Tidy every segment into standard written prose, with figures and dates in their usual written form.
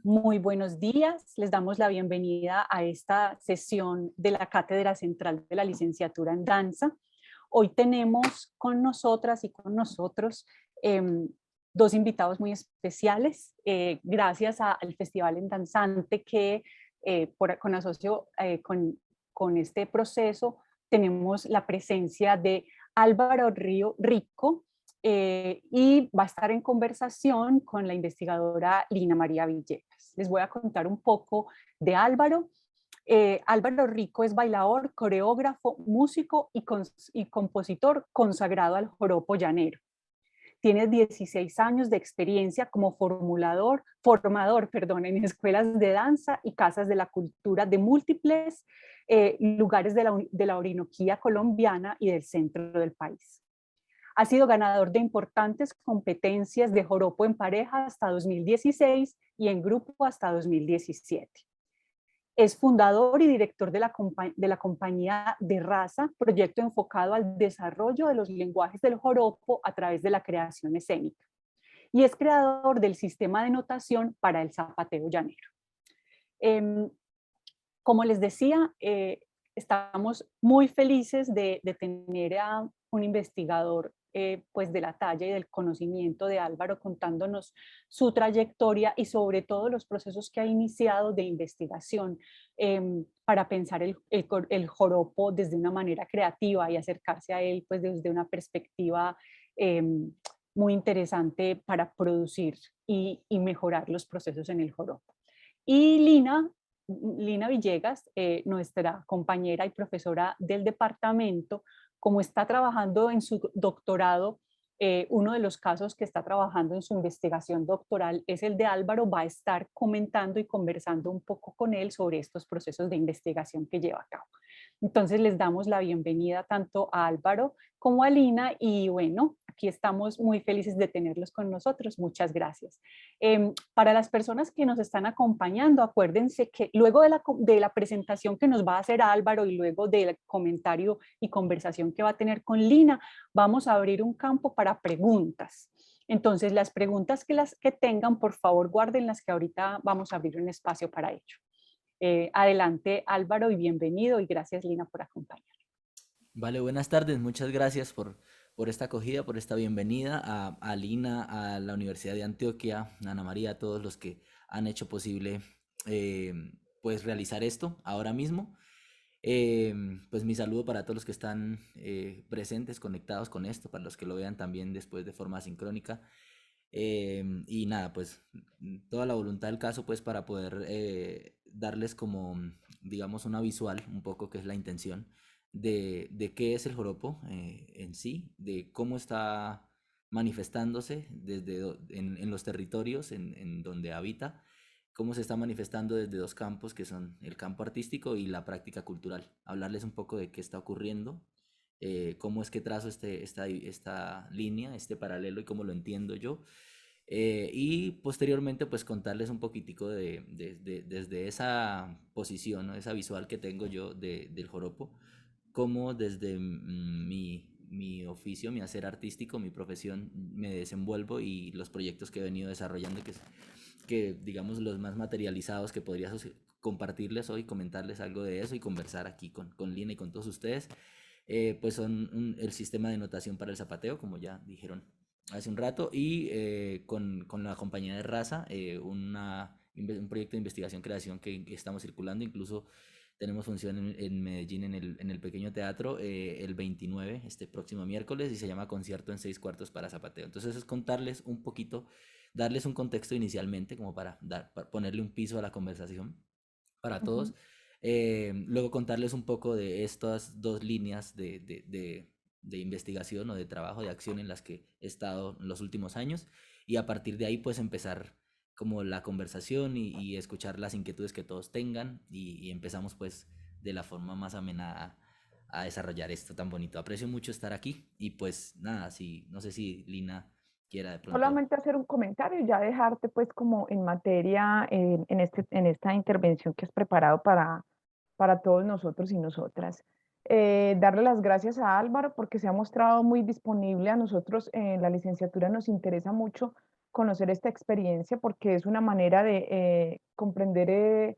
Muy buenos días, les damos la bienvenida a esta sesión de la Cátedra Central de la Licenciatura en Danza. Hoy tenemos con nosotras y con nosotros dos invitados muy especiales, gracias al Festival en Danzante que con asocio con este proceso tenemos la presencia de Álvaro Río Rico, y va a estar en conversación con la investigadora Lina María Villegas. Les voy a contar un poco de Álvaro. Álvaro Rico es bailador, coreógrafo, músico y compositor consagrado al joropo llanero. Tiene 16 años de experiencia como formador en escuelas de danza y casas de la cultura de múltiples lugares de la Orinoquía colombiana y del centro del país. Ha sido ganador de importantes competencias de joropo en pareja hasta 2016 y en grupo hasta 2017. Es fundador y director de la compañía de Raza, proyecto enfocado al desarrollo de los lenguajes del joropo a través de la creación escénica. Y es creador del sistema de notación para el zapateo llanero. Como les decía, estamos muy felices de tener a un investigador pues de la talla y del conocimiento de Álvaro contándonos su trayectoria y sobre todo los procesos que ha iniciado de investigación para pensar el joropo desde una manera creativa y acercarse a él pues desde una perspectiva muy interesante para producir y mejorar los procesos en el joropo. Y Lina Villegas, nuestra compañera y profesora del departamento, como está trabajando en su doctorado, uno de los casos que está trabajando en su investigación doctoral es el de Álvaro, va a estar comentando y conversando un poco con él sobre estos procesos de investigación que lleva a cabo. Entonces les damos la bienvenida tanto a Álvaro como a Lina y bueno, aquí estamos muy felices de tenerlos con nosotros. Muchas gracias. Para las personas que nos están acompañando, acuérdense que luego de la presentación que nos va a hacer Álvaro y luego del comentario y conversación que va a tener con Lina, vamos a abrir un campo para preguntas. Entonces, las preguntas que tengan, por favor, guárdenlas que ahorita vamos a abrir un espacio para ello. Adelante, Álvaro, y bienvenido, y gracias, Lina, por acompañarnos. Vale, buenas tardes. Muchas gracias por esta acogida, por esta bienvenida a Lina, a la Universidad de Antioquia, a Ana María, a todos los que han hecho posible eh, pues realizar esto ahora mismo. Eh, pues mi saludo para todos los que están presentes, conectados con esto, para los que lo vean también después de forma sincrónica. Y nada, pues toda la voluntad del caso pues para poder darles como, digamos, una visual, un poco que es la intención de qué es el joropo en sí, de cómo está manifestándose en los territorios en donde habita, cómo se está manifestando desde dos campos que son el campo artístico y la práctica cultural. Hablarles un poco de qué está ocurriendo, cómo es que trazo esta línea, este paralelo y cómo lo entiendo yo. Y posteriormente pues contarles un poquitico desde esa posición, ¿no? Esa visual que tengo yo del joropo, cómo desde mi oficio, mi hacer artístico, mi profesión, me desenvuelvo y los proyectos que he venido desarrollando, que digamos los más materializados que podría compartirles hoy, comentarles algo de eso y conversar aquí con Lina y con todos ustedes, pues son el sistema de notación para el zapateo, como ya dijeron hace un rato, y con la compañía de Raza, un proyecto de investigación-creación que estamos circulando, incluso tenemos función en Medellín en el pequeño teatro el 29, este próximo miércoles, y se llama Concierto en 6 cuartos para zapateo. Entonces es contarles un poquito, darles un contexto inicialmente, como para ponerle un piso a la conversación para Uh -huh. todos. Luego contarles un poco de estas dos líneas de investigación o de trabajo, de acción en las que he estado en los últimos años, y a partir de ahí pues empezar como la conversación y escuchar las inquietudes que todos tengan y empezamos pues de la forma más amena a desarrollar esto tan bonito. Aprecio mucho estar aquí y pues nada, no sé si Lina quiera de pronto. Solamente hacer un comentario y ya dejarte pues como en materia en esta intervención que has preparado para todos nosotros y nosotras. Darle las gracias a Álvaro porque se ha mostrado muy disponible a nosotros en la licenciatura, nos interesa mucho conocer esta experiencia porque es una manera de comprender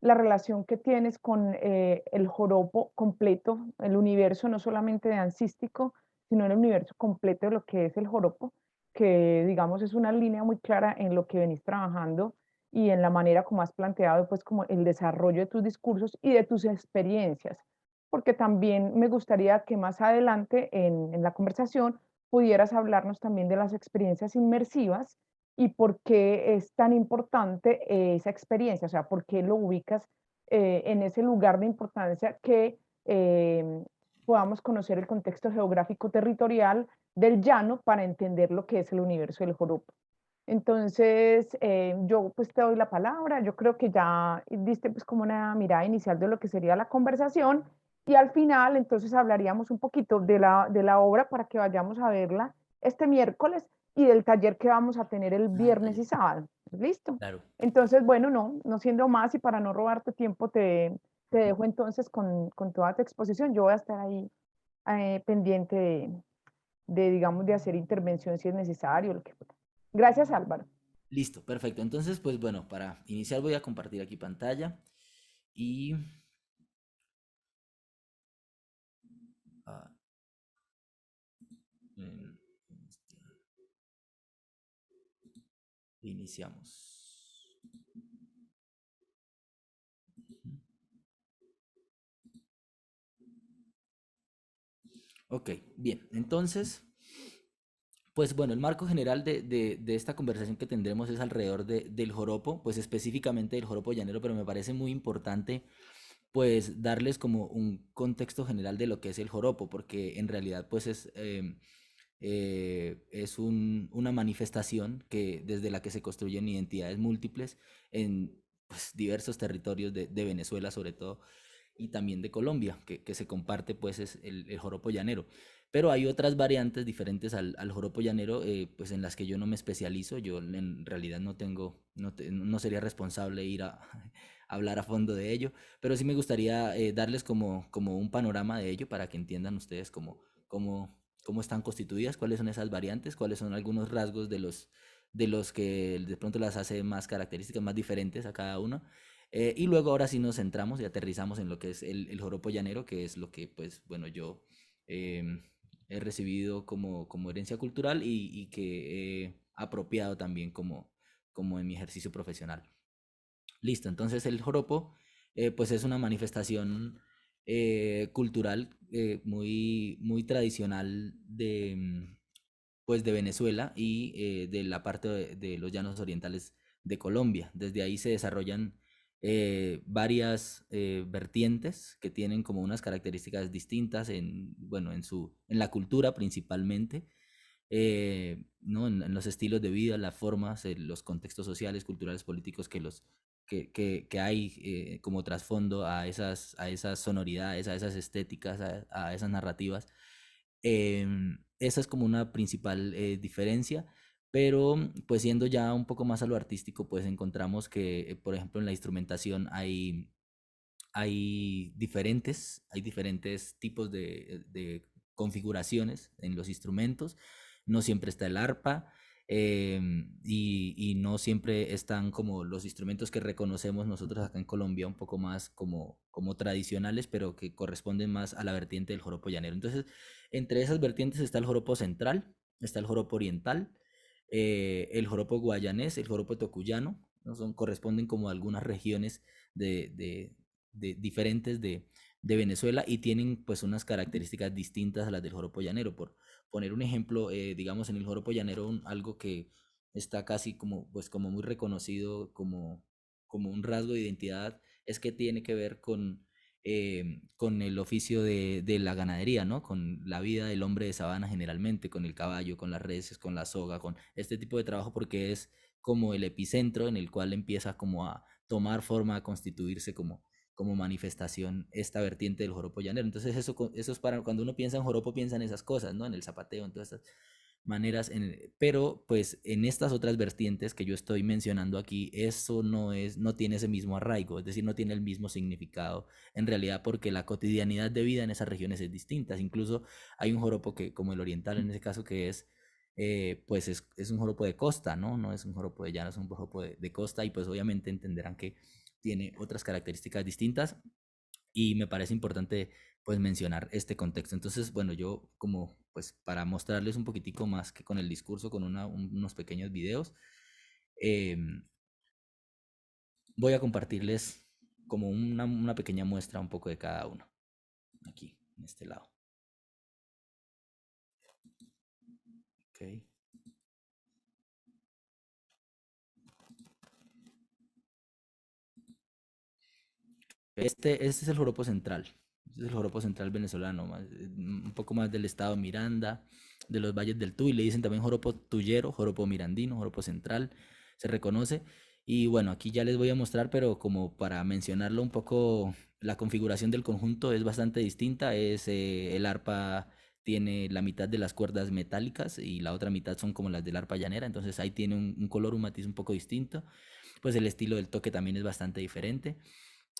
la relación que tienes con el joropo completo, el universo no solamente dancístico, sino el universo completo de lo que es el joropo, que digamos es una línea muy clara en lo que venís trabajando y en la manera como has planteado pues como el desarrollo de tus discursos y de tus experiencias, porque también me gustaría que más adelante en la conversación pudieras hablarnos también de las experiencias inmersivas y por qué es tan importante esa experiencia, o sea, por qué lo ubicas en ese lugar de importancia que podamos conocer el contexto geográfico territorial del llano para entender lo que es el universo del joropo. Entonces, yo pues te doy la palabra, yo creo que ya diste pues como una mirada inicial de lo que sería la conversación y al final entonces hablaríamos un poquito de la obra para que vayamos a verla este miércoles y del taller que vamos a tener el Ah, el viernes taller. y sábado. ¿Listo? Claro. Entonces, bueno, no siendo más y para no robarte tiempo, te dejo entonces con toda tu exposición. Yo voy a estar ahí pendiente digamos, de hacer intervención si es necesario. Lo que... Gracias, Álvaro. Listo, perfecto. Entonces, pues bueno, para iniciar voy a compartir aquí pantalla y ah, en- iniciamos. Ok, bien. Entonces, pues bueno, el marco general de esta conversación que tendremos es alrededor del joropo, pues específicamente del joropo llanero, pero me parece muy importante pues darles como un contexto general de lo que es el joropo, porque en realidad pues es una manifestación que, desde la que se construyen identidades múltiples en pues, diversos territorios de Venezuela sobre todo y también de Colombia, que se comparte pues es el joropo llanero. Pero hay otras variantes diferentes al joropo llanero, pues en las que yo no me especializo, yo en realidad no tengo, no sería responsable ir a hablar a fondo de ello, pero sí me gustaría darles como un panorama de ello para que entiendan ustedes cómo están constituidas, cuáles son esas variantes, cuáles son algunos rasgos de los que de pronto las hace más características, más diferentes a cada una. Y luego ahora sí nos centramos y aterrizamos en lo que es el joropo llanero, que es lo que, pues, bueno, yo em, he recibido como herencia cultural y que he apropiado también como en mi ejercicio profesional. Listo, entonces el joropo, pues es una manifestación cultural muy tradicional pues de Venezuela y de la parte de los llanos orientales de Colombia. Desde ahí se desarrollan varias vertientes que tienen como unas características distintas bueno, en la cultura principalmente, ¿no? En los estilos de vida, las formas, los contextos sociales, culturales, políticos que hay como trasfondo a esas sonoridades, a esas estéticas, a esas narrativas. Esa es como una principal diferencia, pero pues yendo ya un poco más a lo artístico, pues encontramos que, por ejemplo, en la instrumentación hay diferentes tipos de configuraciones en los instrumentos. No siempre está el arpa, y no siempre están como los instrumentos que reconocemos nosotros acá en Colombia, un poco más como tradicionales, pero que corresponden más a la vertiente del joropo llanero. Entonces, entre esas vertientes está el joropo central, está el joropo oriental, el joropo guayanés, el joropo tocuyano, ¿no? Corresponden como a algunas regiones diferentes de Venezuela y tienen pues unas características distintas a las del joropo llanero. Por poner un ejemplo, digamos en el joropo llanero algo que está casi como muy reconocido como un rasgo de identidad es que tiene que ver con el oficio de la ganadería, ¿no? Con la vida del hombre de sabana generalmente, con el caballo, con las reses, con la soga, con este tipo de trabajo porque es como el epicentro en el cual empieza como a tomar forma, a constituirse como manifestación esta vertiente del joropo llanero. Entonces eso es para cuando uno piensa en joropo, piensa en esas cosas, ¿no? En el zapateo, en todas estas maneras, pero pues en estas otras vertientes que yo estoy mencionando aquí, eso no tiene ese mismo arraigo, es decir, no tiene el mismo significado en realidad porque la cotidianidad de vida en esas regiones es distinta. Incluso hay un joropo que, como el oriental en ese caso, que es pues es un joropo de costa, ¿no? No es un joropo de llano, es un joropo de costa y pues obviamente entenderán que tiene otras características distintas y me parece importante pues mencionar este contexto. Entonces, bueno, yo como pues para mostrarles un poquitico más que con el discurso, con unos pequeños videos, voy a compartirles como una pequeña muestra un poco de cada uno, aquí, en este lado. Okay. Este es el joropo central. Este es el joropo central venezolano, un poco más del estado Miranda, de los valles del Tuy. Le dicen también joropo tuyero, joropo mirandino, joropo central. Se reconoce. Y bueno, aquí ya les voy a mostrar, pero como para mencionarlo un poco, la configuración del conjunto es bastante distinta. El arpa tiene la mitad de las cuerdas metálicas y la otra mitad son como las del arpa llanera. Entonces ahí tiene un color, un matiz un poco distinto. Pues el estilo del toque también es bastante diferente.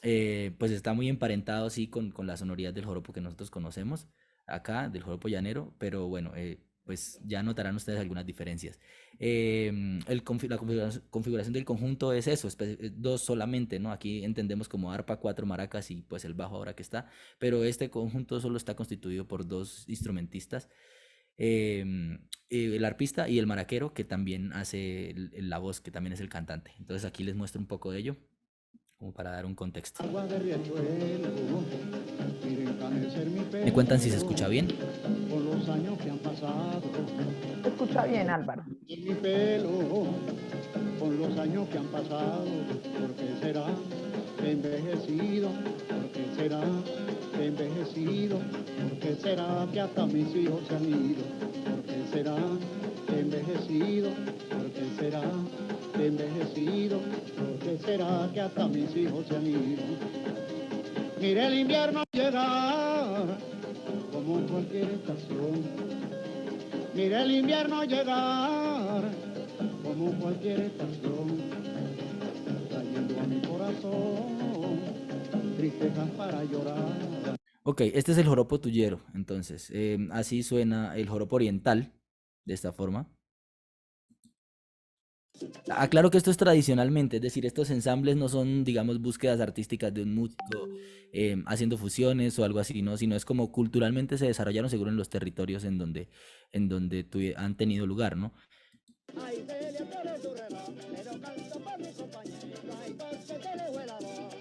Pues está muy emparentado, sí, con la sonoridad del joropo que nosotros conocemos acá, del joropo llanero, pero bueno, pues ya notarán ustedes algunas diferencias. La configuración del conjunto es eso, dos solamente, ¿no? Aquí entendemos como arpa, cuatro maracas y pues el bajo ahora que está, pero este conjunto solo está constituido por dos instrumentistas, el arpista y el maraquero, que también hace la voz, que también es el cantante. Entonces aquí les muestro un poco de ello, como para dar un contexto. ¿Me cuentan si se escucha bien? Se escucha bien, Álvaro. Mi pelo, con los años que han pasado, ¿por qué será que he envejecido? ¿Por qué será que he envejecido? ¿Por qué será que hasta mis hijos se han ido? ¿Por qué será que he envejecido? ¿Por qué será que he envejecido? ¿Por qué será que hasta mis hijos se han ido? Mire el invierno llegar, como en cualquier estación. Mire el invierno llegar, como cualquier estación, trayendo a mi corazón tristezas para llorar. Ok, este es el joropo tuyero, entonces. Así suena el joropo oriental, de esta forma. Aclaro que esto es tradicionalmente, es decir, estos ensambles no son, digamos, búsquedas artísticas de un músico haciendo fusiones o algo así, ¿no? Sino es como culturalmente se desarrollaron según en los territorios en donde han tenido lugar, ¿no? Ay, Celia, tú eres tu reloj, pero canto por mi compañero, ay, porque te dejo el amor.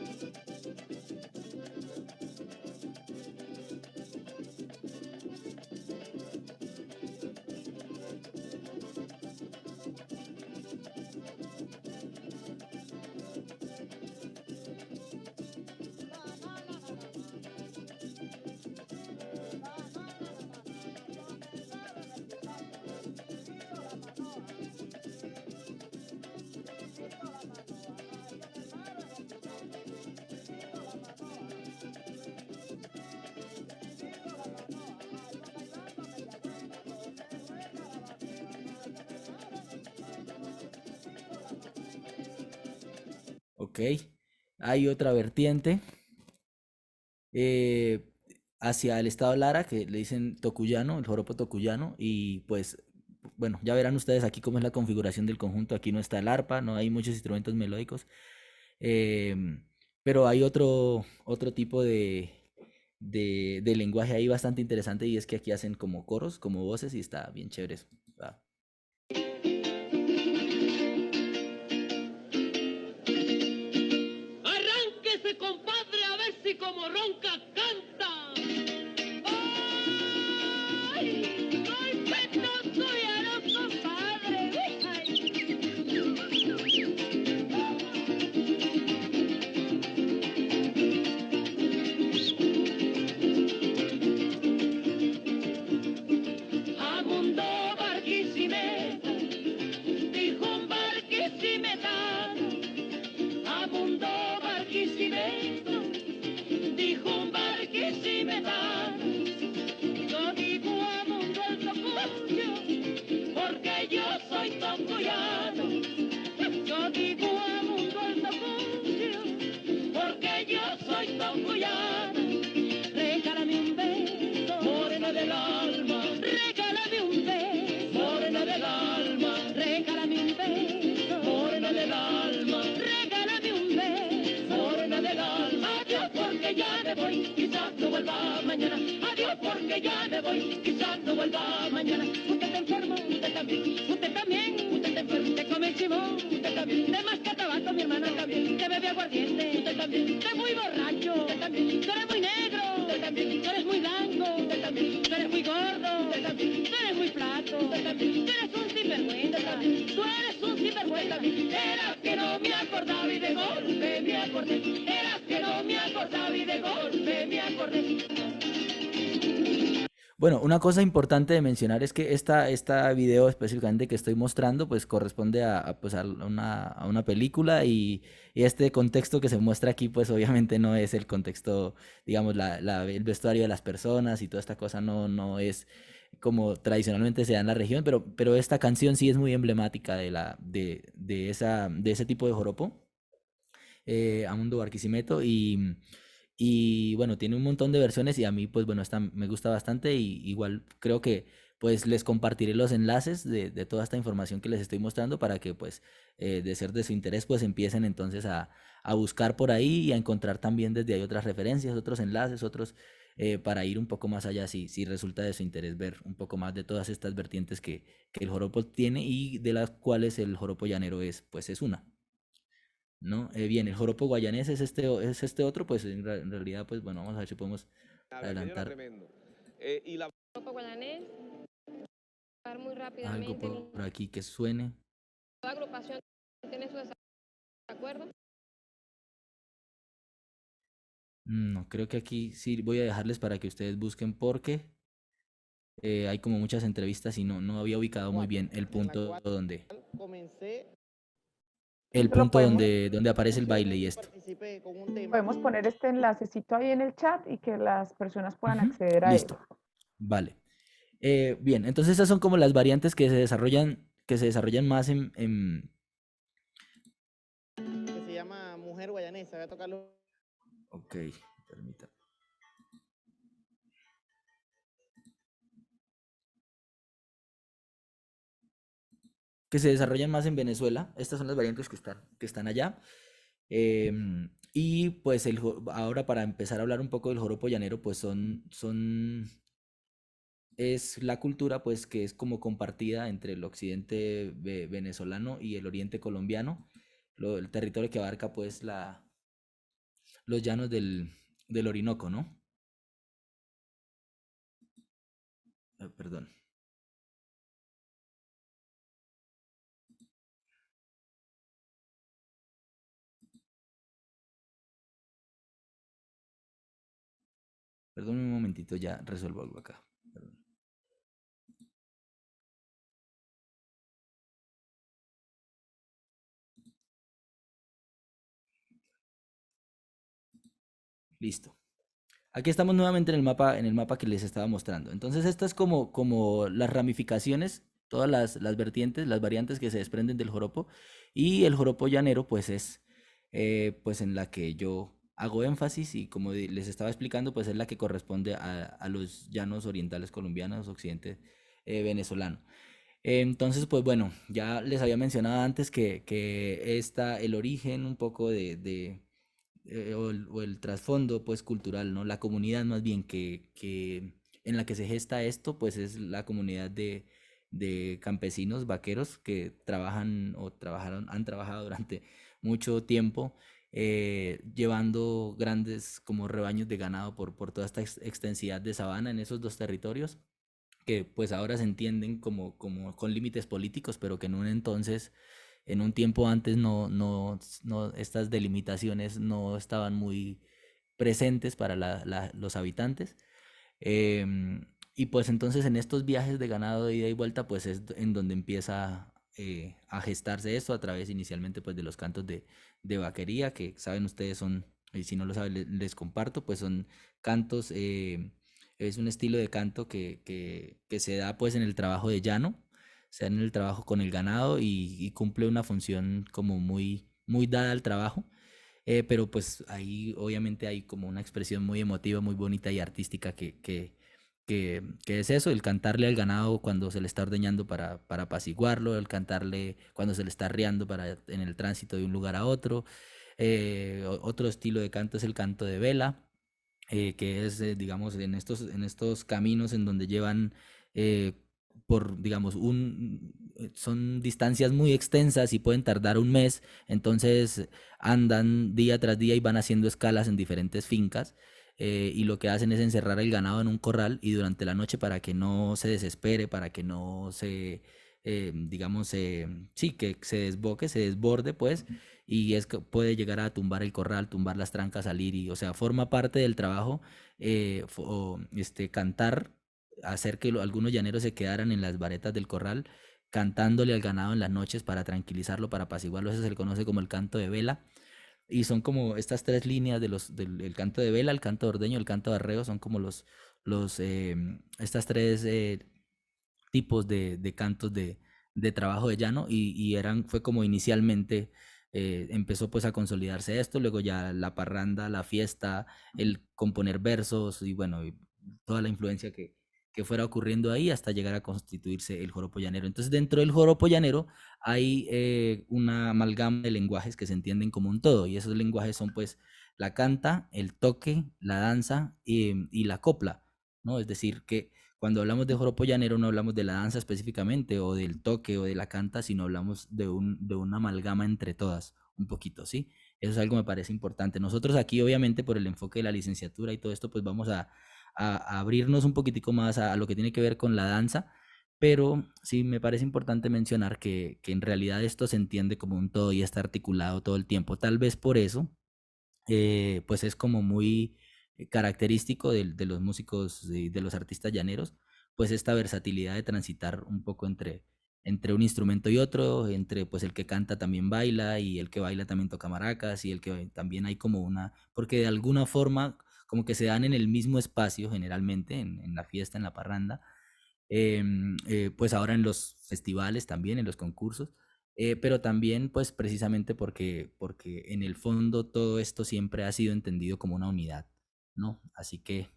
Ok, hay otra vertiente eh, hacia el estado Lara, que le dicen tocuyano, el joropo tocuyano, y pues, bueno, ya verán ustedes aquí cómo es la configuración del conjunto. Aquí no está el arpa, no hay muchos instrumentos melódicos, pero hay otro tipo de lenguaje ahí bastante interesante, y es que aquí hacen como coros, como voces, y está bien chévere eso. Va. Arránquese, compadre, a ver si como ronca canta. ¡Ay! ¡Ay, penoso y aro, compadre! Amundo Barquisimeto, dijo un barquisimetano. Amundo Barquisimeto, dijo un barquisimetano. ya me voy, quizás no vuelva mañana. Usted está enfermo, usted también, usted está enfermo, usted come chimón, usted también, de más que tabaco, mi hermana también, usted bebe aguardiente, usted también, usted es muy borracho, usted también, tú eres muy negro, usted también, tú eres muy blanco, usted también, tú eres muy gordo, usted también, tú eres muy flaco, usted también, tú eres un sinvergüenza, tú eres un sinvergüenza, era que no me acordaba y de golpe me acordé, era que no me acordaba y de golpe me acordé. Bueno, una cosa importante de mencionar es que esta video específicamente que estoy mostrando pues corresponde pues, a una película y este contexto que se muestra aquí pues obviamente no es el contexto, digamos, el vestuario de las personas y toda esta cosa no es como tradicionalmente se da en la región, pero esta canción sí es muy emblemática de ese tipo de joropo, Amundo Barquisimeto, y bueno, tiene un montón de versiones y a mí pues bueno, esta me gusta bastante y igual creo que pues les compartiré los enlaces de toda esta información que les estoy mostrando para que pues de ser de su interés pues empiecen entonces a buscar por ahí y a encontrar también desde ahí otras referencias, otros enlaces, otros para ir un poco más allá si resulta de su interés ver un poco más de todas estas vertientes que el joropo tiene y de las cuales el joropo llanero pues es una. ¿No? Bien, el joropo guayanés es es este otro, pues en realidad, pues bueno, vamos a ver si podemos adelantar Joropo guayanés, muy algo rápidamente, por aquí que suene. toda agrupación tiene su desacuerdo. No, creo que aquí sí voy a dejarles para que ustedes busquen porque hay como muchas entrevistas y no había ubicado muy bien el punto donde Esto lo podemos, donde aparece el baile y esto. podemos poner este enlacecito ahí en el chat y que las personas puedan Ujú, acceder a él. listo, vale. Bien, entonces esas son como las variantes que se desarrollan más que se llama Mujer Guayanesa. Voy a tocarlo. Ok, permítame. Que se desarrollan más en Venezuela. Estas son las variantes que están allá. Y pues ahora para empezar a hablar un poco del joropo llanero, pues es la cultura pues que es como compartida entre el occidente venezolano y el oriente colombiano, el territorio que abarca pues los llanos del Orinoco, ¿no? Perdón. Perdón un momentito, ya resuelvo algo acá. Perdón. Listo. Aquí estamos nuevamente en el mapa que les estaba mostrando. Entonces, esto es como las ramificaciones, todas las vertientes, las variantes que se desprenden del joropo. Y el joropo llanero, pues es pues en la que yo hago énfasis y como les estaba explicando, pues es la que corresponde a los llanos orientales colombianos, occidente venezolano. Entonces, pues bueno, ya les había mencionado antes que el origen un poco o el trasfondo pues cultural, ¿no? La comunidad más bien que en la que se gesta esto, pues es la comunidad de campesinos vaqueros que trabajan o han trabajado durante mucho tiempo llevando grandes como rebaños de ganado por toda esta extensidad de sabana en esos dos territorios que pues ahora se entienden como con límites políticos, pero que en un entonces, en un tiempo antes, estas delimitaciones no estaban muy presentes para los habitantes. Y pues entonces en estos viajes de ganado de ida y vuelta, pues es en donde empieza a gestarse esto a través inicialmente pues de los cantos de vaquería, que saben ustedes son, y si no lo saben les comparto, pues son cantos es un estilo de canto que se da pues en el trabajo de llano, se da en el trabajo con el ganado y cumple una función como muy dada al trabajo, pero pues ahí obviamente hay como una expresión muy emotiva, muy bonita y artística que es eso, el cantarle al ganado cuando se le está ordeñando para apaciguarlo, el cantarle cuando se le está arriando en el tránsito de un lugar a otro. Otro estilo de canto es el canto de vela que es, digamos, en estos caminos en donde llevan eh, por, digamos, son distancias muy extensas y pueden tardar un mes, entonces andan día tras día y van haciendo escalas en diferentes fincas. Y lo que hacen es encerrar el ganado en un corral y durante la noche para que no se desespere, para que no se, digamos, sí, que se desboque, se desborde, pues, y es que puede llegar a tumbar el corral, tumbar las trancas, salir y, o sea, forma parte del trabajo cantar, hacer que algunos llaneros se quedaran en las varetas del corral cantándole al ganado en las noches para tranquilizarlo, para apaciguarlo. Eso se le conoce como el canto de vela. Y son como estas tres líneas del canto de vela, el canto de ordeño, el canto de arreo, son como estas tres tipos de cantos de trabajo de llano y fue como inicialmente empezó pues a consolidarse esto, luego ya la parranda, la fiesta, el componer versos y bueno, y toda la influencia que fuera ocurriendo ahí hasta llegar a constituirse el joropo llanero. Entonces dentro del joropo llanero hay una amalgama de lenguajes que se entienden como un todo y esos lenguajes son pues la canta, el toque, la danza y la copla, ¿no? Es decir, que cuando hablamos de joropo llanero no hablamos de la danza específicamente o del toque o de la canta, sino hablamos de una amalgama entre todas, un poquito, ¿sí? Eso es algo que me parece importante. Nosotros aquí, obviamente, por el enfoque de la licenciatura y todo esto, pues vamos a abrirnos un poquitico más a lo que tiene que ver con la danza, pero sí me parece importante mencionar que en realidad esto se entiende como un todo y está articulado todo el tiempo. Tal vez por eso pues es como muy característico de los músicos y de los artistas llaneros, pues esta versatilidad de transitar un poco entre un instrumento y otro, entre pues el que canta también baila y el que baila también toca maracas y el que también hay como porque de alguna forma como que se dan en el mismo espacio generalmente, en la fiesta, en la parranda, pues ahora en los festivales también, en los concursos, pero también pues precisamente porque en el fondo todo esto siempre ha sido entendido como una unidad, ¿no? Así que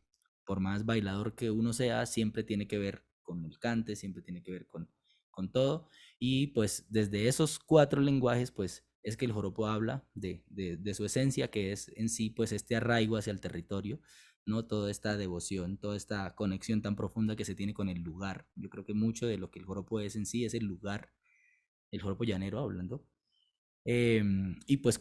por más bailador que uno sea, siempre tiene que ver con el cante, siempre tiene que ver con todo, y pues desde esos cuatro lenguajes pues es que el joropo habla de su esencia, que es en sí pues este arraigo hacia el territorio, ¿no? Toda esta devoción, toda esta conexión tan profunda que se tiene con el lugar. Yo creo que mucho de lo que el joropo es en sí es el lugar, el joropo llanero hablando. Y pues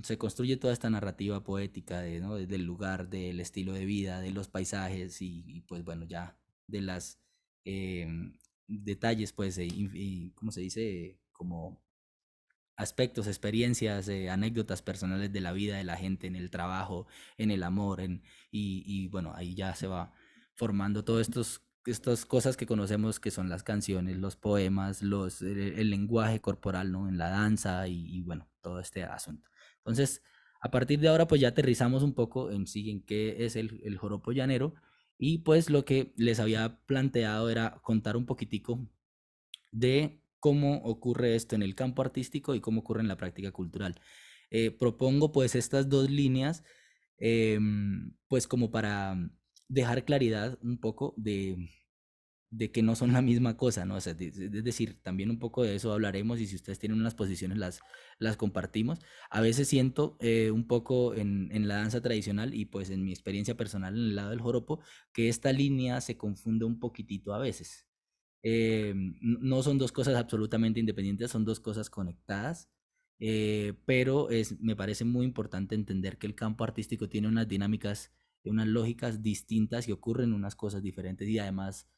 se construye toda esta narrativa poética ¿no? Del lugar, del estilo de vida, de los paisajes y pues bueno, ya de las detalles, pues, ¿cómo se dice? Como aspectos, experiencias, anécdotas personales de la vida de la gente en el trabajo, en el amor, y bueno, ahí ya se va formando todas estas cosas que conocemos que son las canciones, los poemas, el lenguaje corporal, ¿no? En la danza y bueno, todo este asunto. Entonces, a partir de ahora, pues ya aterrizamos un poco en sí, en qué es el joropo llanero, y pues lo que les había planteado era contar un poquitico de cómo ocurre esto en el campo artístico y cómo ocurre en la práctica cultural. Propongo pues estas dos líneas pues como para dejar claridad un poco de que no son la misma cosa, ¿no? O sea, es decir, también un poco de eso hablaremos y si ustedes tienen unas posiciones las compartimos. A veces siento un poco en la danza tradicional y pues en mi experiencia personal en el lado del joropo que esta línea se confunde un poquitito a veces. No son dos cosas absolutamente independientes, son dos cosas conectadas, pero me parece muy importante entender que el campo artístico tiene unas dinámicas, unas lógicas distintas y ocurren unas cosas diferentes y además,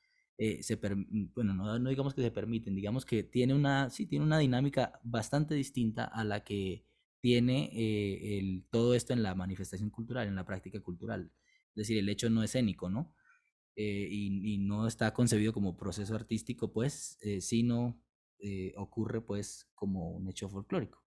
bueno, no digamos que se permiten, digamos que sí, tiene una dinámica bastante distinta a la que tiene todo esto en la manifestación cultural, en la práctica cultural. Es decir, el hecho no escénico, ¿no? Y no está concebido como proceso artístico, pues, sino ocurre pues como un hecho folclórico.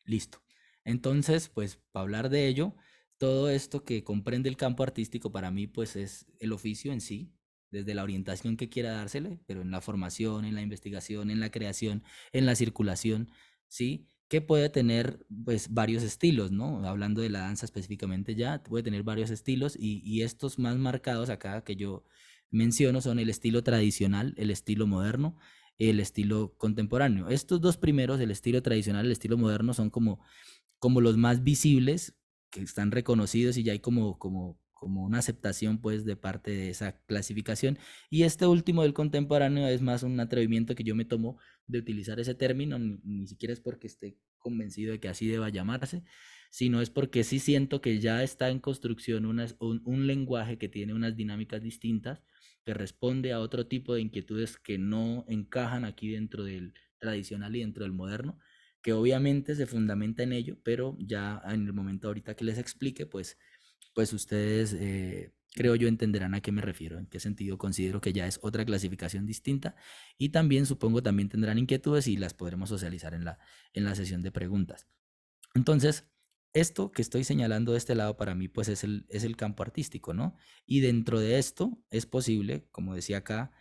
Listo. Entonces, pues, para hablar de ello, todo esto que comprende el campo artístico para mí, pues, es el oficio en sí, desde la orientación que quiera dársele, pero en la formación, en la investigación, en la creación, en la circulación, ¿sí? Que puede tener, pues, varios estilos, ¿no? Hablando de la danza específicamente ya, puede tener varios estilos y estos más marcados acá que yo menciono son el estilo tradicional, el estilo moderno, el estilo contemporáneo. Estos dos primeros, el estilo tradicional y el estilo moderno, son como los más visibles que están reconocidos y ya hay como una aceptación pues de parte de esa clasificación. Y este último del contemporáneo es más un atrevimiento que yo me tomo de utilizar ese término, ni siquiera es porque esté convencido de que así deba llamarse, sino es porque sí siento que ya está en construcción un lenguaje que tiene unas dinámicas distintas, que responde a otro tipo de inquietudes que no encajan aquí dentro del tradicional y dentro del moderno, que obviamente se fundamenta en ello, pero ya en el momento ahorita que les explique, pues ustedes creo yo entenderán a qué me refiero, en qué sentido considero que ya es otra clasificación distinta, y también supongo también tendrán inquietudes y las podremos socializar en la sesión de preguntas. Entonces, esto que estoy señalando de este lado para mí pues es el campo artístico, ¿no? Y dentro de esto es posible, como decía acá,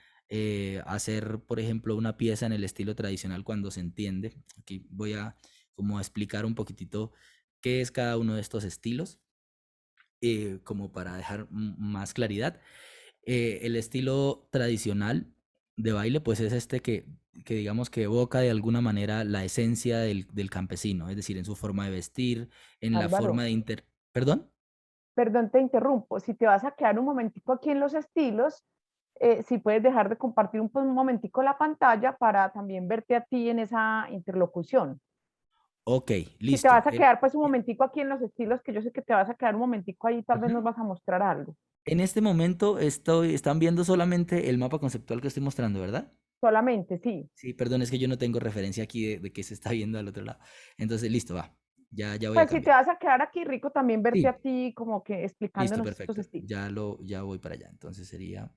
hacer, por ejemplo, una pieza en el estilo tradicional cuando se entiende. Aquí voy a como a explicar un poquitito qué es cada uno de estos estilos, como para dejar más claridad. El estilo tradicional de baile, pues es este que digamos que evoca de alguna manera la esencia del campesino, es decir, en su forma de vestir, en la forma Álvaro, de ¿Perdón? perdón, te interrumpo. Si te vas a quedar un momentico aquí en los estilos, si puedes dejar de compartir un momentico la pantalla para también verte a ti en esa interlocución. Ok, Si te listo. vas a quedar pues un momentico aquí en los estilos, que yo sé que te vas a quedar un momentico ahí, tal vez nos Ujú. vas a mostrar algo. En este momento están viendo solamente el mapa conceptual que estoy mostrando, ¿verdad? Solamente, sí. Sí, perdón, es que yo no tengo referencia aquí de qué se está viendo al otro lado. Entonces, listo, va. Ya voy a Pues si te cambiar. vas a quedar aquí, rico, también verte a Sí, ti como que listo, explicándonos estos perfecto. estilos. Ya voy para allá. Entonces sería.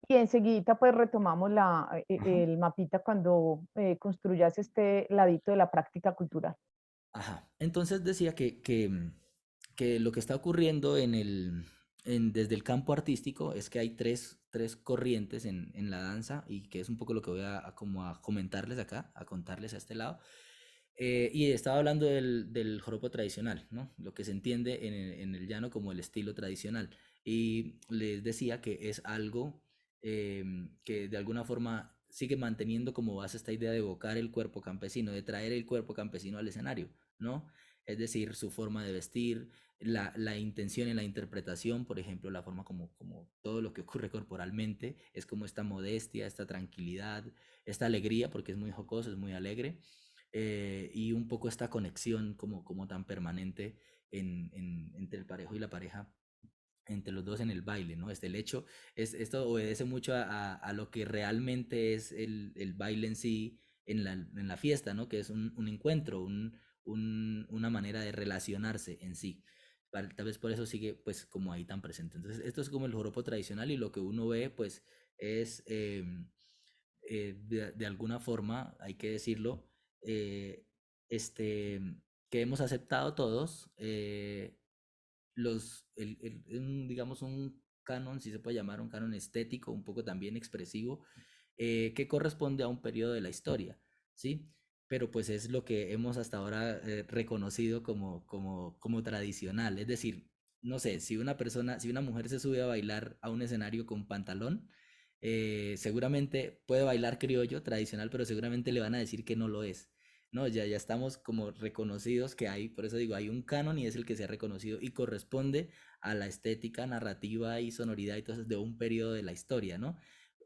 Y enseguida pues retomamos Ajá. el mapita cuando construyas este ladito de la práctica cultural. Ajá. Entonces decía que lo que está ocurriendo desde el campo artístico es que hay tres corrientes en la danza y que es un poco lo que voy como a comentarles acá, a contarles a este lado. Y estaba hablando del joropo tradicional, ¿no? Lo que se entiende en el llano como el estilo tradicional. Y les decía que es algo que de alguna forma sigue manteniendo como base esta idea de evocar el cuerpo campesino, de traer el cuerpo campesino al escenario, ¿no? Es decir, su forma de vestir, la intención en la interpretación, por ejemplo, la forma como todo lo que ocurre corporalmente, es como esta modestia, esta tranquilidad, esta alegría, porque es muy jocoso, es muy alegre, y un poco esta conexión como tan permanente entre el parejo y la pareja, entre los dos en el baile, ¿no? El hecho, esto obedece mucho a lo que realmente es el baile en sí, en la fiesta, ¿no? Que es un encuentro, una manera de relacionarse en sí. Tal vez por eso sigue pues como ahí tan presente. Entonces, esto es como el joropo tradicional y lo que uno ve pues es de alguna forma, hay que decirlo, eh, este, que hemos aceptado todos digamos, un canon, si se puede llamar un canon estético, un poco también expresivo, que corresponde a un periodo de la historia, ¿sí? Pero pues es lo que hemos hasta ahora reconocido como tradicional. Es decir, no sé, si una mujer se sube a bailar a un escenario con pantalón, seguramente puede bailar criollo tradicional, pero seguramente le van a decir que no lo es. No, ya estamos como reconocidos que hay, por eso digo, hay un canon y es el que se ha reconocido y corresponde a la estética, narrativa y sonoridad y todo eso de un periodo de la historia, ¿no?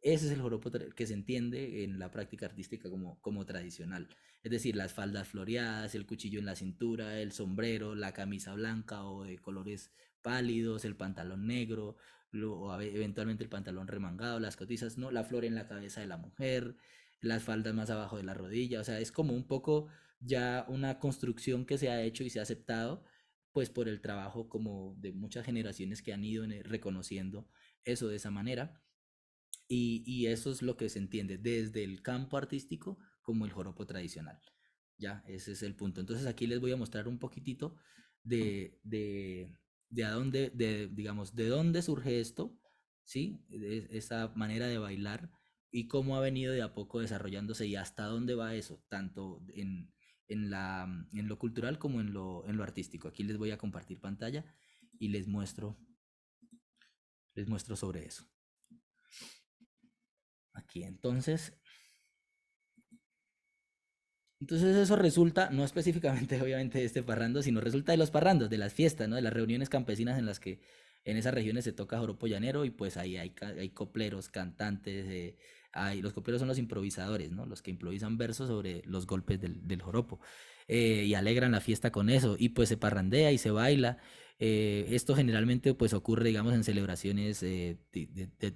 Ese es el joropo que se entiende en la práctica artística como tradicional. Es decir, las faldas floreadas, el cuchillo en la cintura, el sombrero, la camisa blanca o de colores pálidos, el pantalón negro, eventualmente el pantalón remangado, las cotizas, ¿no? La flor en la cabeza de la mujer, las faldas más abajo de la rodilla, o sea, es como un poco ya una construcción que se ha hecho y se ha aceptado, pues por el trabajo como de muchas generaciones que han ido reconociendo eso de esa manera, y eso es lo que se entiende desde el campo artístico como el joropo tradicional, ya, ese es el punto. Entonces aquí les voy a mostrar un poquitito de a dónde, digamos, de dónde surge esto, ¿sí? Esa manera de bailar y cómo ha venido de a poco desarrollándose y hasta dónde va eso, tanto en lo cultural como en lo artístico. Aquí les voy a compartir pantalla y les muestro sobre eso. Aquí entonces, Entonces eso resulta, no específicamente obviamente de este parrando, sino resulta de los parrandos, de las fiestas, ¿no? De las reuniones campesinas en las que en esas regiones se toca joropo llanero y pues ahí hay copleros, cantantes, los copleros son los improvisadores, ¿no? Los que improvisan versos sobre los golpes del joropo, y alegran la fiesta con eso y pues se parrandea y se baila. Esto generalmente pues ocurre, digamos, en celebraciones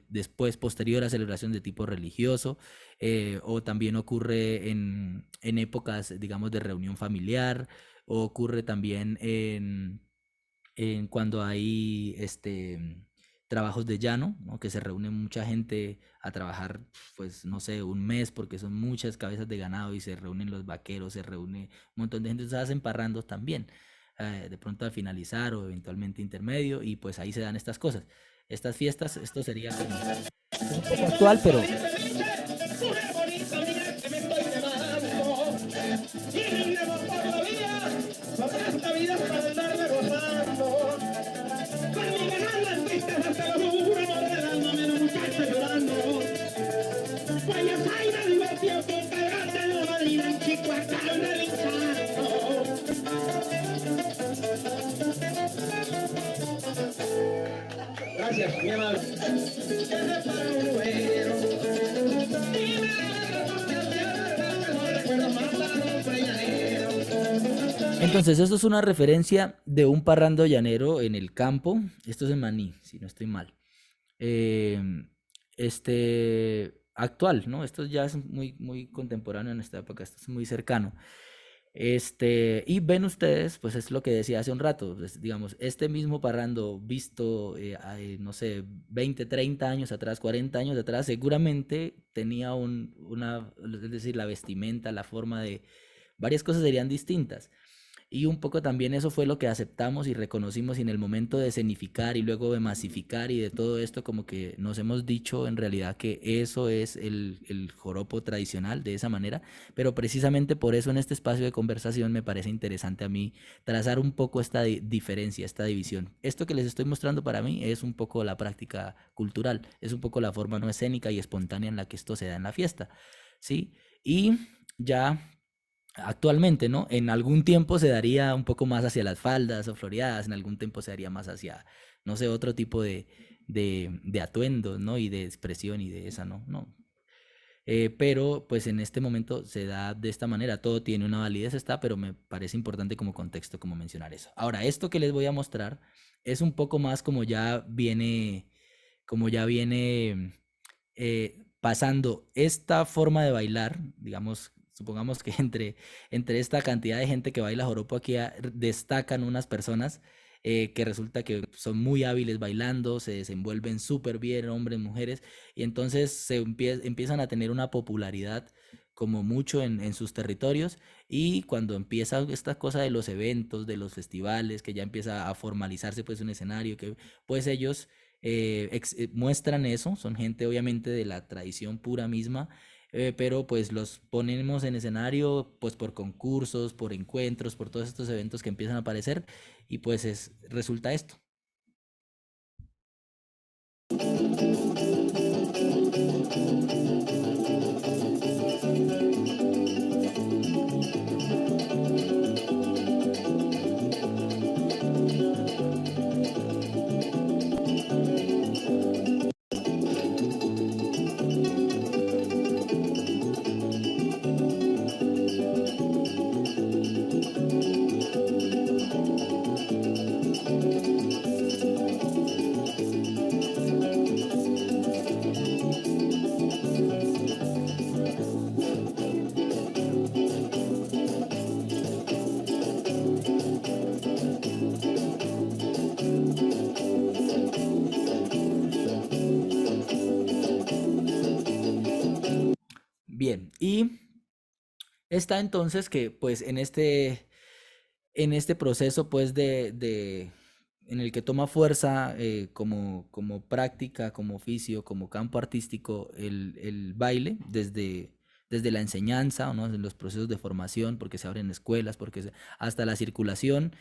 después, posterior a celebración de tipo religioso, o también ocurre en épocas, digamos, de reunión familiar, o ocurre también en cuando hay trabajos de llano, ¿no? Que se reúne mucha gente a trabajar, pues no sé, un mes, porque son muchas cabezas de ganado y se reúnen los vaqueros, se reúne un montón de gente, entonces hacen parrandos también, de pronto al finalizar o eventualmente intermedio, y pues ahí se dan estas cosas. Estas fiestas, esto sería como, es un poco actual, pero Mujer bonita, mira que me estoy quemando. Y me llevo por la vida, porque esta vida es para andarme gozando. Con mi ganar las pistas hasta lo juro, no redándome los muchachos llorando. Pues yo soy de divertido con cabrón de la madrina, un chico acá relinchando. Gracias, mi amable. entonces, esto es una referencia de un parrando llanero en el campo. Esto es en Maní, si no estoy mal. Actual, ¿no? Esto ya es muy, muy contemporáneo en esta época, esto es muy cercano. Y ven ustedes, pues es lo que decía hace un rato, pues, digamos, este mismo parrando visto, no sé, 20, 30 años atrás, 40 años atrás, seguramente tenía es decir, la vestimenta, la forma de, varias cosas serían distintas. Y un poco también eso fue lo que aceptamos y reconocimos y en el momento de escenificar y luego de masificar y de todo esto, como que nos hemos dicho en realidad que eso es el joropo tradicional de esa manera, pero precisamente por eso en este espacio de conversación me parece interesante a mí trazar un poco esta diferencia, esta división. Esto que les estoy mostrando para mí es un poco la práctica cultural, es un poco la forma no escénica y espontánea en la que esto se da en la fiesta, ¿sí? Y ya actualmente, ¿no? En algún tiempo se daría un poco más hacia las faldas o floreadas, en algún tiempo se daría más hacia, no sé, otro tipo de atuendos, ¿no? Y de expresión y de esa, ¿no? No. Pero pues en este momento se da de esta manera, todo tiene una validez, está, pero me parece importante como contexto, como mencionar eso. Ahora, esto que les voy a mostrar es un poco más como ya viene pasando esta forma de bailar, digamos, supongamos que entre esta cantidad de gente que baila joropo aquí destacan unas personas que resulta que son muy hábiles bailando, se desenvuelven súper bien, hombres, mujeres, y entonces empiezan a tener una popularidad como mucho en sus territorios, y cuando empieza esta cosa de los eventos, de los festivales, que ya empieza a formalizarse pues un escenario, que pues ellos muestran eso, son gente obviamente de la tradición pura misma, pero pues los ponemos en escenario pues por concursos, por encuentros, por todos estos eventos que empiezan a aparecer y pues resulta esto. Bien, y está entonces que pues en este proceso pues en el que toma fuerza como práctica, como oficio, como campo artístico el baile desde la enseñanza, ¿no? En los procesos de formación, porque se abren escuelas, hasta la circulación,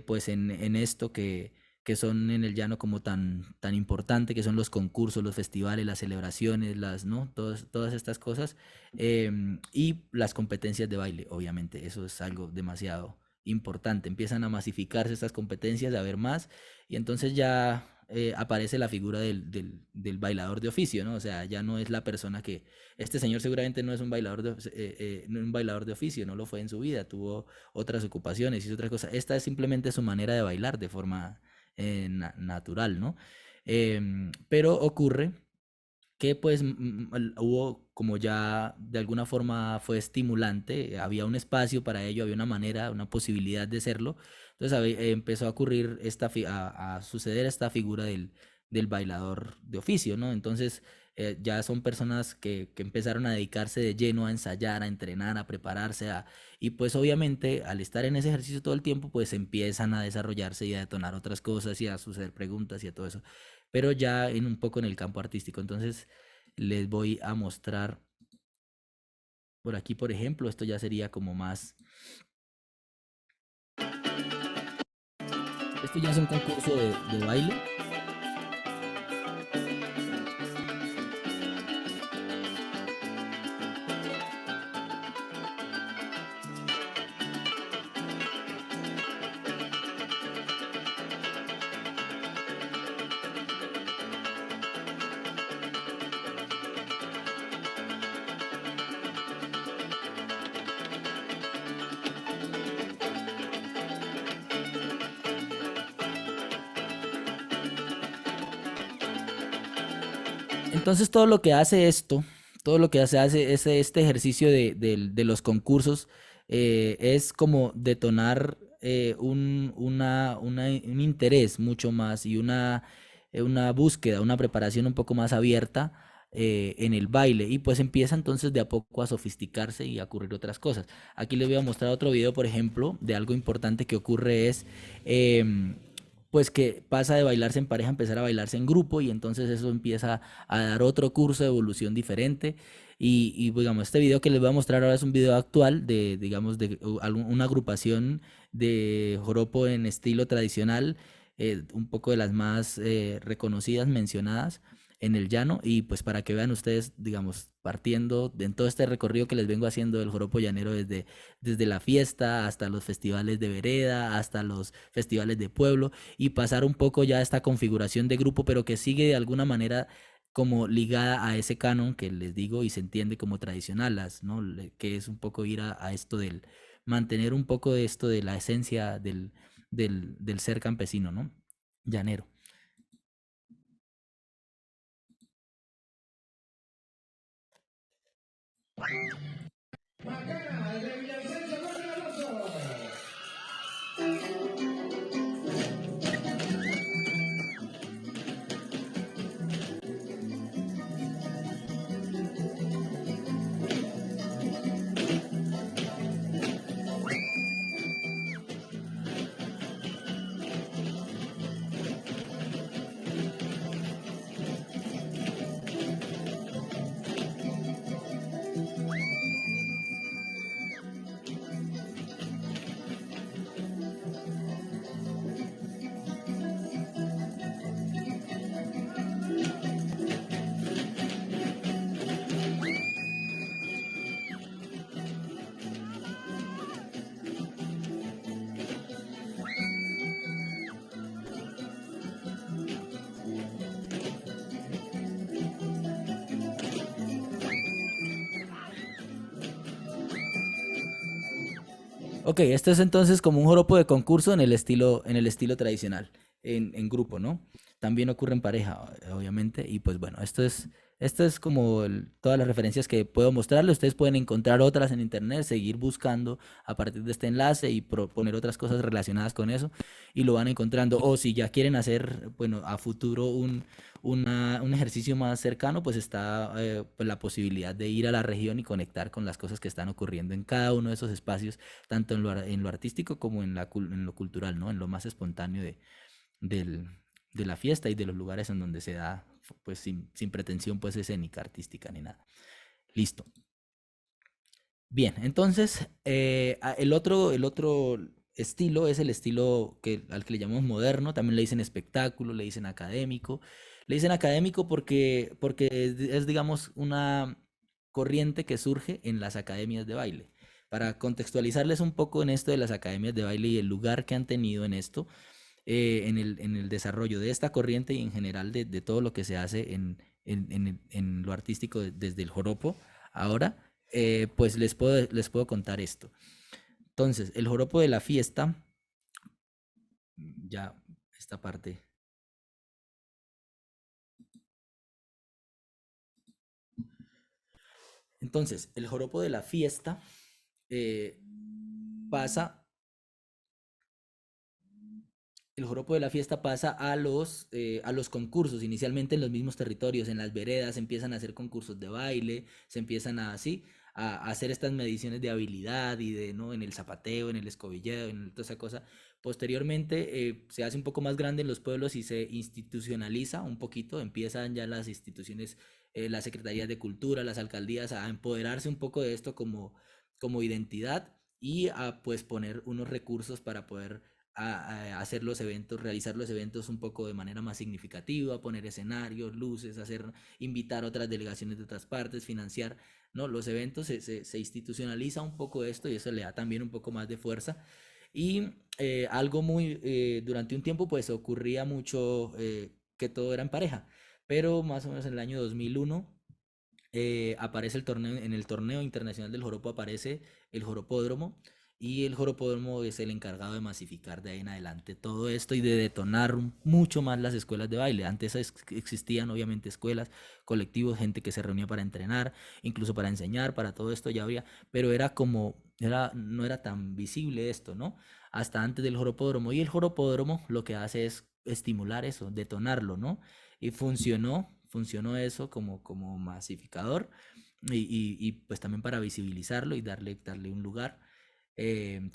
pues en esto que que son en el llano como tan importante, que son los concursos, los festivales, las celebraciones, ¿no? Todas estas cosas, y las competencias de baile, obviamente, eso es algo demasiado importante. Empiezan a masificarse estas competencias, a haber más, y entonces ya aparece la figura del bailador de oficio, ¿no? O sea, ya no es la persona que, este señor seguramente no es un un bailador de oficio, no lo fue en su vida, tuvo otras ocupaciones, hizo otras cosas. Esta es simplemente su manera de bailar de forma natural, ¿no? Pero ocurre que pues hubo, como ya de alguna forma fue estimulante, había un espacio para ello, había una manera, una posibilidad de hacerlo. Entonces empezó a ocurrir a suceder esta figura del bailador de oficio, ¿no? Entonces ya son personas que empezaron a dedicarse de lleno a ensayar, a entrenar, a prepararse, y pues obviamente al estar en ese ejercicio todo el tiempo, pues empiezan a desarrollarse y a detonar otras cosas y a suceder preguntas y a todo eso, pero ya un poco en el campo artístico. Entonces les voy a mostrar por aquí, por ejemplo, esto ya sería como más, esto ya es un concurso de baile. Entonces todo lo que hace esto, todo lo que hace este ejercicio de los concursos, es como detonar un interés mucho más y una búsqueda, una preparación un poco más abierta en el baile, y pues empieza entonces de a poco a sofisticarse y a ocurrir otras cosas. Aquí les voy a mostrar otro video, por ejemplo, de algo importante que ocurre es... pues que pasa de bailarse en pareja a empezar a bailarse en grupo, y entonces eso empieza a dar otro curso de evolución diferente. Y digamos, este video que les voy a mostrar ahora es un video actual digamos, de una agrupación de joropo en estilo tradicional, un poco de las más reconocidas, mencionadas en el llano, y pues para que vean ustedes, digamos, partiendo en todo este recorrido que les vengo haciendo del joropo llanero desde la fiesta hasta los festivales de vereda, hasta los festivales de pueblo, y pasar un poco ya a esta configuración de grupo, pero que sigue de alguna manera como ligada a ese canon que les digo y se entiende como tradicional, ¿no? Que es un poco ir a esto del mantener un poco de esto de la esencia del ser campesino, ¿no? Llanero. Ok, esto es entonces como un joropo de concurso en el estilo tradicional, en grupo, ¿no? También ocurre en pareja, obviamente, y pues bueno, esto es como todas las referencias que puedo mostrarles. Ustedes pueden encontrar otras en internet, seguir buscando a partir de este enlace y proponer otras cosas relacionadas con eso, y lo van encontrando. O si ya quieren hacer, bueno, a futuro un ejercicio más cercano, pues está pues la posibilidad de ir a la región y conectar con las cosas que están ocurriendo en cada uno de esos espacios, tanto en lo artístico como en lo cultural, ¿no? En lo más espontáneo del- de la fiesta y de los lugares en donde se da, pues sin pretensión pues escénica, artística ni nada. Listo. Bien, entonces el otro estilo es el estilo al que le llamamos moderno, también le dicen espectáculo, le dicen académico. Le dicen académico porque es, digamos, una corriente que surge en las academias de baile. Para contextualizarles un poco en esto de las academias de baile y el lugar que han tenido en esto, en el desarrollo de esta corriente y en general de todo lo que se hace en lo artístico desde el joropo, ahora, pues les puedo contar esto. Entonces, el joropo de la fiesta, ya esta parte. Entonces, el joropo de la fiesta pasa, el joropo de la fiesta pasa a los concursos, inicialmente en los mismos territorios, en las veredas, se empiezan a hacer concursos de baile, se empiezan a hacer estas mediciones de habilidad y de, ¿no? En el zapateo, en el escobilleo, en toda esa cosa. Posteriormente se hace un poco más grande en los pueblos y se institucionaliza un poquito, empiezan ya las instituciones, las secretarías de cultura, las alcaldías a empoderarse un poco de esto como identidad y a pues poner unos recursos para poder a hacer los eventos, realizar los eventos un poco de manera más significativa, poner escenarios, luces, invitar otras delegaciones de otras partes, financiar, ¿no? Los eventos, se institucionaliza un poco esto y eso le da también un poco más de fuerza. Y algo durante un tiempo pues ocurría mucho que todo era en pareja, pero más o menos en el año 2001 aparece en el torneo internacional del joropo aparece el joropódromo y el joropódromo es el encargado de masificar de ahí en adelante todo esto y de detonar mucho más las escuelas de baile. Antes existían obviamente escuelas, colectivos, gente que se reunía para entrenar, incluso para enseñar, para todo esto ya había, pero no era tan visible esto, ¿no? Hasta antes del joropódromo. Y el joropódromo lo que hace es estimular eso, detonarlo, ¿no? Y funcionó eso como masificador y pues también para visibilizarlo y darle un lugar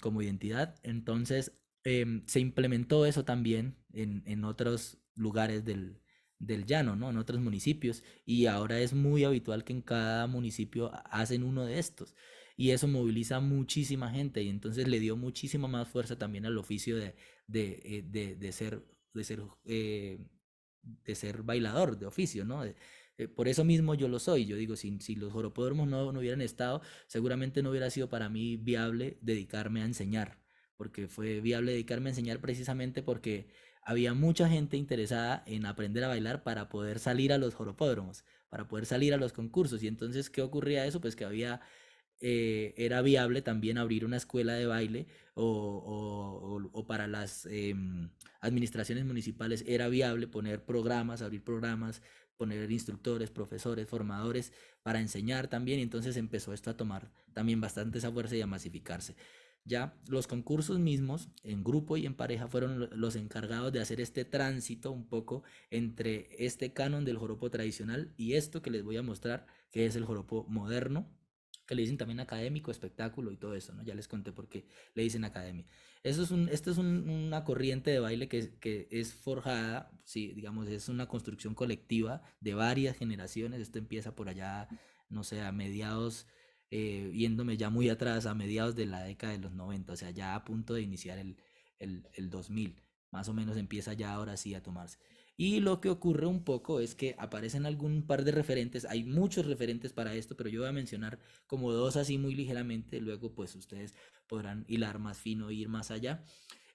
como identidad. Entonces se implementó eso también en otros lugares del llano, ¿no? En otros municipios y ahora es muy habitual que en cada municipio hacen uno de estos y eso moviliza muchísima gente y entonces le dio muchísima más fuerza también al oficio de ser de ser de ser bailador de oficio, ¿no? Por eso mismo yo lo soy. Yo digo, si los joropódromos no hubieran estado, seguramente no hubiera sido para mí viable dedicarme a enseñar, porque fue viable dedicarme a enseñar precisamente porque había mucha gente interesada en aprender a bailar para poder salir a los joropódromos, para poder salir a los concursos. Y entonces, ¿qué ocurría eso? Pues que era viable también abrir una escuela de baile o para las administraciones municipales era viable poner programas, abrir programas, poner instructores, profesores, formadores para enseñar también. Y entonces empezó esto a tomar también bastante esa fuerza y a masificarse. Ya los concursos mismos, en grupo y en pareja, fueron los encargados de hacer este tránsito un poco entre este canon del joropo tradicional y esto que les voy a mostrar, que es el joropo moderno, que le dicen también académico, espectáculo y todo eso, ¿no? Ya les conté por qué le dicen academia. Esto es una corriente de baile que es forjada, sí, digamos, es una construcción colectiva de varias generaciones. Esto empieza por allá, no sé, a mediados, yéndome ya muy atrás, a mediados de la década de los 90, o sea, ya a punto de iniciar el 2000, más o menos empieza ya ahora sí a tomarse. Y lo que ocurre un poco es que aparecen algún par de referentes, hay muchos referentes para esto, pero yo voy a mencionar como dos así muy ligeramente, luego pues ustedes podrán hilar más fino e ir más allá,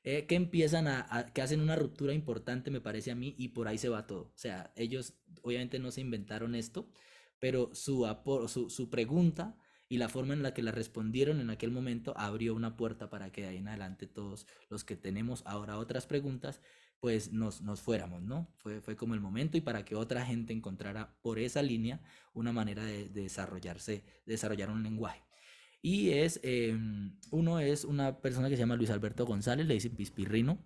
que empiezan que hacen una ruptura importante me parece a mí y por ahí se va todo. O sea, ellos obviamente no se inventaron esto, pero su pregunta y la forma en la que la respondieron en aquel momento abrió una puerta para que de ahí en adelante todos los que tenemos ahora otras preguntas pues nos fuéramos, ¿no? Fue como el momento y para que otra gente encontrara por esa línea una manera de desarrollar un lenguaje. Y uno es una persona que se llama Luis Alberto González, le dicen Pispirrino.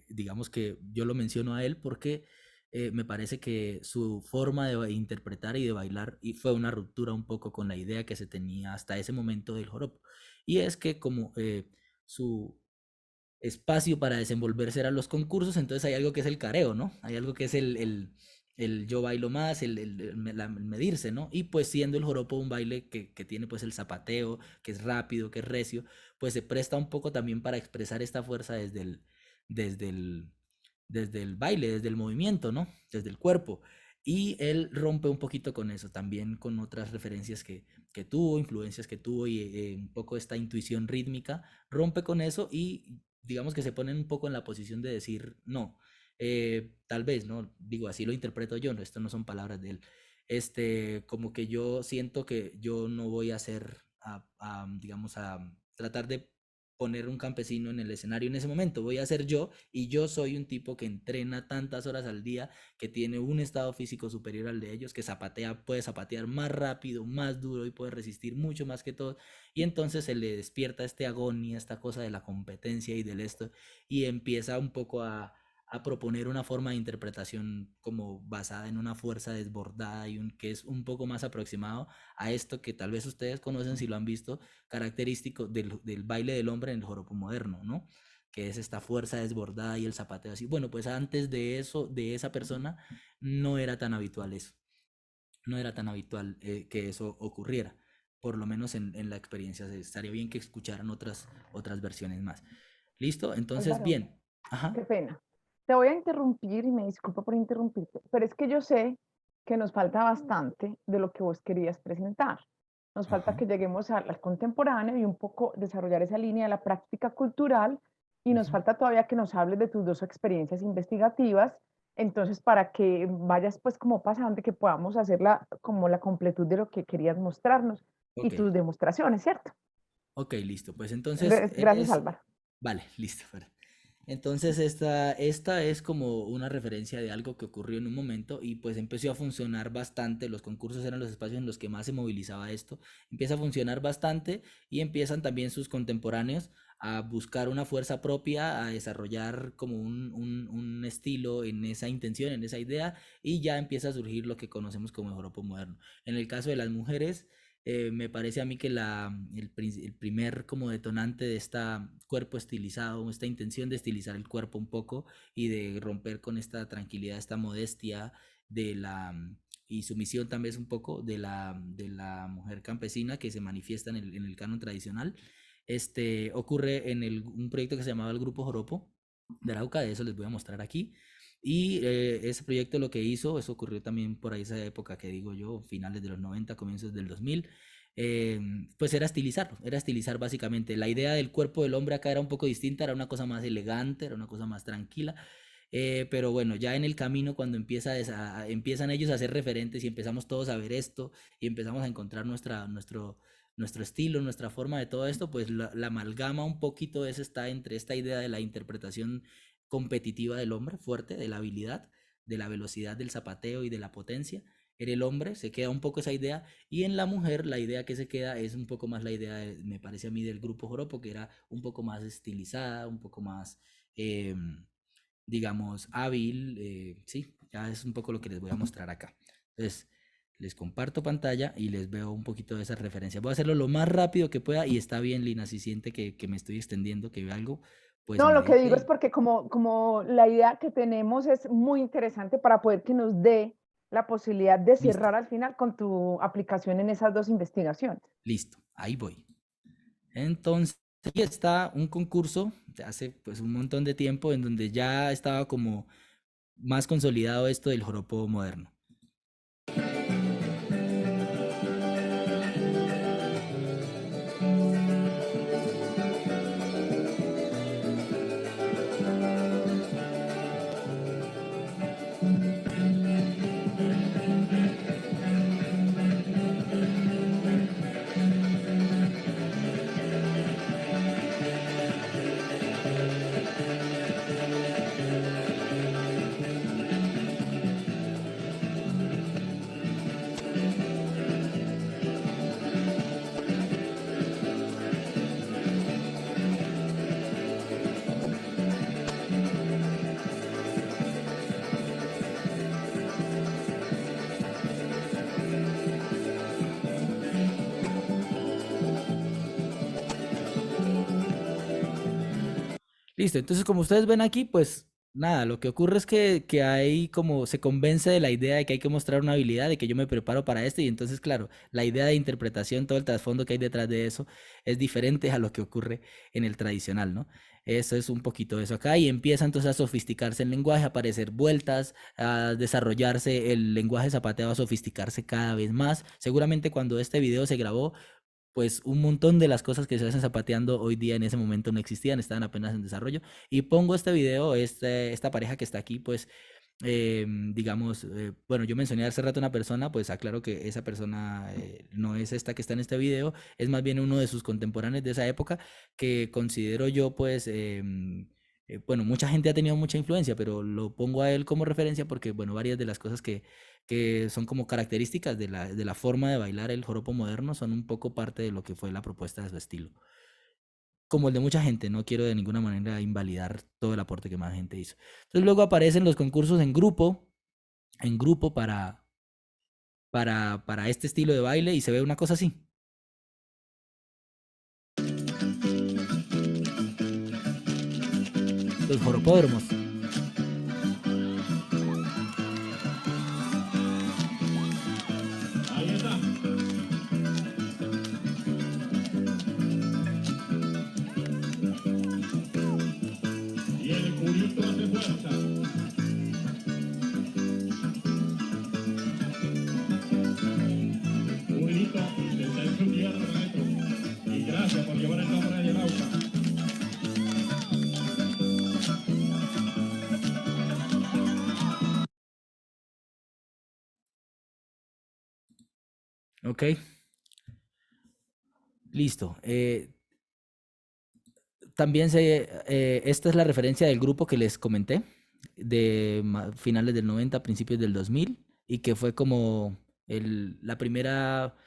Digamos que yo lo menciono a él porque me parece que su forma de interpretar y de bailar y fue una ruptura un poco con la idea que se tenía hasta ese momento del joropo. Y es que como su espacio para desenvolverse eran los concursos, entonces hay algo que es el careo, ¿no? Hay algo que es el yo bailo más, el medirse, ¿no? Y pues siendo el joropo un baile que tiene pues el zapateo, que es rápido, que es recio, pues se presta un poco también para expresar esta fuerza desde el, desde el baile, desde el movimiento, ¿no? Desde el cuerpo. Y él rompe un poquito con eso, también con otras referencias que tuvo, influencias que tuvo y un poco esta intuición rítmica, rompe con eso y digamos que se pone un poco en la posición de decir, no, tal vez, ¿no? Digo, así lo interpreto yo, no, esto no son palabras de él. Como que yo siento que yo no voy a hacer, digamos, a tratar de poner un campesino en el escenario en ese momento, voy a ser yo y yo soy un tipo que entrena tantas horas al día, que tiene un estado físico superior al de ellos, que zapatea, puede zapatear más rápido, más duro y puede resistir mucho más que todos y entonces se le despierta este agonía, esta cosa de la competencia y del esto y empieza un poco a proponer una forma de interpretación como basada en una fuerza desbordada y que es un poco más aproximado a esto que tal vez ustedes conocen si lo han visto, característico del baile del hombre en el joropo moderno, ¿no? Que es esta fuerza desbordada y el zapateo así. Bueno, pues antes de eso, de esa persona, no era tan habitual eso. No era tan habitual que eso ocurriera. Por lo menos en la experiencia. Estaría bien que escucharan otras versiones más. ¿Listo? Entonces, Álvaro, bien. Ajá. qué pena. Te voy a interrumpir y me disculpo por interrumpirte, pero es que yo sé que nos falta bastante de lo que vos querías presentar. Nos falta Ajá. que lleguemos al contemporáneo y un poco desarrollar esa línea de la práctica cultural y nos Ujú. falta todavía que nos hables de tus dos experiencias investigativas. Entonces, para que vayas pues como pasando y que podamos hacer como la completud de lo que querías mostrarnos y Ok. tus demostraciones, ¿cierto? Ok, listo. Pues entonces Gracias, es... Álvaro. Vale, listo. Entonces esta es como una referencia de algo que ocurrió en un momento y pues empezó a funcionar bastante, los concursos eran los espacios en los que más se movilizaba esto, empieza a funcionar bastante y empiezan también sus contemporáneos a buscar una fuerza propia, a desarrollar como un estilo en esa intención, en esa idea y ya empieza a surgir lo que conocemos como el joropo moderno. En el caso de las mujeres, me parece a mí que el primer como detonante de este cuerpo estilizado, esta intención de estilizar el cuerpo un poco y de romper con esta tranquilidad, esta modestia de y sumisión también un poco de la mujer campesina que se manifiesta en el canon tradicional, ocurre en un proyecto que se llamaba el Grupo Joropo de Arauca, de eso les voy a mostrar aquí. Y ese proyecto lo que hizo, eso ocurrió también por ahí esa época que digo yo, finales de los 90 comienzos del 2000, pues era estilizarlo, era estilizar básicamente. La idea del cuerpo del hombre acá era un poco distinta, era una cosa más elegante, era una cosa más tranquila. Pero bueno, ya en el camino cuando empiezan ellos a ser referentes y empezamos todos a ver esto y empezamos a encontrar nuestro estilo, nuestra forma de todo esto, pues la amalgama un poquito está entre esta idea de la interpretación competitiva del hombre, fuerte, de la habilidad, de la velocidad del zapateo y de la potencia. En el hombre se queda un poco esa idea y en la mujer la idea que se queda es un poco más la idea, me parece a mí, del grupo joropo, que era un poco más estilizada, un poco más, digamos, hábil. Sí, ya es un poco lo que les voy a mostrar acá. Entonces, les comparto pantalla y les veo un poquito de esa referencia. Voy a hacerlo lo más rápido que pueda y está bien, Lina, si siente que me estoy extendiendo, que ve algo, pues No, me lo que digo dice. es porque como la idea que tenemos es muy interesante para poder que nos dé la posibilidad de Listo, cerrar al final con tu aplicación en esas dos investigaciones. listo, ahí voy. Entonces, aquí está un concurso de hace pues un montón de tiempo en donde ya estaba como más consolidado esto del joropo moderno. Listo, entonces como ustedes ven aquí, pues Nada, lo que ocurre es que hay como se convence de la idea de que hay que mostrar una habilidad, de que yo me preparo para esto y entonces, claro, la idea de interpretación, todo el trasfondo que hay detrás de eso es diferente a lo que ocurre en el tradicional, ¿no? Eso es un poquito de eso acá y empieza entonces a sofisticarse el lenguaje, a aparecer vueltas, a desarrollarse el lenguaje zapateado, a sofisticarse cada vez más. Seguramente cuando este video se grabó, pues un montón de las cosas que se hacen zapateando hoy día en ese momento no existían, estaban apenas en desarrollo. Y pongo este video, esta pareja que está aquí, pues, digamos, bueno, yo mencioné hace rato una persona, pues aclaro que esa persona no es esta que está en este video, es más bien uno de sus contemporáneos de esa época, que considero yo, pues, bueno, mucha gente ha tenido mucha influencia, pero lo pongo a él como referencia porque, bueno, varias de las cosas que son como características de la forma de bailar el joropo moderno son un poco parte de lo que fue la propuesta de su estilo. Como el de mucha gente, no quiero de ninguna manera invalidar todo el aporte que más gente hizo. Entonces luego aparecen los concursos en grupo para este estilo de baile y se ve una cosa así. Los joropódromos. Ahí está. Y el culito hace fuerza. Culito está en su tierra, maestro. Y gracias por llevar el nombre de Arauca. Ok, listo. También esta es la referencia del grupo que les comenté, de finales del 90, principios del 2000, y que fue como la primera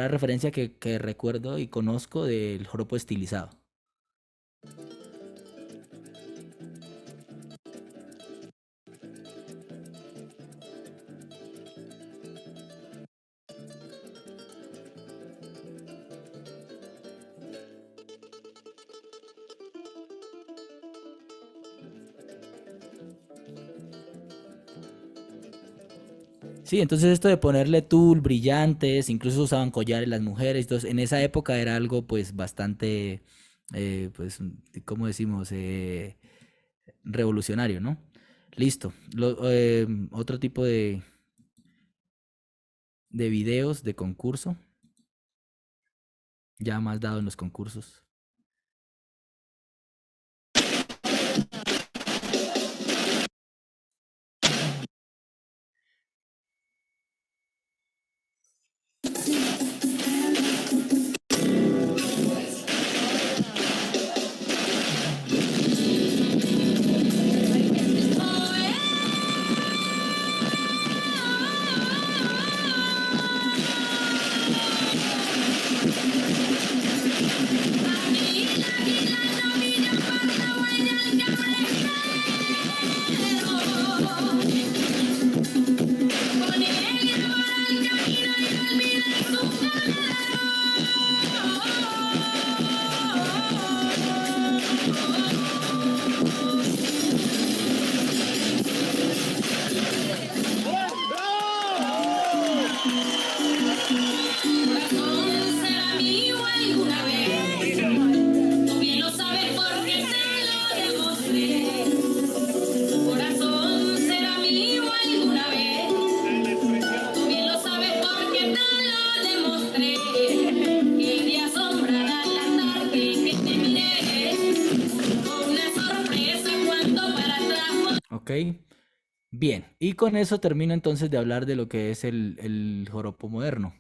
referencia que recuerdo y conozco del joropo estilizado. Sí, entonces esto de ponerle tul, brillantes, incluso usaban collares las mujeres, entonces en esa época era algo pues bastante, pues, ¿cómo decimos? Revolucionario, ¿no? Listo. Otro tipo de videos de concurso, ya más dado en los concursos. Ok, bien. Y con eso termino entonces de hablar de lo que es el joropo moderno.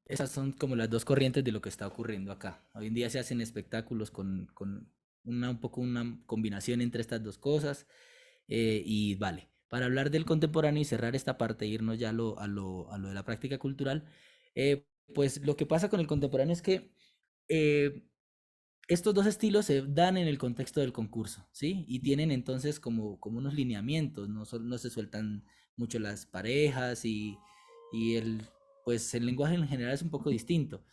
Esas son como las dos corrientes de lo que está ocurriendo acá. Hoy en día se hacen espectáculos con un poco una combinación entre estas dos cosas. Y vale, para hablar del contemporáneo y cerrar esta parte, e irnos ya a lo de la práctica cultural, pues lo que pasa con el contemporáneo es que eh, estos dos estilos se dan en el contexto del concurso, ¿sí? Y tienen entonces como unos lineamientos, no se sueltan mucho las parejas y pues el lenguaje en general es un poco distinto.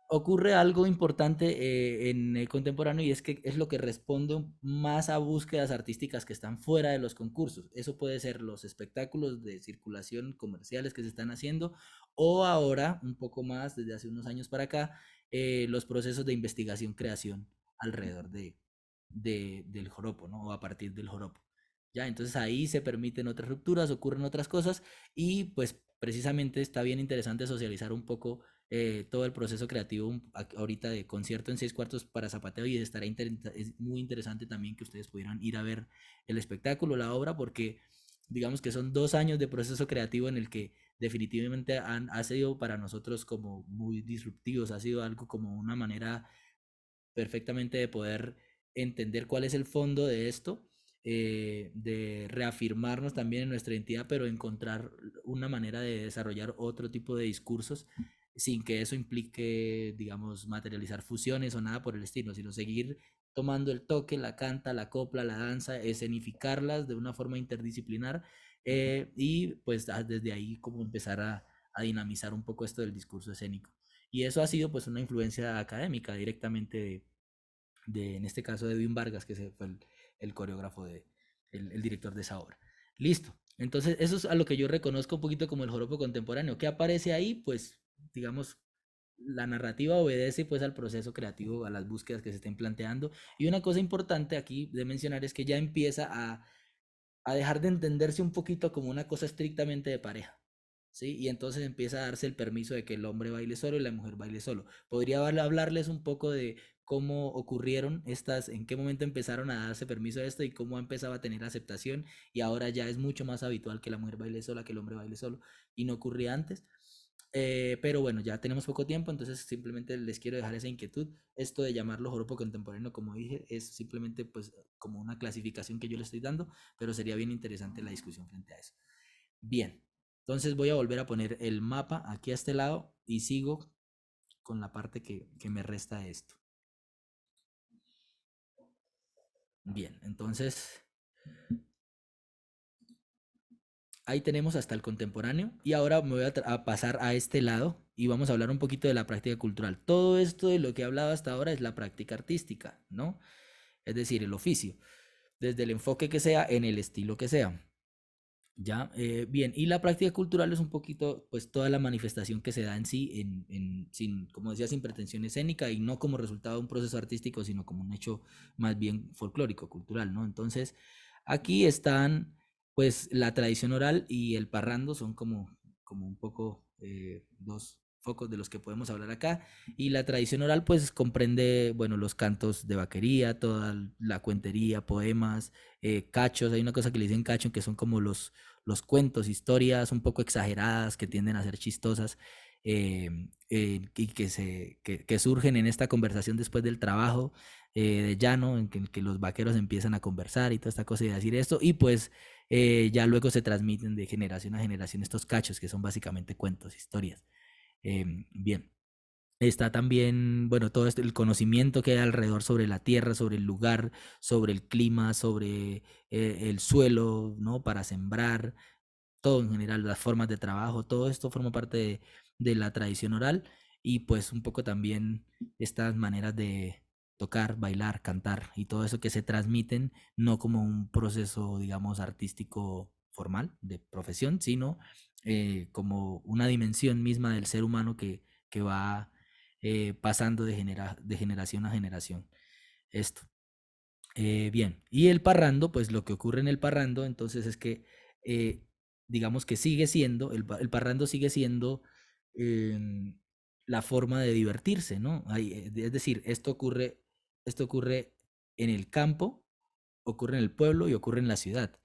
ocurre algo importante en el contemporáneo y es que es lo que responde más a búsquedas artísticas que están fuera de los concursos. Eso puede ser los espectáculos de circulación comerciales que se están haciendo o ahora, un poco más, desde hace unos años para acá, los procesos de investigación-creación alrededor del joropo, ¿no? O a partir del joropo. Ya, entonces ahí se permiten otras rupturas, ocurren otras cosas y pues precisamente está bien interesante socializar un poco todo el proceso creativo ahorita de concierto en 6/4 para zapateo y es muy interesante también que ustedes pudieran ir a ver el espectáculo, la obra, porque digamos que son 2 años de proceso creativo en el que definitivamente ha sido para nosotros como muy disruptivos, ha sido algo como una manera perfectamente de poder entender cuál es el fondo de esto, de reafirmarnos también en nuestra identidad, pero encontrar una manera de desarrollar otro tipo de discursos sin que eso implique, digamos, materializar fusiones o nada por el estilo, sino seguir tomando el toque, la canta, la copla, la danza, escenificarlas de una forma interdisciplinar y pues desde ahí como empezar a dinamizar un poco esto del discurso escénico. Y eso ha sido pues una influencia académica directamente en este caso de Edwin Vargas, que fue el coreógrafo, el director de esa obra. Listo. Entonces, eso es a lo que yo reconozco un poquito como el joropo contemporáneo. ¿Qué aparece ahí? Pues, digamos, la narrativa obedece pues al proceso creativo, a las búsquedas que se estén planteando. Y una cosa importante aquí de mencionar es que ya empieza a dejar de entenderse un poquito como una cosa estrictamente de pareja. ¿Sí? Y entonces empieza a darse el permiso de que el hombre baile solo y la mujer baile solo. Podría hablarles un poco de cómo ocurrieron estas, en qué momento empezaron a darse permiso a esto y cómo empezaba a tener aceptación y ahora ya es mucho más habitual que la mujer baile sola, que el hombre baile solo y no ocurría antes. Pero bueno, ya tenemos poco tiempo, entonces simplemente les quiero dejar esa inquietud. Esto de llamarlo joropo contemporáneo, como dije, es simplemente pues como una clasificación que yo le estoy dando, pero sería bien interesante la discusión frente a eso. Bien, entonces voy a volver a poner el mapa aquí a este lado y sigo con la parte que me resta de esto. Bien, entonces ahí tenemos hasta el contemporáneo y ahora me voy a pasar a este lado y vamos a hablar un poquito de la práctica cultural. Todo esto de lo que he hablado hasta ahora es la práctica artística, ¿no? Es decir, el oficio, desde el enfoque que sea, en el estilo que sea. Ya, bien, y la práctica cultural es un poquito, pues, toda la manifestación que se da en sí, sin, como decía, sin pretensión escénica y no como resultado de un proceso artístico, sino como un hecho más bien folclórico, cultural, ¿no? Entonces, aquí están, pues, la tradición oral y el parrando, son como un poco dos focos de los que podemos hablar acá. Y la tradición oral, pues, comprende, bueno, los cantos de vaquería, toda la cuentería, poemas, cachos, hay una cosa que le dicen cacho, que son como los cuentos, historias un poco exageradas que tienden a ser chistosas y que surgen en esta conversación después del trabajo de llano, en que los vaqueros empiezan a conversar y toda esta cosa y a decir esto, y pues ya luego se transmiten de generación a generación estos cachos, que son básicamente cuentos, historias. Bien. Está también, bueno, todo esto, el conocimiento que hay alrededor sobre la tierra, sobre el lugar, sobre el clima, sobre el suelo, ¿no? Para sembrar, todo en general, las formas de trabajo, todo esto forma parte de la tradición oral y pues un poco también estas maneras de tocar, bailar, cantar y todo eso que se transmiten, no como un proceso, digamos, artístico formal de profesión, sino como una dimensión misma del ser humano que va pasando de generación a generación. Esto. Bien, y el parrando, pues lo que ocurre en el parrando, entonces es que, digamos que sigue siendo, el parrando sigue siendo la forma de divertirse, ¿no? Es decir, esto ocurre en el campo, ocurre en el pueblo y ocurre en la ciudad.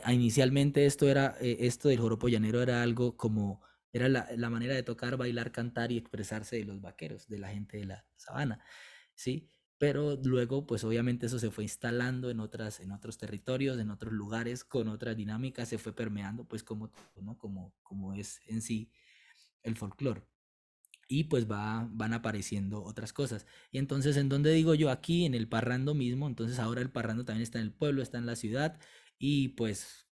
Inicialmente esto del joropo llanero era algo como, era la manera de tocar, bailar, cantar y expresarse de los vaqueros, de la gente de la sabana, ¿sí? Pero luego, pues obviamente eso se fue instalando en otros territorios, en otros lugares, con otras dinámicas, se fue permeando, pues como todo, ¿no? Como es en sí el folclore. Y pues van apareciendo otras cosas. Y entonces, ¿en dónde digo yo? Aquí, en el parrando mismo. Entonces ahora el parrando también está en el pueblo, está en la ciudad. Y pues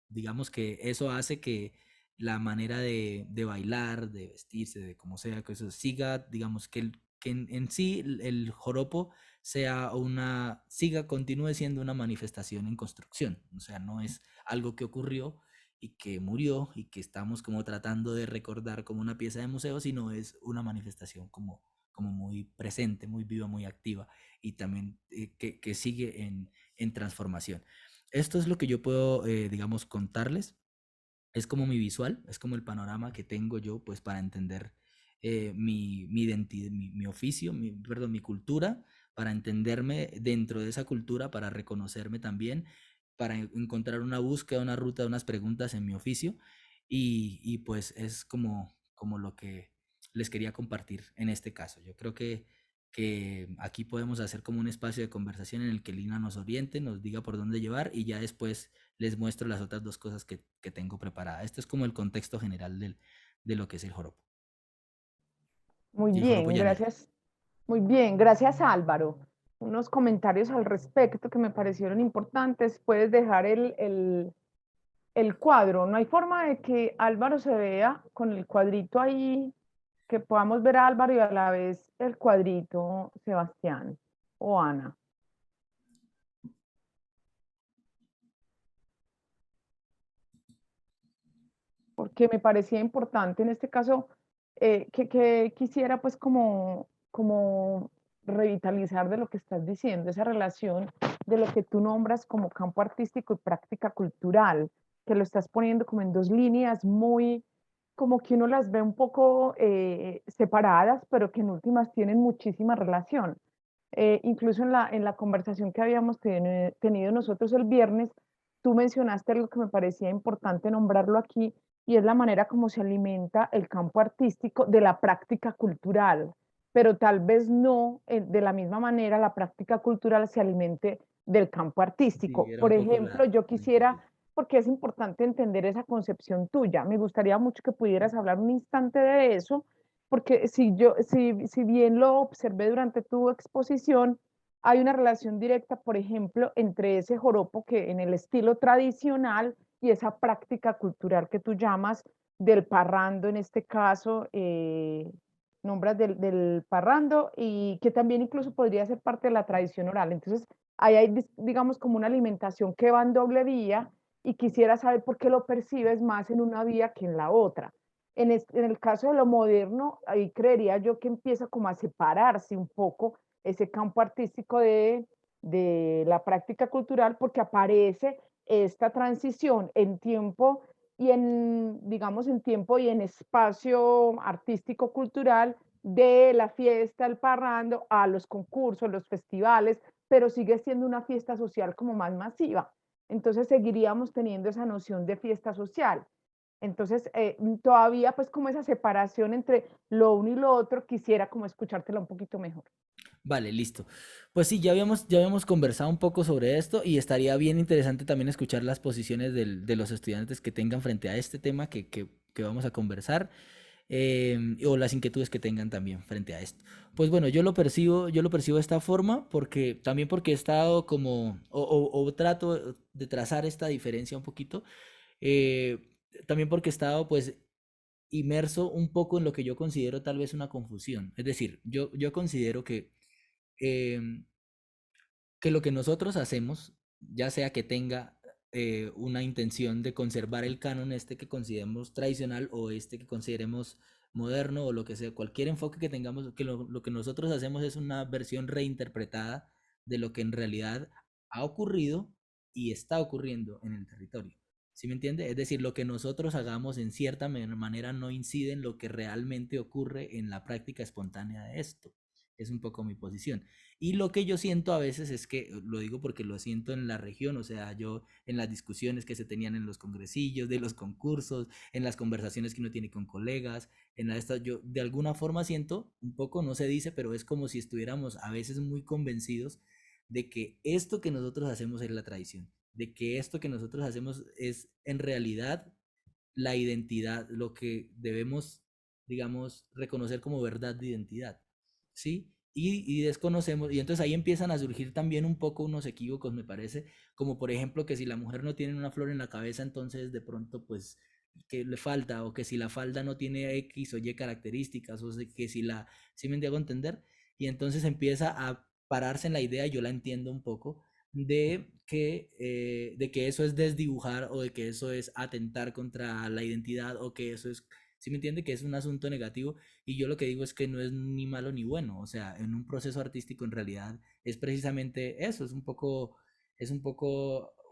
digamos que eso hace que la manera de bailar, de vestirse, de como sea, que eso siga, digamos, que en sí el joropo continúe siendo una manifestación en construcción, o sea, no es algo que ocurrió y que murió y que estamos como tratando de recordar como una pieza de museo, sino es una manifestación como muy presente, muy viva, muy activa y también que sigue en transformación. Esto es lo que yo puedo, digamos, contarles. Es como mi visual, es como el panorama que tengo yo, pues, para entender mi identidad, mi oficio, perdón, mi cultura, para entenderme dentro de esa cultura, para reconocerme también, para encontrar una búsqueda, una ruta, unas preguntas en mi oficio. Y pues es como lo que les quería compartir en este caso. Yo creo que aquí podemos hacer como un espacio de conversación en el que Lina nos oriente, nos diga por dónde llevar y ya después les muestro las otras dos cosas que tengo preparadas. Esto es como el contexto general de lo que es el joropo Muy y el joropo bien, llanero. gracias. Muy bien, gracias Álvaro. Unos comentarios al respecto que me parecieron importantes. Puedes dejar el cuadro. No hay forma de que Álvaro se vea con el cuadrito ahí, que podamos ver a Álvaro y a la vez el cuadrito, Sebastián o Ana. Porque me parecía importante en este caso que quisiera pues como revitalizar de lo que estás diciendo, esa relación de lo que tú nombras como campo artístico y práctica cultural, que lo estás poniendo como en dos líneas muy, como que uno las ve un poco separadas, pero que en últimas tienen muchísima relación. Incluso en la conversación que habíamos tenido nosotros el viernes, tú mencionaste algo que me parecía importante nombrarlo aquí, y es la manera como se alimenta el campo artístico de la práctica cultural, pero tal vez no de la misma manera la práctica cultural se alimente del campo Sí, artístico. era un Por poco ejemplo, yo la quisiera, inquietud. porque es importante entender esa concepción tuya, me gustaría mucho que pudieras hablar un instante de eso, porque si bien lo observé durante tu exposición, hay una relación directa, por ejemplo, entre ese joropo que en el estilo tradicional y esa práctica cultural que tú llamas del parrando, en este caso, nombras del parrando y que también incluso podría ser parte de la tradición oral. Entonces, ahí hay, digamos, como una alimentación que va en doble vía y quisiera saber por qué lo percibes más en una vía que en la otra. En el caso de lo moderno, ahí creería yo que empieza como a separarse un poco ese campo artístico de la práctica cultural porque aparece esta transición en tiempo y digamos, en tiempo y en espacio artístico cultural de la fiesta, el parrando, a los concursos, los festivales, pero sigue siendo una fiesta social como más masiva. Entonces seguiríamos teniendo esa noción de fiesta social. Entonces, todavía pues como esa separación entre lo uno y lo otro, quisiera como escuchártela un poquito mejor. Vale, listo. Pues sí, ya habíamos conversado un poco sobre esto y estaría bien interesante también escuchar las posiciones de los estudiantes que tengan frente a este tema que vamos a conversar o las inquietudes que tengan también frente a esto. Pues bueno, yo lo percibo de esta forma también porque he estado como, o trato de trazar esta diferencia un poquito, eh, también porque he estado pues inmerso un poco en lo que yo considero tal vez una confusión. Es decir, yo considero em, que lo que nosotros hacemos, ya sea que tenga una intención de conservar el canon este que consideremos tradicional o este que consideremos moderno o lo que sea, cualquier enfoque que tengamos, que lo que nosotros hacemos es una versión reinterpretada de lo que en realidad ha ocurrido y está ocurriendo en el territorio. ¿Sí me entiende? Es decir, lo que nosotros hagamos en cierta manera no incide en lo que realmente ocurre en la práctica espontánea de esto. Es un poco mi posición. Y lo que yo siento a veces es que, lo digo porque lo siento en la región, o sea, yo en las discusiones que se tenían en los congresillos, de los concursos, en las conversaciones que uno tiene con colegas, yo de alguna forma siento, un poco no se dice, pero es como si estuviéramos a veces muy convencidos de que esto que nosotros hacemos es la tradición, de que esto que nosotros hacemos es en realidad la identidad, lo que debemos, digamos, reconocer como verdad de identidad, ¿sí? Y desconocemos, y entonces ahí empiezan a surgir también un poco unos equívocos, me parece, como por ejemplo que si la mujer no tiene una flor en la cabeza, entonces de pronto pues que le falta, o que si la falda no tiene X o Y características, que si la, ¿sí me hago entender? Y entonces empieza a pararse en la idea, yo la entiendo un poco, de que eso es desdibujar, o de que eso es atentar contra la identidad, o que eso es, ¿sí me entiende? Que es un asunto negativo, y yo lo que digo es que no es ni malo ni bueno, o sea, en un proceso artístico en realidad es precisamente eso, es un poco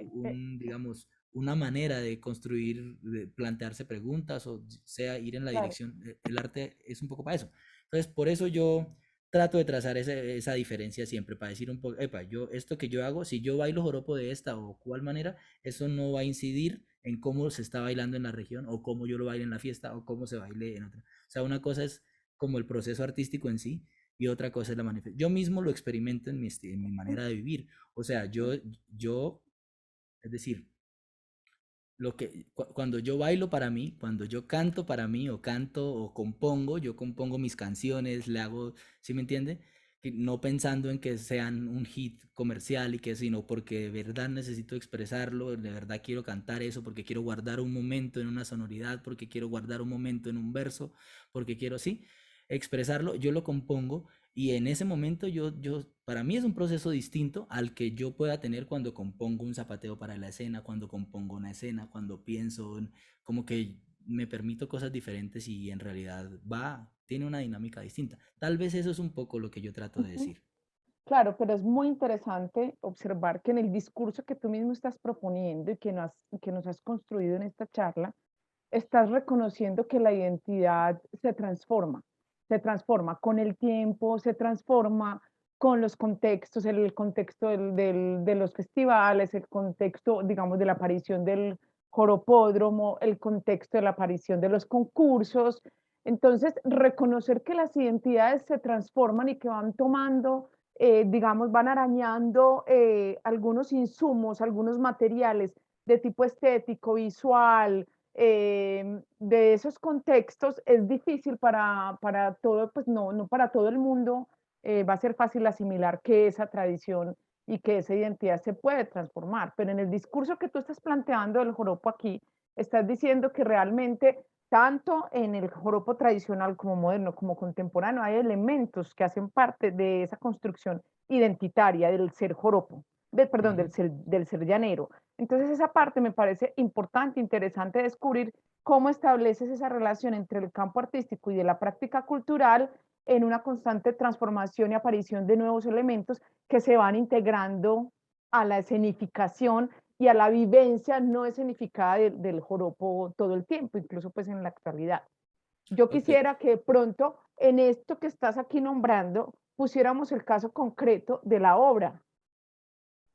Eh, digamos, una manera de construir, de plantearse preguntas, o sea, ir en la claro. dirección, el arte es un poco para eso. Entonces, por eso yo trato de trazar esa diferencia siempre, para decir un poco, epa, yo, esto que yo hago, si yo bailo joropo de esta o cual manera, eso no va a incidir en cómo se está bailando en la región, o cómo yo lo baile en la fiesta, o cómo se baile en otra. O sea, una cosa es como el proceso artístico en sí, y otra cosa es la manifestación. Yo mismo lo experimento en mi manera de vivir. O sea, es decir, cuando yo bailo para mí, cuando yo canto para mí, o canto o compongo, yo compongo mis canciones, le hago, ¿sí me entiende? No pensando en que sean un hit comercial, y que, sino porque de verdad necesito expresarlo, de verdad quiero cantar eso, porque quiero guardar un momento en una sonoridad, porque quiero guardar un momento en un verso, porque quiero, sí, expresarlo, yo lo compongo. Y en ese momento para mí es un proceso distinto al que yo pueda tener cuando compongo un zapateo para la escena, cuando compongo una escena, cuando pienso como que me permito cosas diferentes, y en realidad tiene una dinámica distinta. Tal vez eso es un poco lo que yo trato de Ujú. decir. Claro, pero es muy interesante observar que en el discurso que tú mismo estás proponiendo y que nos has construido en esta charla, estás reconociendo que la identidad se transforma con el tiempo, se transforma con los contextos, el contexto de los festivales, el contexto, digamos, de la aparición del joropódromo, el contexto de la aparición de los concursos. Entonces, reconocer que las identidades se transforman y que van tomando, digamos, van arañando algunos insumos, algunos materiales de tipo estético, visual, de esos contextos es difícil para todo, pues no, no para todo el mundo va a ser fácil asimilar que esa tradición y que esa identidad se puede transformar, pero en el discurso que tú estás planteando del joropo aquí, estás diciendo que realmente tanto en el joropo tradicional como moderno, como contemporáneo, hay elementos que hacen parte de esa construcción identitaria del ser joropo, perdón, Ujú. del ser llanero. Entonces esa parte me parece importante, interesante descubrir cómo estableces esa relación entre el campo artístico y de la práctica cultural en una constante transformación y aparición de nuevos elementos que se van integrando a la escenificación y a la vivencia no escenificada del joropo todo el tiempo, incluso pues en la actualidad. Yo Ok. quisiera que de pronto en esto que estás aquí nombrando pusiéramos el caso concreto de la obra,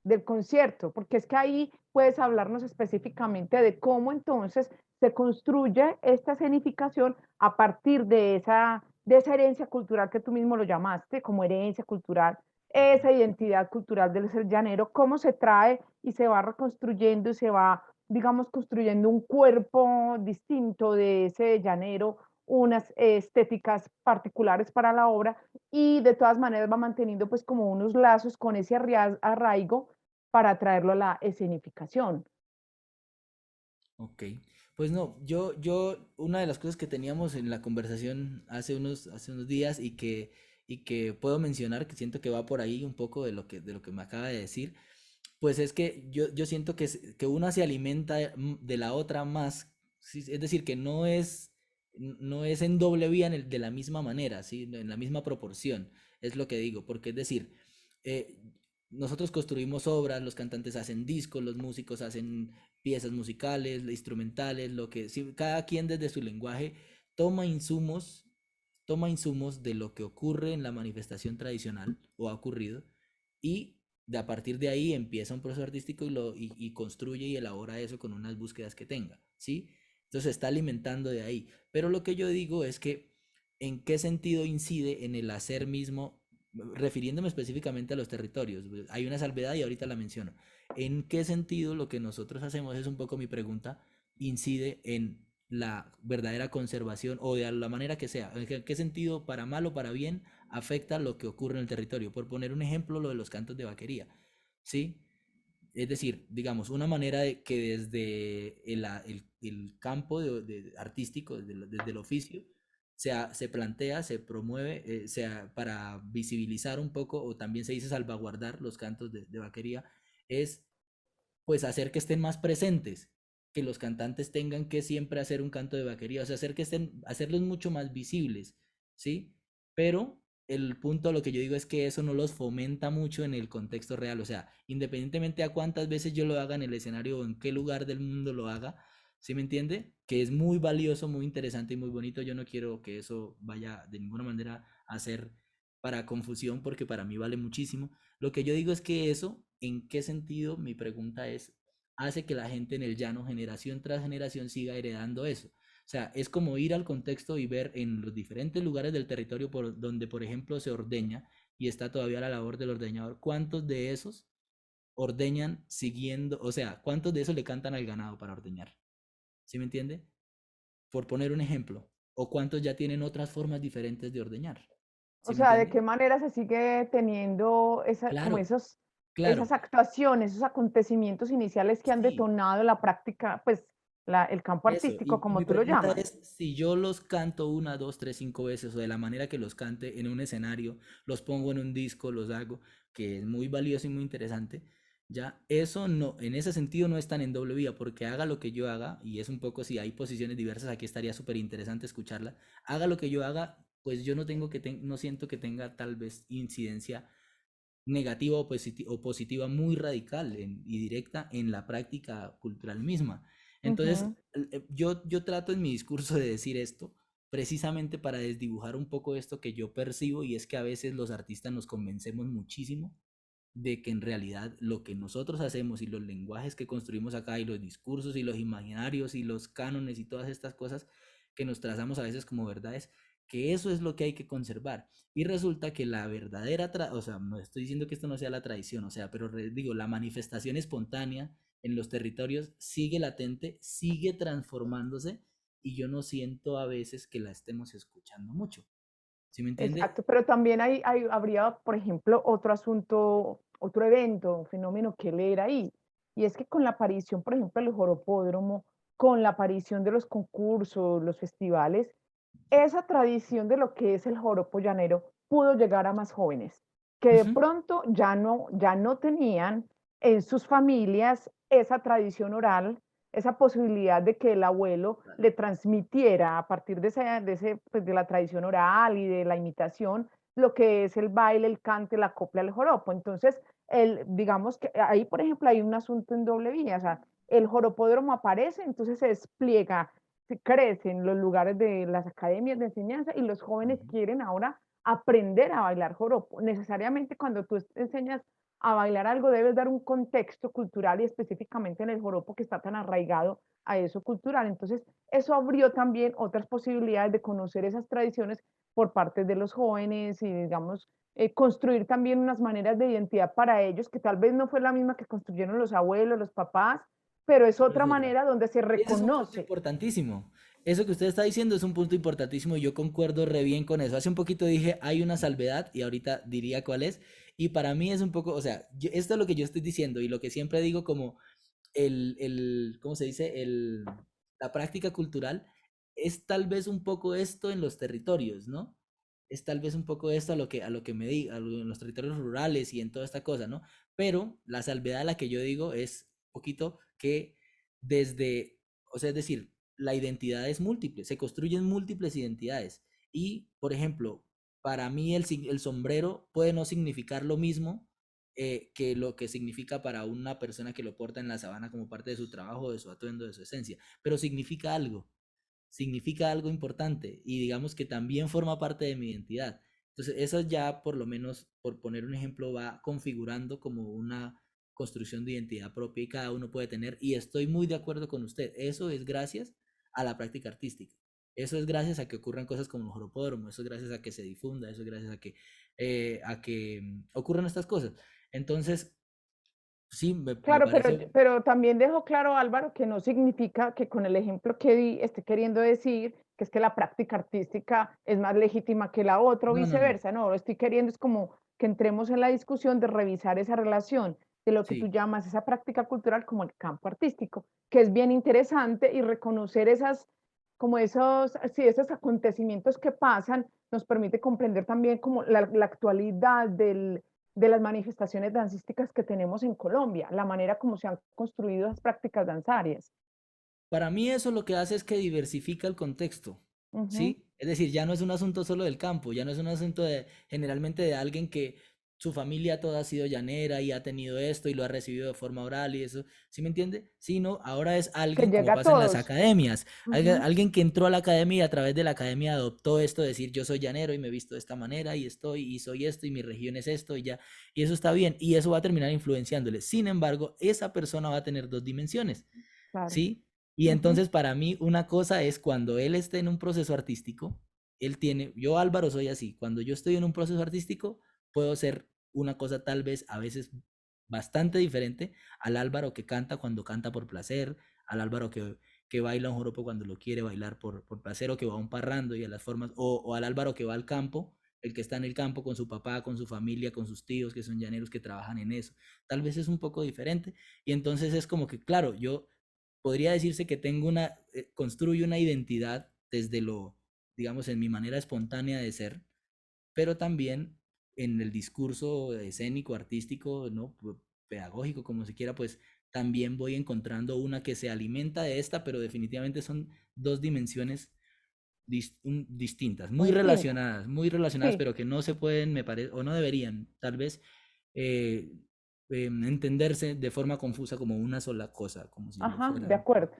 del concierto, porque es que ahí puedes hablarnos específicamente de cómo entonces se construye esta escenificación a partir de esa herencia cultural que tú mismo lo llamaste como herencia cultural, esa identidad cultural del ser llanero, cómo se trae y se va reconstruyendo y se va, digamos, construyendo un cuerpo distinto de ese llanero, unas estéticas particulares para la obra y de todas maneras va manteniendo pues como unos lazos con ese arraigo para traerlo a la escenificación. Ok, pues no, una de las cosas que teníamos en la conversación hace unos días, y que puedo mencionar, que siento que va por ahí un poco de lo que me acaba de decir, pues es que yo siento que una se alimenta de la otra más, ¿sí? Es decir, que no es en doble vía de la misma manera, ¿sí? En la misma proporción, es lo que digo, porque es decir, eh, nosotros construimos obras, los cantantes hacen discos, los músicos hacen piezas musicales, instrumentales, sí, cada quien desde su lenguaje toma insumos, toma insumos de lo que ocurre en la manifestación tradicional, o ha ocurrido, y a partir de ahí empieza un proceso artístico, y construye y elabora eso con unas búsquedas que tenga, ¿sí? Entonces se está alimentando de ahí. Pero lo que yo digo es que, ¿en qué sentido incide en el hacer mismo? Refiriéndome específicamente a los territorios, hay una salvedad y ahorita la menciono. ¿En qué sentido lo que nosotros hacemos, es un poco mi pregunta, incide en la verdadera conservación, o de la manera que sea? ¿En qué sentido, para mal o para bien, afecta lo que ocurre en el territorio? Por poner un ejemplo, lo de los cantos de vaquería, ¿sí? Es decir, digamos, una manera de que desde el campo artístico, desde el oficio, se plantea, se promueve, para visibilizar un poco, o también se dice salvaguardar los cantos de vaquería, es pues hacer que estén más presentes, que los cantantes tengan que siempre hacer un canto de vaquería, o sea, hacerlos mucho más visibles, ¿sí? Pero el punto, lo que yo digo es que eso no los fomenta mucho en el contexto real, o sea, independientemente a cuántas veces yo lo haga en el escenario o en qué lugar del mundo lo haga, ¿sí me entiende? Que es muy valioso, muy interesante y muy bonito. Yo no quiero que eso vaya de ninguna manera a ser para confusión, porque para mí vale muchísimo. Lo que yo digo es que eso, ¿en qué sentido? Mi pregunta es, hace que la gente en el llano, generación tras generación, siga heredando eso. O sea, es como ir al contexto y ver en los diferentes lugares del territorio por donde, por ejemplo, se ordeña y está todavía la labor del ordeñador, ¿cuántos de esos ordeñan siguiendo, o sea, cuántos de esos le cantan al ganado para ordeñar? ¿Sí me entiende? Por poner un ejemplo. O cuántos ya tienen otras formas diferentes de ordeñar. O ¿Sí me sea, ¿de entiende? qué manera se sigue teniendo como Claro, claro. esas actuaciones, esos acontecimientos iniciales que han Sí, detonado la práctica, pues el campo eso. artístico, Y como mi tú lo pregunta llamas? es, si yo los canto una, dos, tres, cinco veces, o de la manera que los cante en un escenario, los pongo en un disco, los hago, que es muy valioso y muy interesante, ya, eso no, en ese sentido no están en doble vía, porque haga lo que yo haga, y es un poco, si hay posiciones diversas, aquí estaría súper interesante escucharla, haga lo que yo haga, pues yo no tengo no siento que tenga tal vez incidencia negativa o positiva muy radical y directa en la práctica cultural misma. Entonces, Ujú. yo trato en mi discurso de decir esto precisamente para desdibujar un poco esto que yo percibo, y es que a veces los artistas nos convencemos muchísimo de que en realidad lo que nosotros hacemos y los lenguajes que construimos acá y los discursos y los imaginarios y los cánones y todas estas cosas que nos trazamos a veces como verdades, que eso es lo que hay que conservar. Y resulta que la verdadera, o sea, no estoy diciendo que esto no sea la tradición, o sea, pero digo, la manifestación espontánea en los territorios sigue latente, sigue transformándose, y yo no siento a veces que la estemos escuchando mucho. ¿Sí me entiende? Exacto, pero también habría, por ejemplo, otro asunto, otro evento, un fenómeno que leer ahí, y es que con la aparición, por ejemplo, del joropódromo, con la aparición de los concursos, los festivales, esa tradición de lo que es el joropo llanero pudo llegar a más jóvenes, que de Ujú. pronto ya no tenían en sus familias esa tradición oral, esa posibilidad de que el abuelo le transmitiera a partir pues, de la tradición oral y de la imitación, lo que es el baile, el cante, la copla, el joropo. Entonces, digamos que ahí, por ejemplo, hay un asunto en doble vía, o sea, el joropódromo aparece, entonces se despliega, se crece en los lugares de las academias de enseñanza y los jóvenes Ujú. quieren ahora aprender a bailar joropo. Necesariamente cuando tú enseñas a bailar algo debes dar un contexto cultural y específicamente en el joropo que está tan arraigado a eso cultural. Entonces, eso abrió también otras posibilidades de conocer esas tradiciones por parte de los jóvenes y, digamos, construir también unas maneras de identidad para ellos que tal vez no fue la misma que construyeron los abuelos, los papás, pero es Pero otra es otra. manera donde se Y ese es un punto reconoce. importantísimo. Eso que usted está diciendo es un punto importantísimo y yo concuerdo re bien con eso. Hace un poquito dije, hay una salvedad, y ahorita diría cuál es. Y para mí es un poco, o sea, esto es lo que yo estoy diciendo y lo que siempre digo como ¿cómo se dice? La práctica cultural es tal vez un poco esto en los territorios, ¿no? Es tal vez un poco esto a lo que me diga, en los territorios rurales y en toda esta cosa, ¿no? Pero la salvedad a la que yo digo es un poquito que desde, o sea, es decir, la identidad es múltiple, se construyen múltiples identidades. Y, por ejemplo, para mí el sombrero puede no significar lo mismo que lo que significa para una persona que lo porta en la sabana como parte de su trabajo, de su atuendo, de su esencia, pero significa algo importante, y digamos que también forma parte de mi identidad. Entonces, eso ya por lo menos, por poner un ejemplo, va configurando como una construcción de identidad propia, y cada uno puede tener, y estoy muy de acuerdo con usted, eso es gracias a la práctica artística. Eso es gracias a que ocurran cosas como el joropódromo, eso es gracias a que se difunda, eso es gracias a que ocurran estas cosas. Entonces, sí, me Claro, pero, parece. pero también dejó claro Álvaro que no significa que con el ejemplo que di esté queriendo decir que es que la práctica artística es más legítima que la otra o No, no, no. viceversa. No, lo estoy queriendo es como que entremos en la discusión de revisar esa relación de lo que tú Sí. llamas esa práctica cultural como el campo artístico, que es bien interesante y reconocer esas, como esos, sí, esos acontecimientos que pasan nos permite comprender también como la actualidad de las manifestaciones dancísticas que tenemos en Colombia, la manera como se han construido esas prácticas danzarias. Para mí eso lo que hace es que diversifica el contexto, Ujú, ¿sí? Es decir, ya no es un asunto solo del campo, ya no es un asunto de generalmente de alguien que su familia toda ha sido llanera y ha tenido esto y lo ha recibido de forma oral y eso, ¿sí me entiende? Sino ahora es que alguien como llega a pasa en las todos. academias, Ujú, alguien que entró a la academia y a través de la academia adoptó esto, decir yo soy llanero y me he visto de esta manera y estoy y soy esto y mi región es esto y ya, y eso está bien y eso va a terminar influenciándole. Sin embargo, esa persona va a tener dos dimensiones. claro. ¿Sí? Y Ujú, entonces para mí una cosa es cuando él esté en un proceso artístico, él tiene, yo Álvaro soy así, cuando yo estoy en un proceso artístico, puedo ser una cosa tal vez a veces bastante diferente al Álvaro que canta cuando canta por placer, al Álvaro que baila un joropo cuando lo quiere bailar por placer o que va a un parrando y a las formas, o al Álvaro que va al campo, el que está en el campo con su papá, con su familia, con sus tíos que son llaneros que trabajan en eso. Tal vez es un poco diferente y entonces es como que, claro, yo podría decirse que tengo construyo una identidad desde lo, digamos, en mi manera espontánea de ser, pero también en el discurso escénico, artístico, ¿no? Pedagógico, como se quiera, pues también voy encontrando una que se alimenta de esta, pero definitivamente son dos dimensiones distintas, distintas. muy relacionadas, Sí, pero que no se pueden, me parece, o no deberían, tal vez, eh, entenderse de forma confusa como una sola cosa, como si lo ajá, de fueran. acuerdo.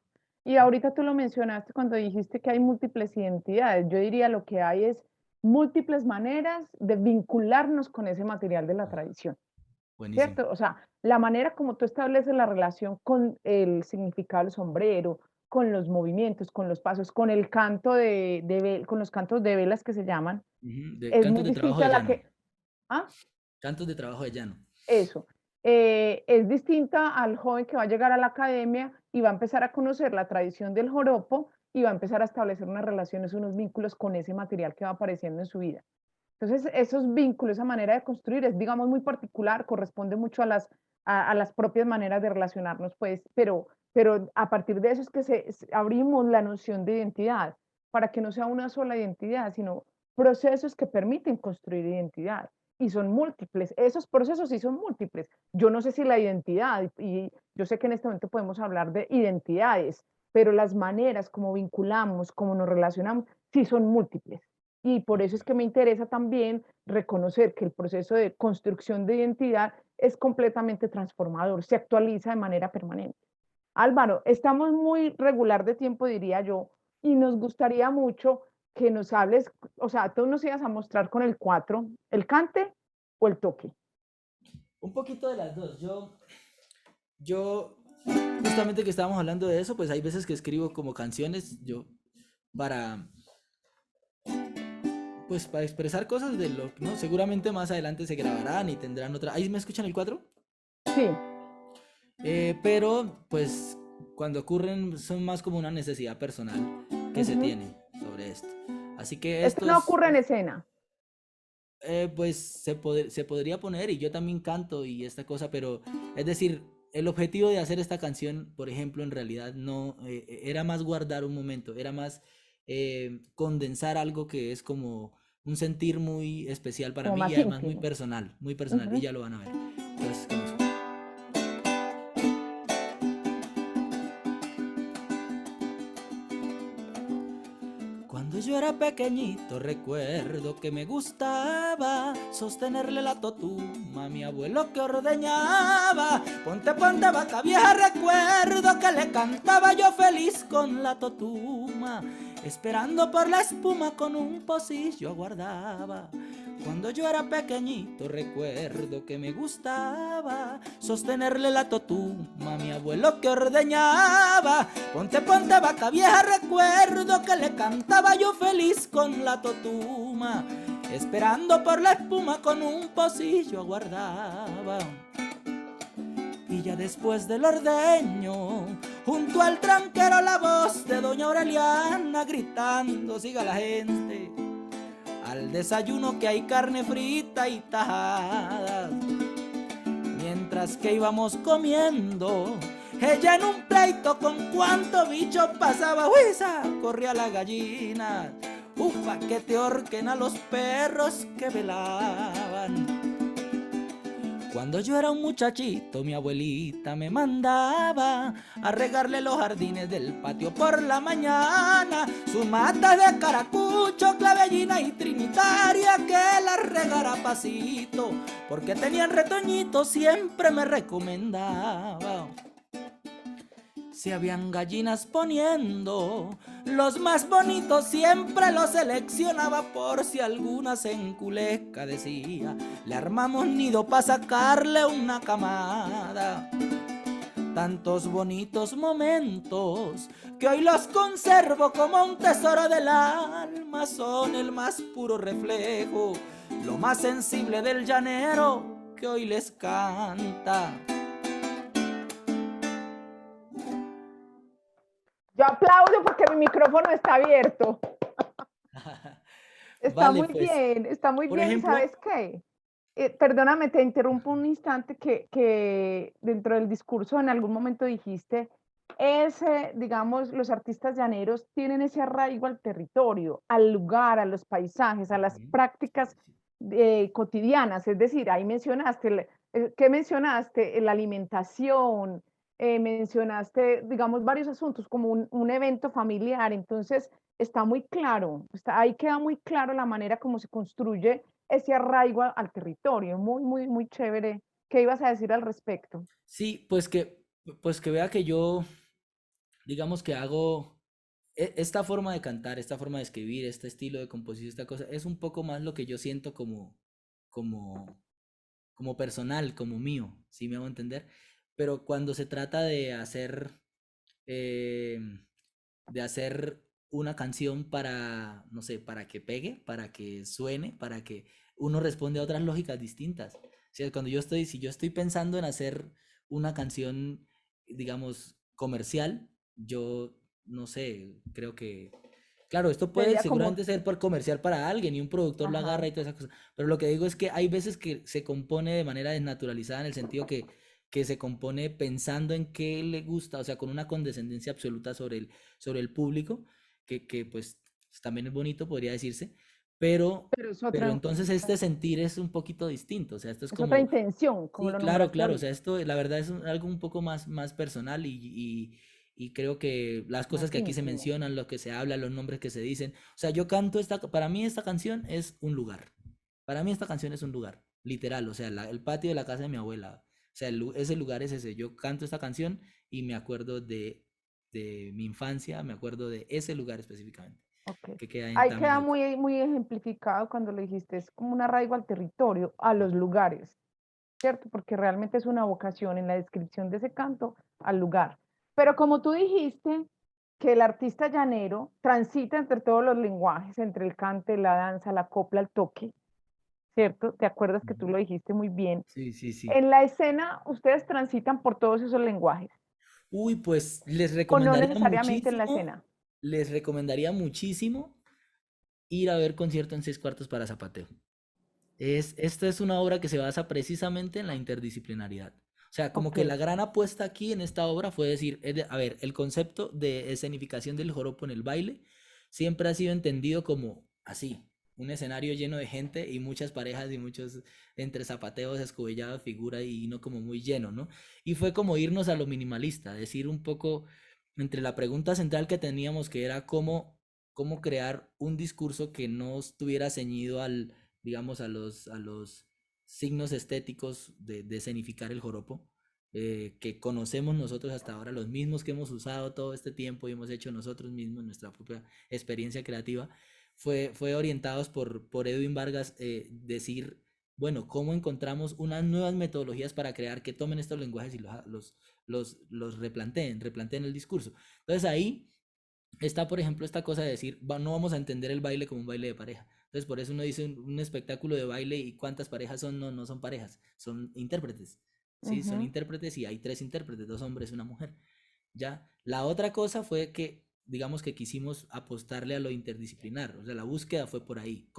Y ahorita tú lo mencionaste cuando dijiste que hay múltiples identidades. Yo diría lo que hay es múltiples maneras de vincularnos con ese material de la tradición, Buenísimo. ¿cierto? O sea, la manera como tú estableces la relación con el significado del sombrero, con los movimientos, con los pasos, con el canto con los cantos de velas que se llaman, Ujú, de es muy cantos de trabajo distinta de a la llano. que, ¿ah? Cantos de trabajo de llano. Eso. Es distinta al joven que va a llegar a la academia y va a empezar a conocer la tradición del joropo y va a empezar a establecer unas relaciones, unos vínculos con ese material que va apareciendo en su vida. Entonces, esos vínculos, esa manera de construir es, digamos, muy particular, corresponde mucho a las propias maneras de relacionarnos, pues, pero a partir de eso es que abrimos la noción de identidad, para que no sea una sola identidad, sino procesos que permiten construir identidad. Y son múltiples, esos procesos sí son múltiples. Yo no sé si la identidad, y yo sé que en este momento podemos hablar de identidades, pero las maneras como vinculamos, como nos relacionamos, sí son múltiples. Y por eso es que me interesa también reconocer que el proceso de construcción de identidad es completamente transformador, se actualiza de manera permanente. Álvaro, estamos muy regular de tiempo, diría yo, y nos gustaría mucho que nos hables, o sea, tú nos ibas a mostrar con el 4, el cante o el toque. Un poquito de las dos. Yo, justamente que estábamos hablando de eso, pues hay veces que escribo como canciones, yo, para, pues para expresar cosas de lo que, ¿no? Seguramente más adelante se grabarán y tendrán otra. ¿Ahí me escuchan el 4? Sí, Pero, pues, cuando ocurren son más como una necesidad personal que se ujú. tiene sobre esto. Así que Esto esto no es, ocurre en escena. pues se podría poner y yo también canto y esta cosa, pero es decir, el objetivo de hacer esta canción, por ejemplo, en realidad no era más guardar un momento, era más condensar algo que es como un sentir muy especial para Como mí y más además íntimo. muy personal y Ujú. ya lo van a ver. Entonces, con eso. Cuando yo era pequeñito recuerdo que me gustaba sostenerle la totuma a mi abuelo que ordeñaba. Ponte, ponte vaca vieja, recuerdo que le cantaba yo feliz con la totuma. Esperando por la espuma con un pocillo aguardaba. Cuando yo era pequeñito recuerdo que me gustaba sostenerle la totuma a mi abuelo que ordeñaba. Ponte, ponte vaca vieja, recuerdo que le cantaba yo feliz con la totuma. Esperando por la espuma con un pocillo aguardaba. Y ya después del ordeño, junto al tranquero la voz de doña Aureliana gritando, siga la gente, al desayuno que hay carne frita y tajadas. mientras que íbamos comiendo. Ella en un pleito con cuánto bicho pasaba, huiza, corría la gallina. Ufa, que te ahorquen a los perros que velaban. Cuando yo era un muchachito, mi abuelita me mandaba a regarle los jardines del patio por la mañana. Sus matas de caracucho, clavellina y trinitaria, que las regara pasito, porque tenían retoñito, siempre me recomendaba. Si habían gallinas poniendo, los más bonitos siempre los seleccionaba, por si alguna se enculesca, decía, le armamos nido para sacarle una camada. Tantos bonitos momentos que hoy los conservo como un tesoro del alma, son el más puro reflejo, lo más sensible del llanero que hoy les canta. Yo aplaudo porque mi micrófono está abierto. Está Vale, muy pues, bien, está muy por bien. ejemplo, ¿Sabes qué? Perdóname, te interrumpo un instante que dentro del discurso en algún momento dijiste, digamos, los artistas llaneros tienen ese arraigo al territorio, al lugar, a los paisajes, a las prácticas cotidianas. Es decir, ahí mencionaste, ¿qué mencionaste? La alimentación, mencionaste, digamos, varios asuntos como un evento familiar. Entonces, está muy claro, ahí queda muy claro la manera como se construye ese arraigo al territorio. Muy, muy, muy chévere. ¿Qué ibas a decir al respecto? sí, pues que vea que yo, digamos que hago esta forma de cantar, esta forma de escribir, este estilo de composición, esta cosa, es un poco más lo que yo siento como, como personal, como mío, ¿sí me hago entender? Pero cuando se trata eh, de hacer una canción para, no sé, para que pegue, para que suene, para que uno responde a otras lógicas distintas. O sea, si yo estoy pensando en hacer una canción, digamos, comercial, yo, no sé, creo que, claro, esto puede Sería como, seguramente ser por comercial para alguien y un productor lo ajá, agarra y toda esa cosa, pero lo que digo es que hay veces que se compone de manera desnaturalizada en el sentido que se compone pensando en qué le gusta, o sea, con una condescendencia absoluta sobre el público, que pues también es bonito, podría decirse, pero, pero pero entonces este sentir es un poquito distinto, o sea, esto es es otra como, intención, como sí, lo claro, nombraste claro, o sea, ahorita, esto la verdad es algo un poco más personal y creo que las cosas más que aquí se íntimo. mencionan, lo que se habla, los nombres que se dicen, o sea, yo canto para mí esta canción es un lugar, para mí esta canción es un lugar, literal, o sea, el patio de la casa de mi abuela, o sea, ese lugar es ese, yo canto esta canción y me acuerdo de mi infancia, me acuerdo de ese lugar específicamente, Ok. que queda en Ahí queda Tamiroque. muy, muy ejemplificado cuando lo dijiste, es como un arraigo al territorio, a los lugares, ¿cierto? Porque realmente es una vocación en la descripción de ese canto al lugar. Pero como tú dijiste, que el artista llanero transita entre todos los lenguajes, entre el cante, la danza, la copla, el toque, ¿cierto? ¿Te acuerdas que tú Ujú. lo dijiste muy bien? Sí, sí, sí. En la escena, ustedes transitan por todos esos lenguajes, Uy, pues o no necesariamente en la escena. les recomendaría muchísimo ir a ver concierto en 6/4 para Zapateo. Esta es una obra que se basa precisamente en la interdisciplinaridad. O sea, como Ok, que la gran apuesta aquí en esta obra fue decir, a ver, el concepto de escenificación del joropo en el baile siempre ha sido entendido como así, un escenario lleno de gente y muchas parejas y muchos entre zapateos, escobellados, figura y no como muy lleno, ¿no? Y fue como irnos a lo minimalista, decir un poco entre la pregunta central que teníamos que era cómo crear un discurso que no estuviera ceñido digamos, a los signos estéticos de escenificar el joropo, que conocemos nosotros hasta ahora, los mismos que hemos usado todo este tiempo y hemos hecho nosotros mismos, nuestra propia experiencia creativa, fue orientados por Edwin Vargas, decir, bueno, ¿cómo encontramos unas nuevas metodologías para crear que tomen estos lenguajes y los replanteen el discurso? Entonces ahí está, por ejemplo, esta cosa de decir, no vamos a entender el baile como un baile de pareja. Entonces, por eso uno dice un espectáculo de baile y cuántas parejas son, no, no son parejas, son intérpretes. Sí, son ujú, intérpretes y hay 3 intérpretes, 2 hombres y una mujer. Ya, la otra cosa fue que, digamos que quisimos apostarle a lo interdisciplinar, o sea, la búsqueda fue por ahí,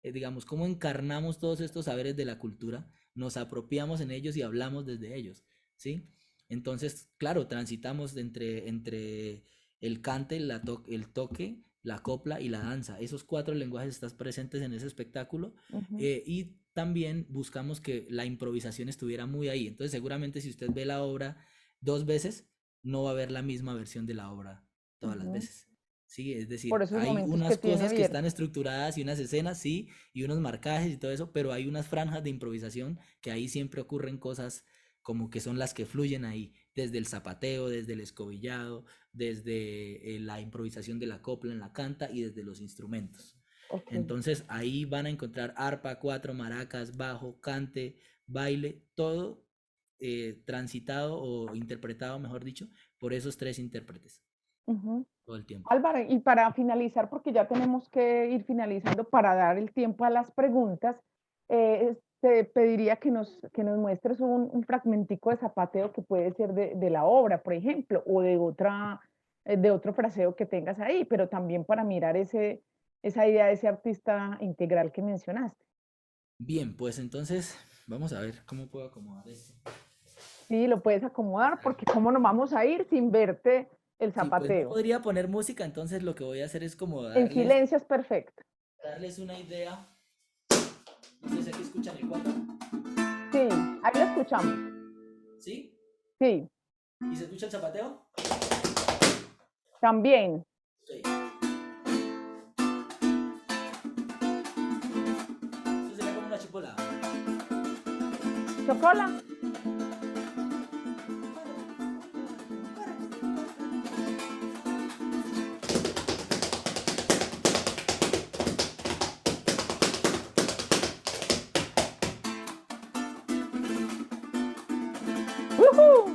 digamos, cómo encarnamos todos estos saberes de la cultura, nos apropiamos en ellos y hablamos desde ellos, ¿sí? Entonces, claro, transitamos entre el cante, el toque, la copla y la danza. Esos 4 lenguajes están presentes en ese espectáculo, y también buscamos que la improvisación estuviera muy ahí. Entonces, seguramente si usted ve la obra 2 veces, no va a ver la misma versión de la obra todas las veces. Sí, es Por decir, esos hay momentos que unas tiene cosas que están abiertos. estructuradas y unas escenas, sí, y unos marcajes y todo eso, pero hay unas franjas de improvisación que ahí siempre ocurren cosas como que son las que fluyen ahí, desde el zapateo, desde el escobillado, desde la improvisación de la copla en la canta y desde los instrumentos. Ok. Entonces ahí van a encontrar arpa, 4, maracas, bajo, cante, baile, todo transitado o interpretado, mejor dicho, por esos 3 intérpretes Ujú. todo el tiempo. Álvaro, y para finalizar, porque ya tenemos que ir finalizando para dar el tiempo a las preguntas, te pediría que nos muestres un fragmentico de zapateo que puede ser de la obra, por ejemplo, o de otro fraseo que tengas ahí, pero también para mirar esa idea de ese artista integral que mencionaste. Bien, pues entonces vamos a ver cómo puedo acomodar esto. Sí, lo puedes acomodar, porque cómo nos vamos a ir sin verte el Sí, pues no zapateo. podría poner música, entonces lo que voy a hacer es como En silencio es perfecto. darles una idea. No sé si aquí escuchan el 4. Sí, ahí lo escuchamos. ¿Sí? Sí, ¿Y se escucha el zapateo? también. Sí. Esto sería como una chipola. Chocola. ¡Uhú!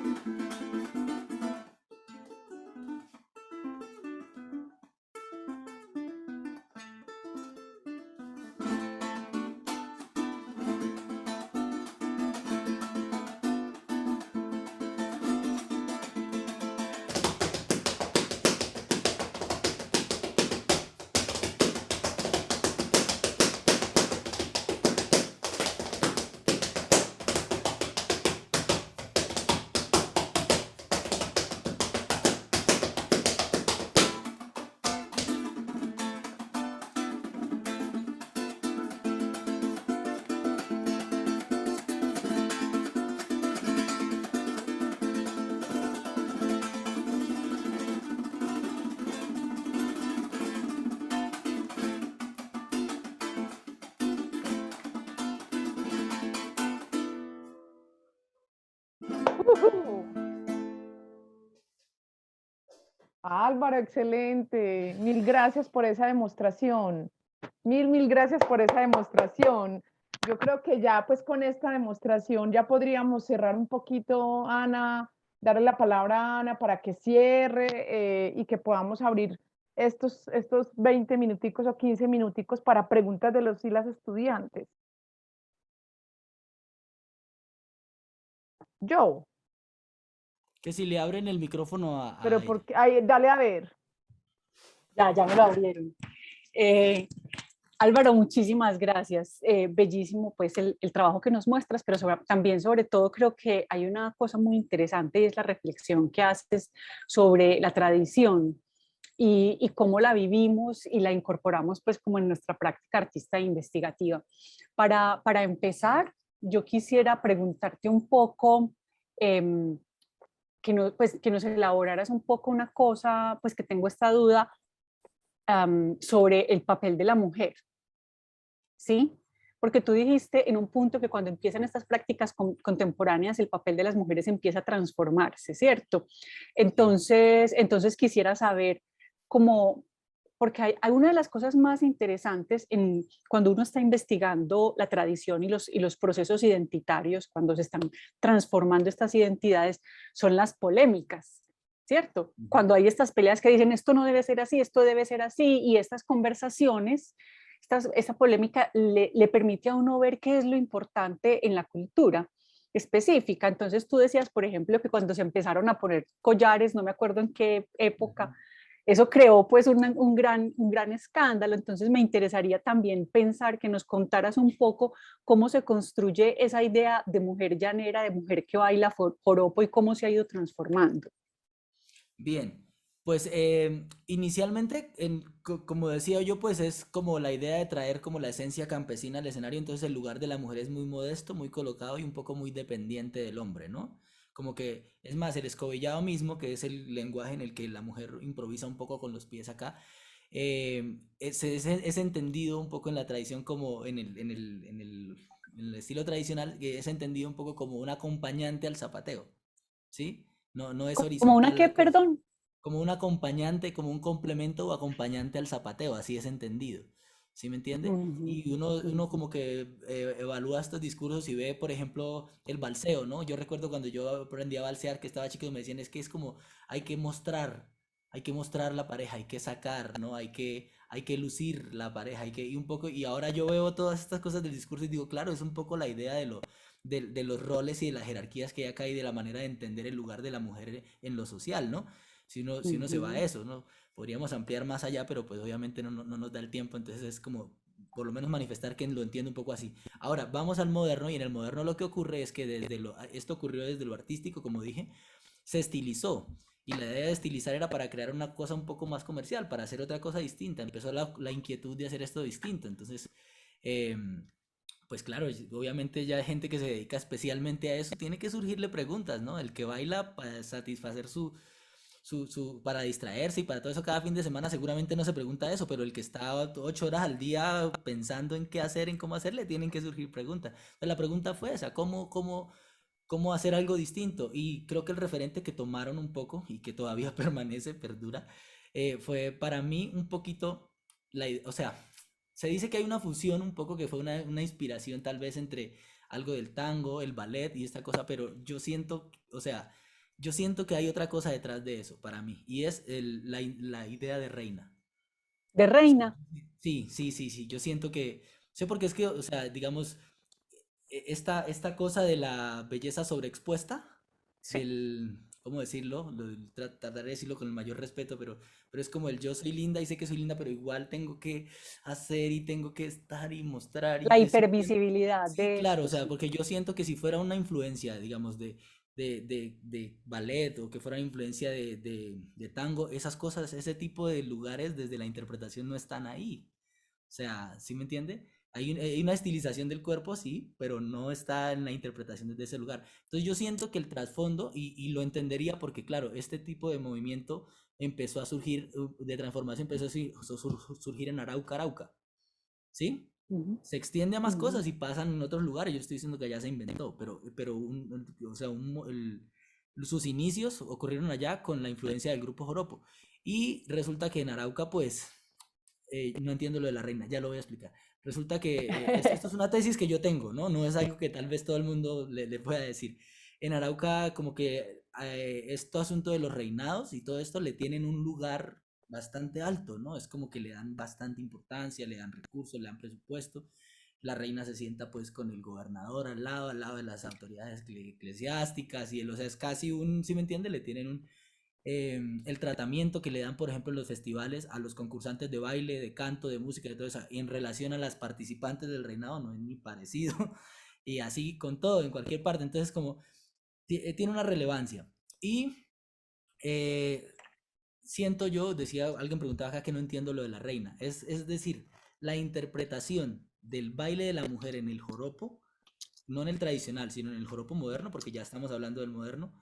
¡Uhú! Álvaro, excelente. Mil gracias por esa demostración. Mil gracias por esa demostración. Yo creo que ya pues con esta demostración ya podríamos cerrar un poquito, Ana, darle la palabra a Ana para que cierre y que podamos abrir estos 20 minuticos o 15 minuticos para preguntas de los y las estudiantes. Yo, Que si le abren el micrófono pero a ella. porque, ay, dale a ver. Ya me lo abrieron. Álvaro, muchísimas gracias. Bellísimo pues el trabajo que nos muestras, pero también sobre todo creo que hay una cosa muy interesante y es la reflexión que haces sobre la tradición y cómo la vivimos y la incorporamos pues como en nuestra práctica artista e investigativa. Para empezar, yo quisiera preguntarte un poco, eh, pues, que nos elaboraras un poco una cosa, pues que tengo esta duda sobre el papel de la mujer. ¿Sí? Porque tú dijiste en un punto que cuando empiezan estas prácticas contemporáneas, el papel de las mujeres empieza a transformarse, ¿cierto? Entonces quisiera saber cómo, porque hay una de las cosas más interesantes cuando uno está investigando la tradición y los procesos identitarios, cuando se están transformando estas identidades, son las polémicas, ¿cierto? Cuando hay estas peleas que dicen esto no debe ser así, esto debe ser así, y estas conversaciones esa polémica le permite a uno ver qué es lo importante en la cultura específica. Entonces tú decías, por ejemplo, que cuando se empezaron a poner collares, no me acuerdo en qué época, eso creó pues un gran escándalo. Entonces me interesaría también pensar que nos contaras un poco cómo se construye esa idea de mujer llanera, de mujer que baila joropo y cómo se ha ido transformando. Bien, pues inicialmente, como decía yo, pues es como la idea de traer como la esencia campesina al escenario, entonces el lugar de la mujer es muy modesto, muy colocado y un poco muy dependiente del hombre, ¿no? Como que, es más, el escobillado mismo, que es el lenguaje en el que la mujer improvisa un poco con los pies acá, es entendido un poco en la tradición como en el estilo tradicional, que es entendido un poco como un acompañante al zapateo, ¿sí? No, no es ¿Como una horizontal qué, la cosa, perdón? como un acompañante, como un complemento o acompañante al zapateo, así es entendido. ¿Sí me entiende? Ujú, Y uno ujú. como que evalúa estos discursos y ve, por ejemplo, el balseo, ¿no? Yo recuerdo cuando yo aprendí a balsear, que estaba chico, y me decían, es que es como, hay que mostrar, hay que mostrar la pareja, hay que sacar, ¿no? Hay que lucir la pareja, y un poco, y ahora yo veo todas estas cosas del discurso y digo, claro, es un poco la idea de los roles y de las jerarquías que hay acá y de la manera de entender el lugar de la mujer en lo social, ¿no? Si uno se va a Ujú. eso, ¿no? Podríamos ampliar más allá, pero pues obviamente no nos da el tiempo, entonces es como por lo menos manifestar que lo entiendo un poco así. Ahora, vamos al moderno y en el moderno lo que ocurre es que esto ocurrió desde lo artístico, como dije, se estilizó. Y la idea de estilizar era para crear una cosa un poco más comercial, para hacer otra cosa distinta. Empezó la inquietud de hacer esto distinto. Entonces, eh, pues claro, obviamente ya hay gente que se dedica especialmente a eso, tiene que surgirle preguntas, ¿no? El que baila para satisfacer para distraerse y para todo eso cada fin de semana seguramente no se pregunta eso, pero el que está 8 horas al día pensando en qué hacer, en cómo hacer, le tienen que surgir preguntas. Entonces la pregunta fue esa, ¿cómo hacer algo distinto? Y creo que el referente que tomaron un poco y que todavía permanece, perdura, fue para mí un poquito, o sea, se dice que hay una fusión un poco que fue una inspiración tal vez entre algo del tango, el ballet y esta cosa, pero yo siento, o sea, yo siento que hay otra cosa detrás de eso para mí, y es la idea de reina. De reina. Sí, sí, sí, sí, yo siento que, sé porque es que, o sea, digamos, esta cosa de la belleza sobreexpuesta, Sí. ¿cómo decirlo? Trataré de decirlo con el mayor respeto, pero es como el yo soy linda y sé que soy linda, pero igual tengo que hacer y tengo que estar y mostrar y La decir. hipervisibilidad Sí, de claro, o esto, sea, sí. porque yo siento que si fuera una influencia, digamos, de ballet o que fuera una influencia de tango, esas cosas, ese tipo de lugares desde la interpretación no están ahí. O sea, ¿sí me entiende? Hay una estilización del cuerpo, sí, pero no está en la interpretación desde ese lugar. Entonces yo siento que el trasfondo, y lo entendería porque, claro, este tipo de movimiento empezó a surgir, de transformación empezó a surgir en Arauca, ¿sí? Ujú, Se extiende a más ujú. cosas y pasan en otros lugares. Yo estoy diciendo que allá se inventó, pero o sea, sus inicios ocurrieron allá con la influencia del grupo Joropo. Y resulta que en Arauca, pues, no entiendo lo de la reina, ya lo voy a explicar. Resulta que esto es una tesis que yo tengo, ¿no? No es algo que tal vez todo el mundo le pueda decir. En Arauca, como que este asunto de los reinados y todo esto le tienen un lugar bastante alto, ¿no? Es como que le dan bastante importancia, le dan recursos, le dan presupuesto. La reina se sienta pues con el gobernador al lado de las autoridades eclesiásticas y él, o sea, es casi ¿sí me entiende? Le tienen el tratamiento que le dan, por ejemplo, en los festivales a los concursantes de baile, de canto, de música, de todo eso, en relación a las participantes del reinado, no es ni parecido. Y así con todo, en cualquier parte. Entonces, como tiene una relevancia. Y eh, siento yo, decía, alguien preguntaba acá que no entiendo lo de la reina. Es decir, la interpretación del baile de la mujer en el joropo, no en el tradicional, sino en el joropo moderno, porque ya estamos hablando del moderno,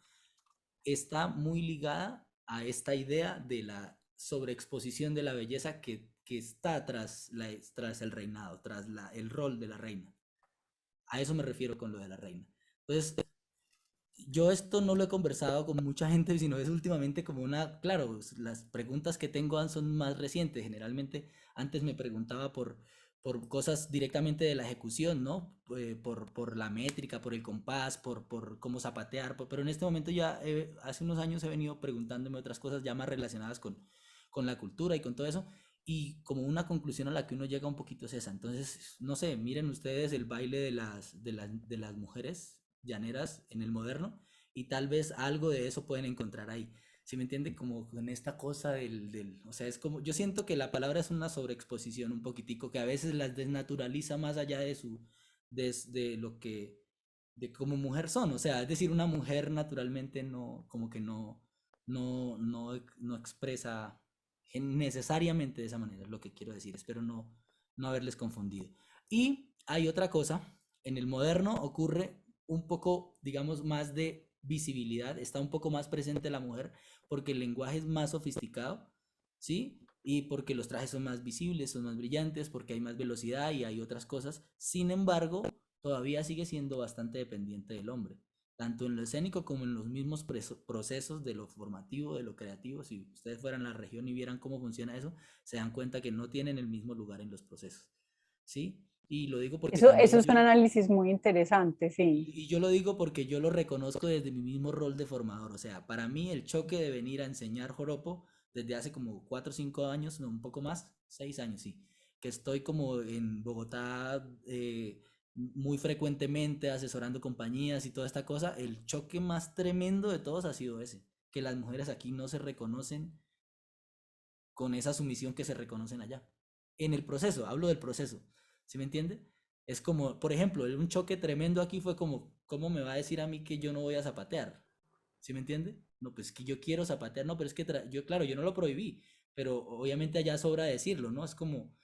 está muy ligada a esta idea de la sobreexposición de la belleza que está tras el reinado, el rol de la reina. A eso me refiero con lo de la reina. Entonces, yo esto no lo he conversado con mucha gente, sino es últimamente como claro, las preguntas que tengo son más recientes. Generalmente antes me preguntaba por cosas directamente de la ejecución, ¿no? Por la métrica, por el compás, por cómo zapatear, pero en este momento ya, hace unos años he venido preguntándome otras cosas ya más relacionadas con la cultura y con todo eso. Y como una conclusión a la que uno llega un poquito es esa. Entonces, no sé, miren ustedes el baile de las mujeres llaneras en el moderno y tal vez algo de eso pueden encontrar ahí. ¿Sí me entiende? Como con esta cosa o sea, es como, yo siento que la palabra es una sobreexposición un poquitico, que a veces las desnaturaliza más allá de lo que, de como mujer son, o sea, es decir, una mujer naturalmente no, como que no expresa necesariamente de esa manera, es lo que quiero decir, espero no haberles confundido. Y hay otra cosa, en el moderno ocurre un poco, digamos, más de visibilidad, está un poco más presente la mujer, porque el lenguaje es más sofisticado, ¿sí? Y porque los trajes son más visibles, son más brillantes, porque hay más velocidad y hay otras cosas. Sin embargo, todavía sigue siendo bastante dependiente del hombre, tanto en lo escénico como en los mismos procesos de lo formativo, de lo creativo. Si ustedes fueran a la región y vieran cómo funciona eso, se dan cuenta que no tienen el mismo lugar en los procesos, ¿sí? Y lo digo porque Eso también es un análisis muy interesante, sí. y yo lo digo porque yo lo reconozco desde mi mismo rol de formador. O sea, para mí el choque de venir a enseñar joropo desde hace como 4 o 5 años, no, un poco más, 6 años, sí, que estoy como en Bogotá muy frecuentemente asesorando compañías y toda esta cosa, el choque más tremendo de todos ha sido ese, que las mujeres aquí no se reconocen con esa sumisión que se reconocen allá. En el proceso, hablo del proceso, ¿sí me entiende? Es como, por ejemplo, un choque tremendo aquí fue como, ¿cómo me va a decir a mí que yo no voy a zapatear? ¿Sí me entiende? No, pues que yo quiero zapatear, no, pero es que yo, claro, yo no lo prohibí, pero obviamente allá sobra decirlo, ¿no? Es como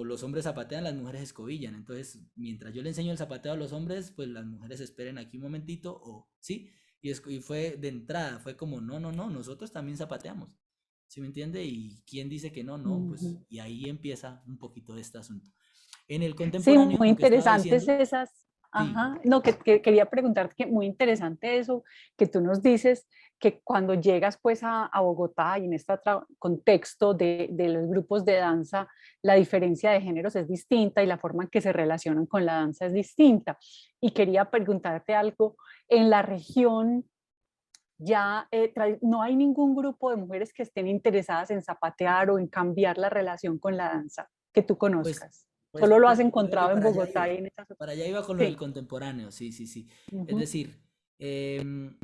los hombres zapatean, las mujeres escobillan. Entonces, mientras yo le enseño el zapateo a los hombres, pues las mujeres esperen aquí un momentito, o sí, y fue de entrada, fue como, no, no, no, nosotros también zapateamos. ¿Sí me entiende? Y quién dice que no, no, pues, Ujú. y ahí empieza un poquito de este asunto. En el Sí, contemporáneo, muy lo que estaba interesantes diciendo, esas. sí, Ajá, no, que quería preguntarte que muy interesante eso que tú nos dices, que cuando llegas pues a Bogotá y en este contexto de los grupos de danza, la diferencia de géneros es distinta y la forma en que se relacionan con la danza es distinta. Y quería preguntarte algo, en la región ya no hay ningún grupo de mujeres que estén interesadas en zapatear o en cambiar la relación con la danza que tú pues, conozcas. pues, Solo lo has pues yo creo que encontrado en Bogotá y en esas para otras. allá iba con lo del Sí. contemporáneo, sí, sí, sí. Es Ujú. decir, em,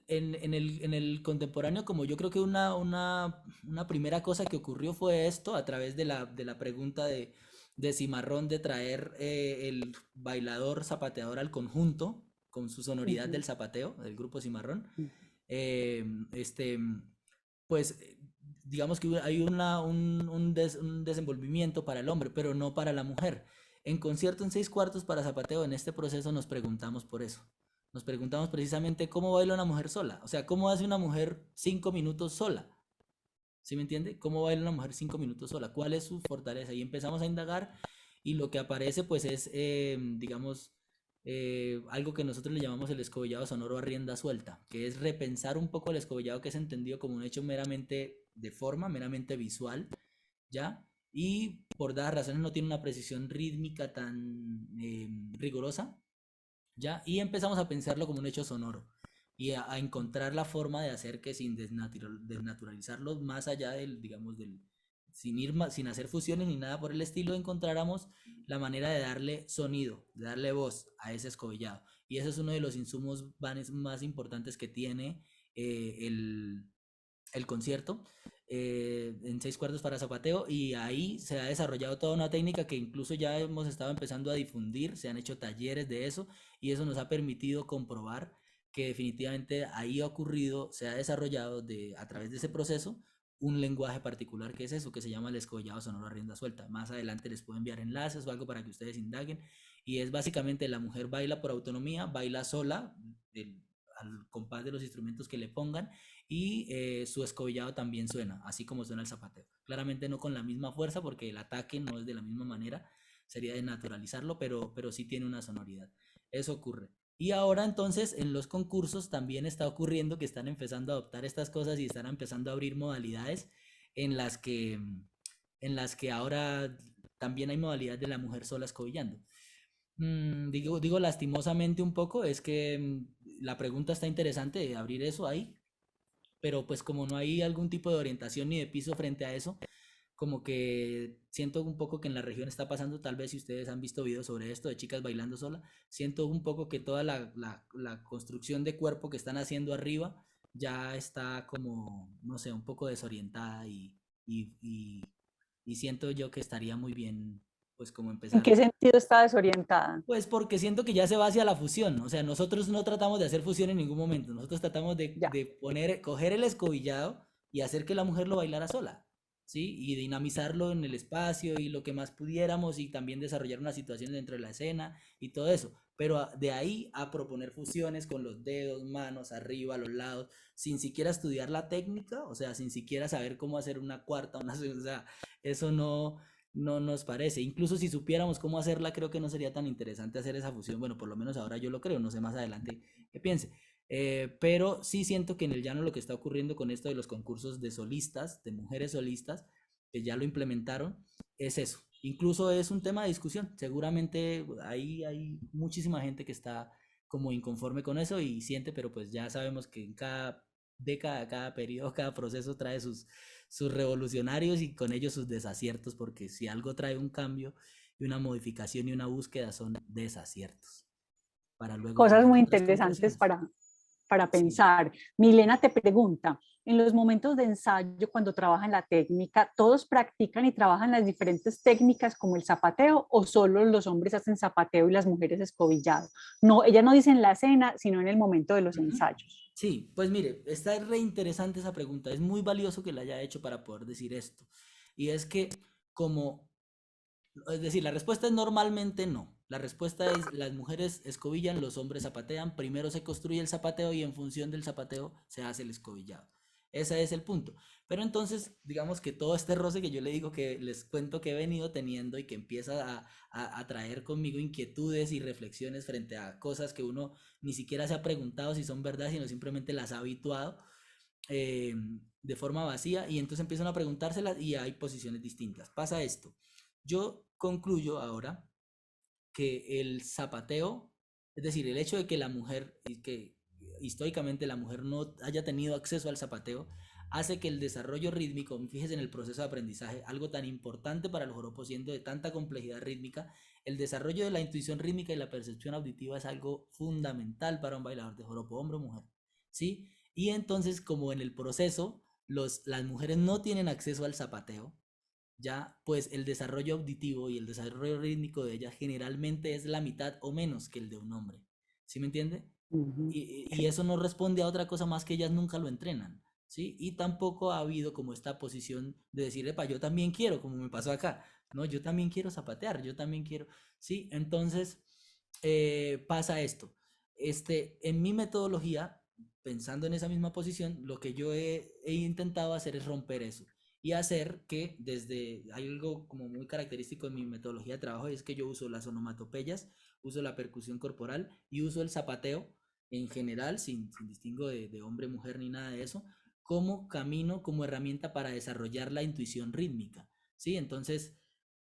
en el contemporáneo, como yo creo que una primera cosa que ocurrió fue esto, a través de la pregunta de Cimarrón de traer el bailador zapateador al conjunto, con su sonoridad Ujú. del zapateo, del grupo Cimarrón. Ujú. eh, este, pues digamos que hay un desenvolvimiento para el hombre, pero no para la mujer. En concierto en 6 cuartos para zapateo, en este proceso nos preguntamos por eso. Nos preguntamos precisamente cómo baila una mujer sola. O sea, cómo hace una mujer 5 minutos sola. ¿Sí me entiende? ¿Cómo baila una mujer 5 minutos sola? ¿Cuál es su fortaleza? Y empezamos a indagar y lo que aparece pues es, digamos, algo que nosotros le llamamos el escobillado sonoro a rienda suelta, que es repensar un poco el escobillado que es entendido como un hecho meramente de forma, meramente visual, ¿ya? Y por dadas razones no tiene una precisión rítmica tan rigurosa, ¿ya? Y empezamos a pensarlo como un hecho sonoro y a encontrar la forma de hacer que sin desnaturalizarlo más allá del, digamos, sin ir sin hacer fusiones ni nada por el estilo, encontráramos la manera de darle sonido, de darle voz a ese escobillado. Y ese es uno de los insumos más importantes que tiene el concierto en 6 cuartos para zapateo, y ahí se ha desarrollado toda una técnica que incluso ya hemos estado empezando a difundir, se han hecho talleres de eso y eso nos ha permitido comprobar que definitivamente ahí ha ocurrido, se ha desarrollado a través de ese proceso un lenguaje particular que es eso, que se llama el escollado sonoro a rienda suelta. Más adelante les puedo enviar enlaces o algo para que ustedes indaguen, y es básicamente la mujer baila por autonomía, baila sola, al compás de los instrumentos que le pongan, y su escobillado también suena, así como suena el zapateo. Claramente no con la misma fuerza porque el ataque no es de la misma manera, sería de naturalizarlo, pero sí tiene una sonoridad. Eso ocurre. Y ahora entonces en los concursos también está ocurriendo que están empezando a adoptar estas cosas y están empezando a abrir modalidades en las que, en las que ahora también hay modalidad de la mujer sola escobillando. Digo lastimosamente un poco, es que la pregunta está interesante de abrir eso ahí, pero pues como no hay algún tipo de orientación ni de piso frente a eso, como que siento un poco que en la región está pasando, tal vez si ustedes han visto videos sobre esto de chicas bailando sola, siento un poco que toda la construcción de cuerpo que están haciendo arriba ya está como, no sé, un poco desorientada y, y, y siento yo que estaría muy bien, pues como ¿En empezar. qué sentido está desorientada? Pues porque siento que ya se va hacia la fusión, o sea, nosotros no tratamos de hacer fusión en ningún momento, nosotros tratamos Ya. de coger el escobillado y hacer que la mujer lo bailara sola, ¿sí? Y dinamizarlo en el espacio y lo que más pudiéramos y también desarrollar una situación dentro de la escena y todo eso, pero de ahí a proponer fusiones con los dedos, manos, arriba, a los lados, sin siquiera estudiar la técnica, o sea, sin siquiera saber cómo hacer una cuarta, una segunda, o sea, eso no nos parece. Incluso si supiéramos cómo hacerla, creo que no sería tan interesante hacer esa fusión. Bueno, por lo menos ahora yo lo creo, no sé más adelante qué piense. Pero sí siento que en el llano lo que está ocurriendo con esto de los concursos de solistas, de mujeres solistas, que ya lo implementaron, es eso. Incluso es un tema de discusión. Seguramente ahí hay muchísima gente que está como inconforme con eso y siente, pero pues ya sabemos que en cada década, cada periodo, cada proceso trae sus revolucionarios y con ellos sus desaciertos, porque si algo trae un cambio y una modificación y una búsqueda son desaciertos, para luego Cosas traer muy otras interesantes concreciones. para Sí. pensar. Milena te pregunta, en los momentos de ensayo, cuando trabajan la técnica, ¿todos practican y trabajan las diferentes técnicas como el zapateo o solo los hombres hacen zapateo y las mujeres escobillado? No, ella no dice en la escena, sino en el momento de los Ujú. ensayos. Sí, pues mire, está re interesante esa pregunta, es muy valioso que la haya hecho para poder decir esto. Y es que como es decir, la respuesta es normalmente no. La respuesta es las mujeres escobillan, los hombres zapatean. Primero se construye el zapateo y en función del zapateo se hace el escobillado. Ese es el punto. Pero entonces, digamos que todo este roce que yo le digo que les cuento que he venido teniendo y que empieza a traer conmigo inquietudes y reflexiones frente a cosas que uno ni siquiera se ha preguntado si son verdad, sino simplemente las ha habituado eh, de forma vacía y entonces empiezan a preguntárselas y hay posiciones distintas. Pasa esto. Yo concluyo ahora que el zapateo, es decir, el hecho de que la mujer, y que históricamente la mujer no haya tenido acceso al zapateo, hace que el desarrollo rítmico, fíjese en el proceso de aprendizaje, algo tan importante para el joropo siendo de tanta complejidad rítmica, el desarrollo de la intuición rítmica y la percepción auditiva es algo fundamental para un bailador de joropo, hombre o mujer, ¿sí? Y entonces, como en el proceso, las mujeres no tienen acceso al zapateo, ya pues el desarrollo auditivo y el desarrollo rítmico de ellas generalmente es la mitad o menos que el de un hombre. ¿Sí me entiende? Ujú. Y eso no responde a otra cosa más que ellas nunca lo entrenan. ¿Sí? Y tampoco ha habido como esta posición de decir, epa, yo también quiero, como me pasó acá. No, yo también quiero zapatear, yo también quiero. ¿Sí? Entonces pasa esto. En mi metodología, pensando en esa misma posición, lo que yo he intentado hacer es romper eso y hacer que desde, hay algo como muy característico en mi metodología de trabajo, es que yo uso las onomatopeyas, uso la percusión corporal y uso el zapateo en general, sin distingo de hombre, mujer ni nada de eso, como camino, como herramienta para desarrollar la intuición rítmica, ¿sí? Entonces,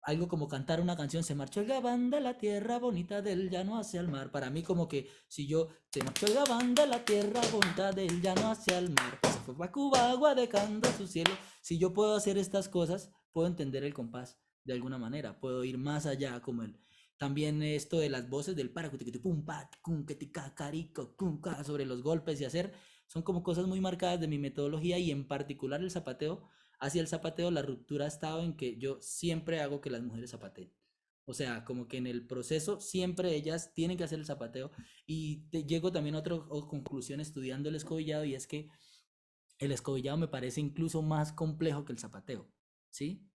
algo como cantar una canción, se marchó el gabán de la tierra bonita del llano hacia el mar. Para mí como que si yo, se marchó el gabán de la tierra bonita del llano hacia el mar, se fue para Cuba agua de cando su cielo. Si yo puedo hacer estas cosas, puedo entender el compás de alguna manera, puedo ir más allá como el... También esto de las voces del para, pum, pat, cum, que tica, carico, cum, sobre los golpes y hacer, son como cosas muy marcadas de mi metodología y en particular el zapateo. Hacia el zapateo la ruptura ha estado en que yo siempre hago que las mujeres zapateen. O sea, como que en el proceso siempre ellas tienen que hacer el zapateo y llego también a otra conclusión estudiando el escobillado y es que el escobillado me parece incluso más complejo que el zapateo, ¿sí?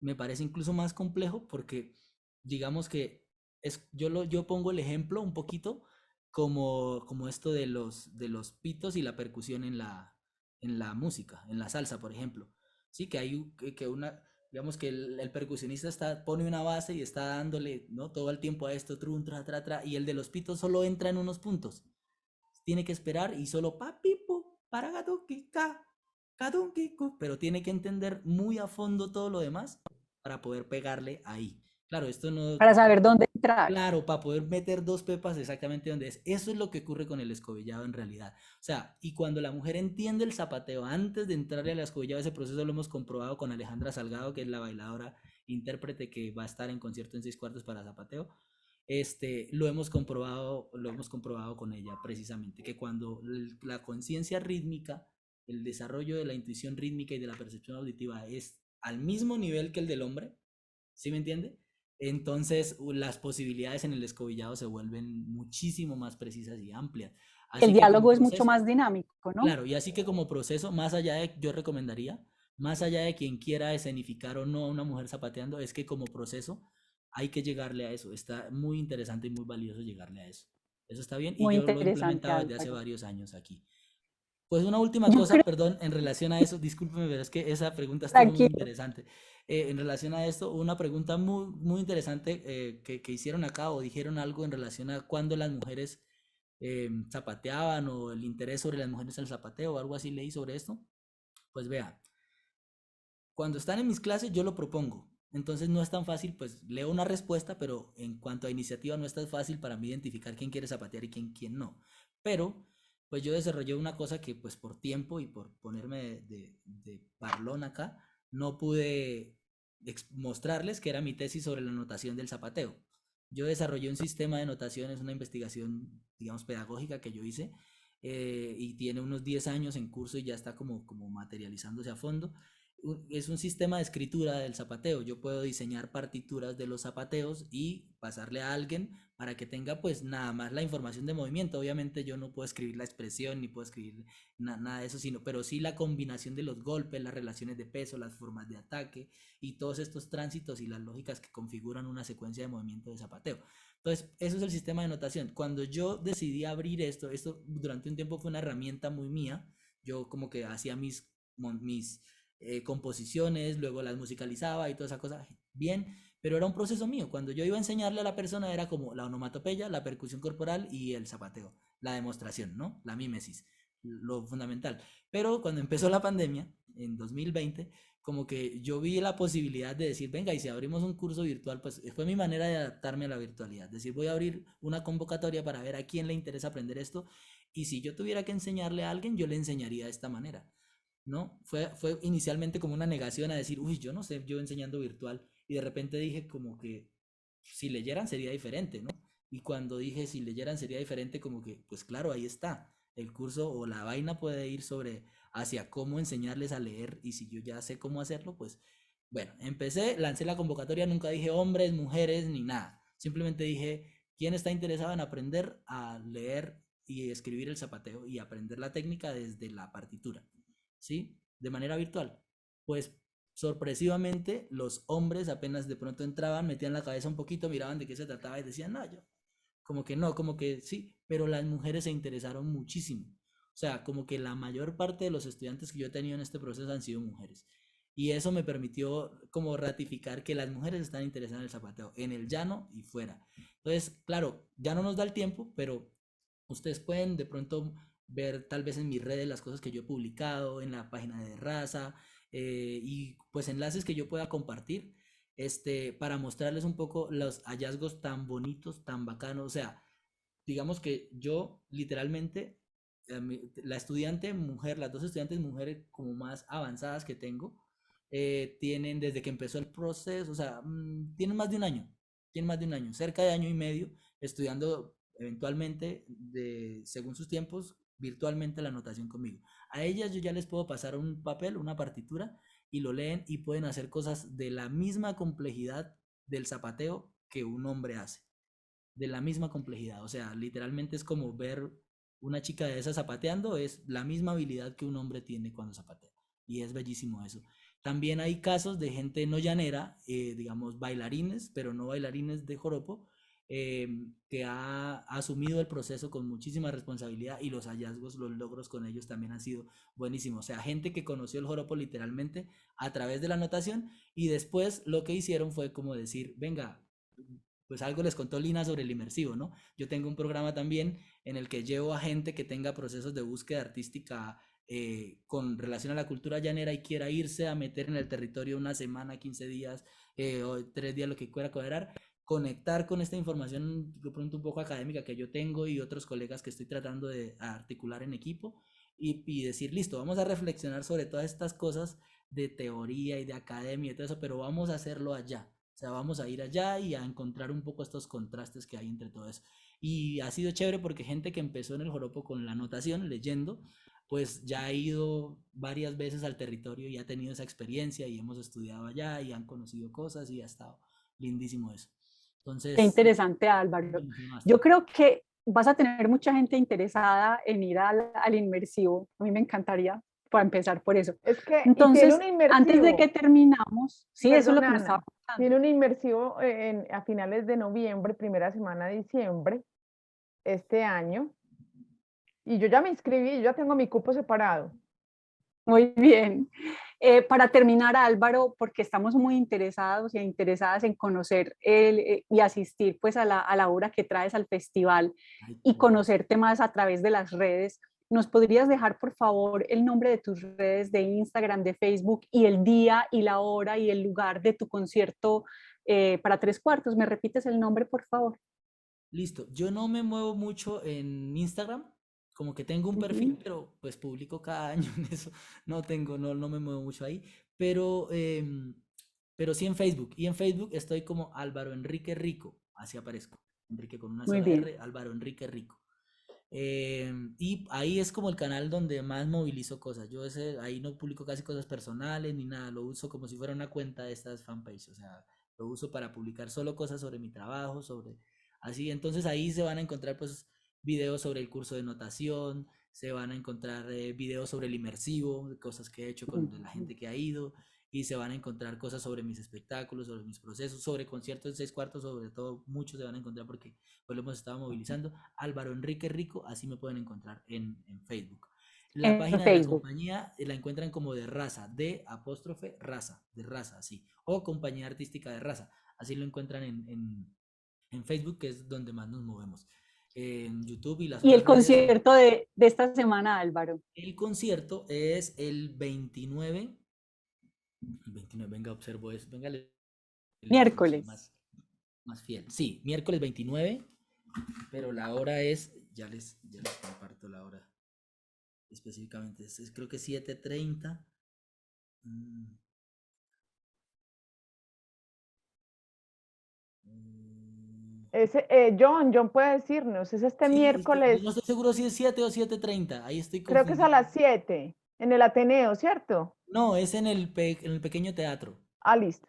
Me parece incluso más complejo porque digamos que yo pongo el ejemplo un poquito como esto de los pitos y la percusión en la música, en la salsa, por ejemplo. Sí, que hay que una, digamos que el percusionista pone una base y está dándole, ¿no? Todo el tiempo a esto, trun, tra, tra, tra, y el de los pitos solo entra en unos puntos. Tiene que esperar y solo pa, pipo, para pero tiene que entender muy a fondo todo lo demás para poder pegarle ahí. Claro, esto no, Para saber dónde entrar. claro, para poder meter dos pepas exactamente donde es. Eso es lo que ocurre con el escobillado en realidad. O sea, y cuando la mujer entiende el zapateo antes de entrarle al escobillado, ese proceso lo hemos comprobado con Alejandra Salgado, que es la bailadora intérprete que va a estar en concierto en 6 cuartos para zapateo. lo hemos comprobado con ella precisamente, que cuando la conciencia rítmica, el desarrollo de la intuición rítmica y de la percepción auditiva es al mismo nivel que el del hombre, ¿sí me entiende? Entonces las posibilidades en el escobillado se vuelven muchísimo más precisas y amplias. El Así que como diálogo es mucho proceso, más dinámico, ¿no? claro, y así que como proceso, más allá de, yo recomendaría, más allá de quien quiera escenificar o no a una mujer zapateando, es que como proceso hay que llegarle a eso. Está muy interesante y muy valioso llegarle a eso. Eso está bien y Muy yo lo he interesante, implementado desde hace Álvaro. varios años aquí. Pues una última Yo cosa, creo, perdón, en relación a eso, discúlpeme, pero es que esa pregunta estuvo muy tranquilo. interesante. En relación a esto, una pregunta muy, muy interesante que hicieron acá o dijeron algo en relación a cuándo las mujeres zapateaban o el interés sobre las mujeres en el zapateo o algo así leí sobre esto. Pues vea, cuando están en mis clases yo lo propongo. Entonces no es tan fácil, pues leo una respuesta, pero en cuanto a iniciativa no es tan fácil para mí identificar quién quiere zapatear y quién no. Pero pues yo desarrollé una cosa que pues por tiempo y por ponerme de parlón acá, no pude mostrarles que era mi tesis sobre la notación del zapateo. Yo desarrollé un sistema de notación, es una investigación, digamos, pedagógica que yo hice y tiene unos 10 años en curso y ya está como materializándose a fondo. Es un sistema de escritura del zapateo. Yo puedo diseñar partituras de los zapateos y pasarle a alguien para que tenga pues nada más la información de movimiento. Obviamente yo no puedo escribir la expresión ni puedo escribir nada de eso, pero sí la combinación de los golpes, las relaciones de peso, las formas de ataque y todos estos tránsitos y las lógicas que configuran una secuencia de movimiento de zapateo. Entonces, eso es el sistema de notación. Cuando yo decidí abrir esto durante un tiempo fue una herramienta muy mía. Yo como que hacía mis composiciones, luego las musicalizaba y toda esa cosa bien, pero era un proceso mío. Cuando yo iba a enseñarle a la persona era como la onomatopeya, la percusión corporal y el zapateo, la demostración, ¿no? La mímesis, lo fundamental. Pero cuando empezó la pandemia, en 2020, como que yo vi la posibilidad de decir, venga, y si abrimos un curso virtual, pues fue mi manera de adaptarme a la virtualidad. Decir, voy a abrir una convocatoria para ver a quién le interesa aprender esto. Y si yo tuviera que enseñarle a alguien, yo le enseñaría de esta manera. ¿No? Fue inicialmente como una negación a decir, uy, yo no sé, yo enseñando virtual, y de repente dije como que si leyeran sería diferente, ¿no? Y cuando dije si leyeran sería diferente, como que, pues claro, ahí está, el curso o la vaina puede ir sobre hacia cómo enseñarles a leer, y si yo ya sé cómo hacerlo, pues bueno, empecé, lancé la convocatoria, nunca dije hombres, mujeres, ni nada, simplemente dije, ¿quién está interesado en aprender a leer y escribir el zapateo y aprender la técnica desde la partitura? ¿Sí? De manera virtual. Pues sorpresivamente los hombres apenas de pronto entraban, metían la cabeza un poquito, miraban de qué se trataba y decían, no, yo, como que no, como que sí, pero las mujeres se interesaron muchísimo. O sea, como que la mayor parte de los estudiantes que yo he tenido en este proceso han sido mujeres. Y eso me permitió como ratificar que las mujeres están interesadas en el zapateo, en el llano y fuera. Entonces, claro, ya no nos da el tiempo, pero ustedes pueden de pronto ver tal vez en mis redes las cosas que yo he publicado, en la página de Raza y pues enlaces que yo pueda compartir para mostrarles un poco los hallazgos tan bonitos, tan bacanos. O sea, digamos que yo literalmente, la estudiante mujer, las dos estudiantes mujeres como más avanzadas que tengo, tienen desde que empezó el proceso, o sea, tienen más de un año, cerca de año y medio estudiando eventualmente, según sus tiempos, virtualmente la anotación conmigo. A ellas yo ya les puedo pasar un papel, una partitura, y lo leen y pueden hacer cosas de la misma complejidad del zapateo que un hombre hace. De la misma complejidad. O sea, literalmente es como ver una chica de esas zapateando, es la misma habilidad que un hombre tiene cuando zapatea. Y es bellísimo eso. También hay casos de gente no llanera, digamos bailarines, pero no bailarines de joropo, que ha asumido el proceso con muchísima responsabilidad y los hallazgos, los logros con ellos también han sido buenísimos. O sea, gente que conoció el joropo literalmente a través de la anotación y después lo que hicieron fue como decir, venga, pues algo les contó Lina sobre el inmersivo, ¿no? Yo tengo un programa también en el que llevo a gente que tenga procesos de búsqueda artística con relación a la cultura llanera y quiera irse a meter en el territorio una semana, 15 días o 3 días, lo que quiera cuadrar, conectar con esta información de pronto un poco académica que yo tengo y otros colegas que estoy tratando de articular en equipo y decir, listo, vamos a reflexionar sobre todas estas cosas de teoría y de academia y todo eso, pero vamos a hacerlo allá. O sea, vamos a ir allá y a encontrar un poco estos contrastes que hay entre todo eso. Y ha sido chévere porque gente que empezó en el joropo con la anotación, leyendo, pues ya ha ido varias veces al territorio y ha tenido esa experiencia y hemos estudiado allá y han conocido cosas y ha estado lindísimo eso. Qué Entonces, interesante, me Álvaro. emociona Yo bastante. creo que vas a tener mucha gente interesada en ir al inmersivo. A mí me encantaría, para empezar por eso. Es que, y tiene Entonces, un antes de que inmersivo, terminamos, sí, eso es lo perdón que me estaba Ana, contando. tiene un inmersivo a finales de noviembre, primera semana de diciembre, este año, y yo ya me inscribí, yo ya tengo mi cupo separado. Muy bien. Para terminar, Álvaro, porque estamos muy interesados e interesadas en conocer y asistir pues a la obra que traes al festival Ay, y gracias. conocerte más a través de las redes, ¿nos podrías dejar por favor el nombre de tus redes de Instagram, de Facebook y el día y la hora y el lugar de tu concierto para tres cuartos? ¿Me repites el nombre, por favor? Listo. Yo no me muevo mucho en Instagram, como que tengo un perfil, Ujú. pero pues publico cada año en eso. No me muevo mucho ahí. Pero, pero sí en Facebook. Y en Facebook estoy como Álvaro Enrique Rico. Así aparezco. Enrique con una Muy sola bien. R, Álvaro Enrique Rico. Y ahí es como el canal donde más movilizo cosas. Ahí no publico casi cosas personales ni nada. Lo uso como si fuera una cuenta de estas fanpage. O sea, lo uso para publicar solo cosas sobre mi trabajo, sobre así. Entonces ahí se van a encontrar pues videos sobre el curso de notación, se van a encontrar videos sobre el inmersivo, cosas que he hecho con la Ujú. gente que ha ido, y se van a encontrar cosas sobre mis espectáculos, sobre mis procesos, sobre conciertos de seis cuartos, sobre todo muchos se van a encontrar porque pues lo hemos estado movilizando. Álvaro Enrique Rico, así me pueden encontrar en Facebook. La En página de la Facebook. compañía la encuentran como de raza, de apóstrofe raza, de raza, así, o compañía artística de raza, así lo encuentran en Facebook, que es donde más nos movemos. En YouTube y las Y el otras redes son... concierto de esta semana, Álvaro. El concierto es el 29, venga, observo eso, venga, le digo, soy Miércoles. más fiel. Sí, miércoles 29, pero la hora es, ya les comparto la hora específicamente, creo que 7:30. Mm, Ese, John puede decirnos, es este sí, es que miércoles, no estoy seguro si es 7 o 7:30, ahí estoy creo que es a confundido. las 7 en el Ateneo, ¿cierto? No, es en el pequeño teatro. Ah, listo.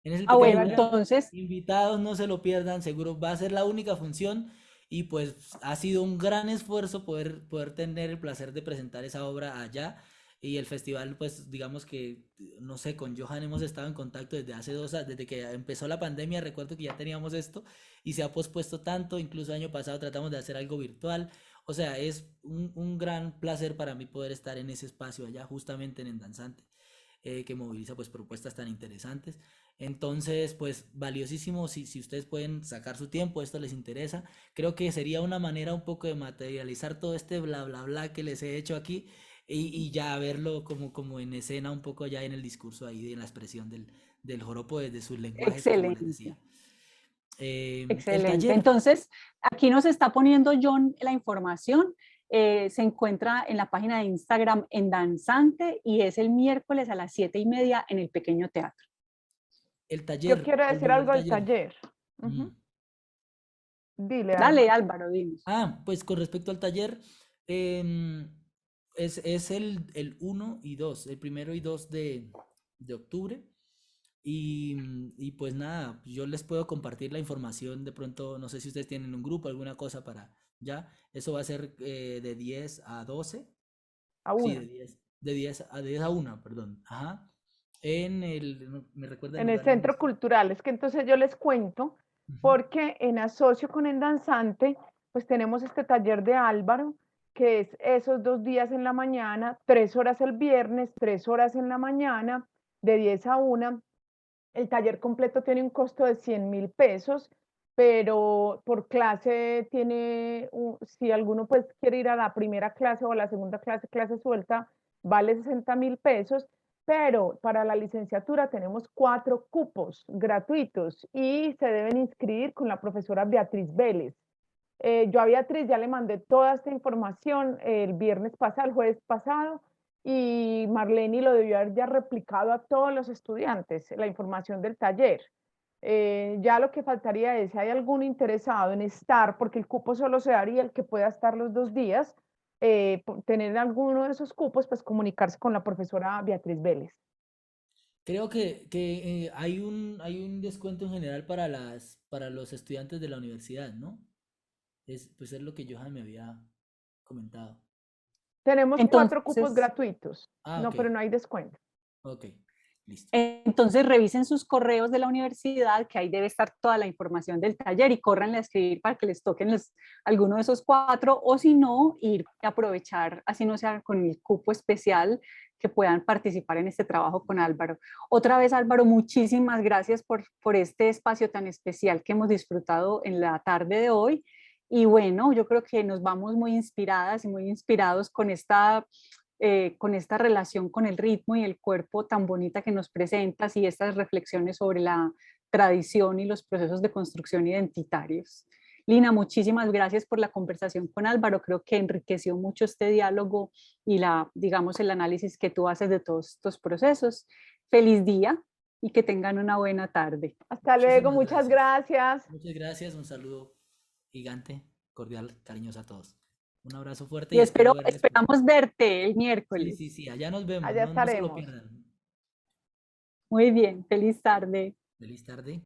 En ese Ah, Ahí pequeño bueno, vaya. teatro, entonces, invitados, no se lo pierdan, seguro va a ser la única función y pues ha sido un gran esfuerzo poder tener el placer de presentar esa obra allá y el festival, pues digamos que, no sé, con Johan hemos estado en contacto desde hace 2 años, desde que empezó la pandemia, recuerdo que ya teníamos esto y se ha pospuesto tanto, incluso el año pasado tratamos de hacer algo virtual, o sea, es un gran placer para mí poder estar en ese espacio allá, justamente en Danzante, que moviliza pues propuestas tan interesantes. Entonces, pues valiosísimo si ustedes pueden sacar su tiempo, esto les interesa. Creo que sería una manera un poco de materializar todo este bla, bla, bla que les he hecho aquí y ya verlo como en escena un poco ya en el discurso ahí, en la expresión del joropo desde sus lenguajes, como les excelente, decía. El excelente. taller, Entonces, aquí nos está poniendo John la información. Se encuentra en la página de Instagram en Danzante y es el miércoles a las 7:30 en el pequeño teatro. el Yo taller, quiero el decir nombre del algo del taller. taller. Mm. Ujú. Dile, Dale, Álvaro. Álvaro, dinos. Pues con respecto al taller, em, es el 1 y 2, el primero y 2 de octubre. Y pues nada, yo les puedo compartir la información de pronto, no sé si ustedes tienen un grupo, alguna cosa para ya. Eso va a ser de 10 a 12. A Sí, una. de 10 a 1, perdón. Ajá. ¿Me recuerda el En el lugar donde Centro está? Cultural. Es que entonces yo les cuento, Ujú. porque en asocio con el danzante, pues tenemos este taller de Álvaro, que es esos 2 días en la mañana, 3 horas el viernes, 3 horas en la mañana, de 10 a 1. El taller completo tiene un costo de 100.000 pesos, pero por clase tiene, si alguno pues quiere ir a la primera clase o a la segunda clase, clase suelta, vale 60.000 pesos, pero para la licenciatura tenemos 4 cupos gratuitos y se deben inscribir con la profesora Beatriz Vélez. Yo a Beatriz ya le mandé toda esta información el viernes pasado, el jueves pasado, y Marlene lo debió haber ya replicado a todos los estudiantes, la información del taller. Ya lo que faltaría es, si hay algún interesado en estar, porque el cupo solo se daría el que pueda estar los 2 días, tener alguno de esos cupos, pues comunicarse con la profesora Beatriz Vélez. Creo que hay un descuento en general para para los estudiantes de la universidad, ¿no? Pues es lo que Johan me había comentado. Tenemos 4 cupos Entonces, gratuitos, Ah, no, ok, pero no hay descuento. ok, listo. entonces revisen sus correos de la universidad, que ahí debe estar toda la información del taller y córranle a escribir para que les toquen alguno de esos 4, o si no, ir a aprovechar, así no sea con el cupo especial, que puedan participar en este trabajo con Álvaro. Otra vez, Álvaro, muchísimas gracias por este espacio tan especial que hemos disfrutado en la tarde de hoy. Y bueno, yo creo que nos vamos muy inspiradas y muy inspirados con esta relación con el ritmo y el cuerpo tan bonita que nos presentas y estas reflexiones sobre la tradición y los procesos de construcción identitarios. Lina, muchísimas gracias por la conversación con Álvaro. Creo que enriqueció mucho este diálogo y digamos, el análisis que tú haces de todos estos procesos. Feliz día y que tengan una buena tarde. Hasta luego, Muchísimas muchas gracias. gracias. Muchas gracias, un saludo gigante, cordial, cariñoso a todos. Un abrazo fuerte Y y espero verles pronto. esperamos verte el Sí, miércoles. sí, sí, allá nos vemos, Allá no se lo estaremos. pierdan. Muy bien, feliz tarde. Feliz tarde.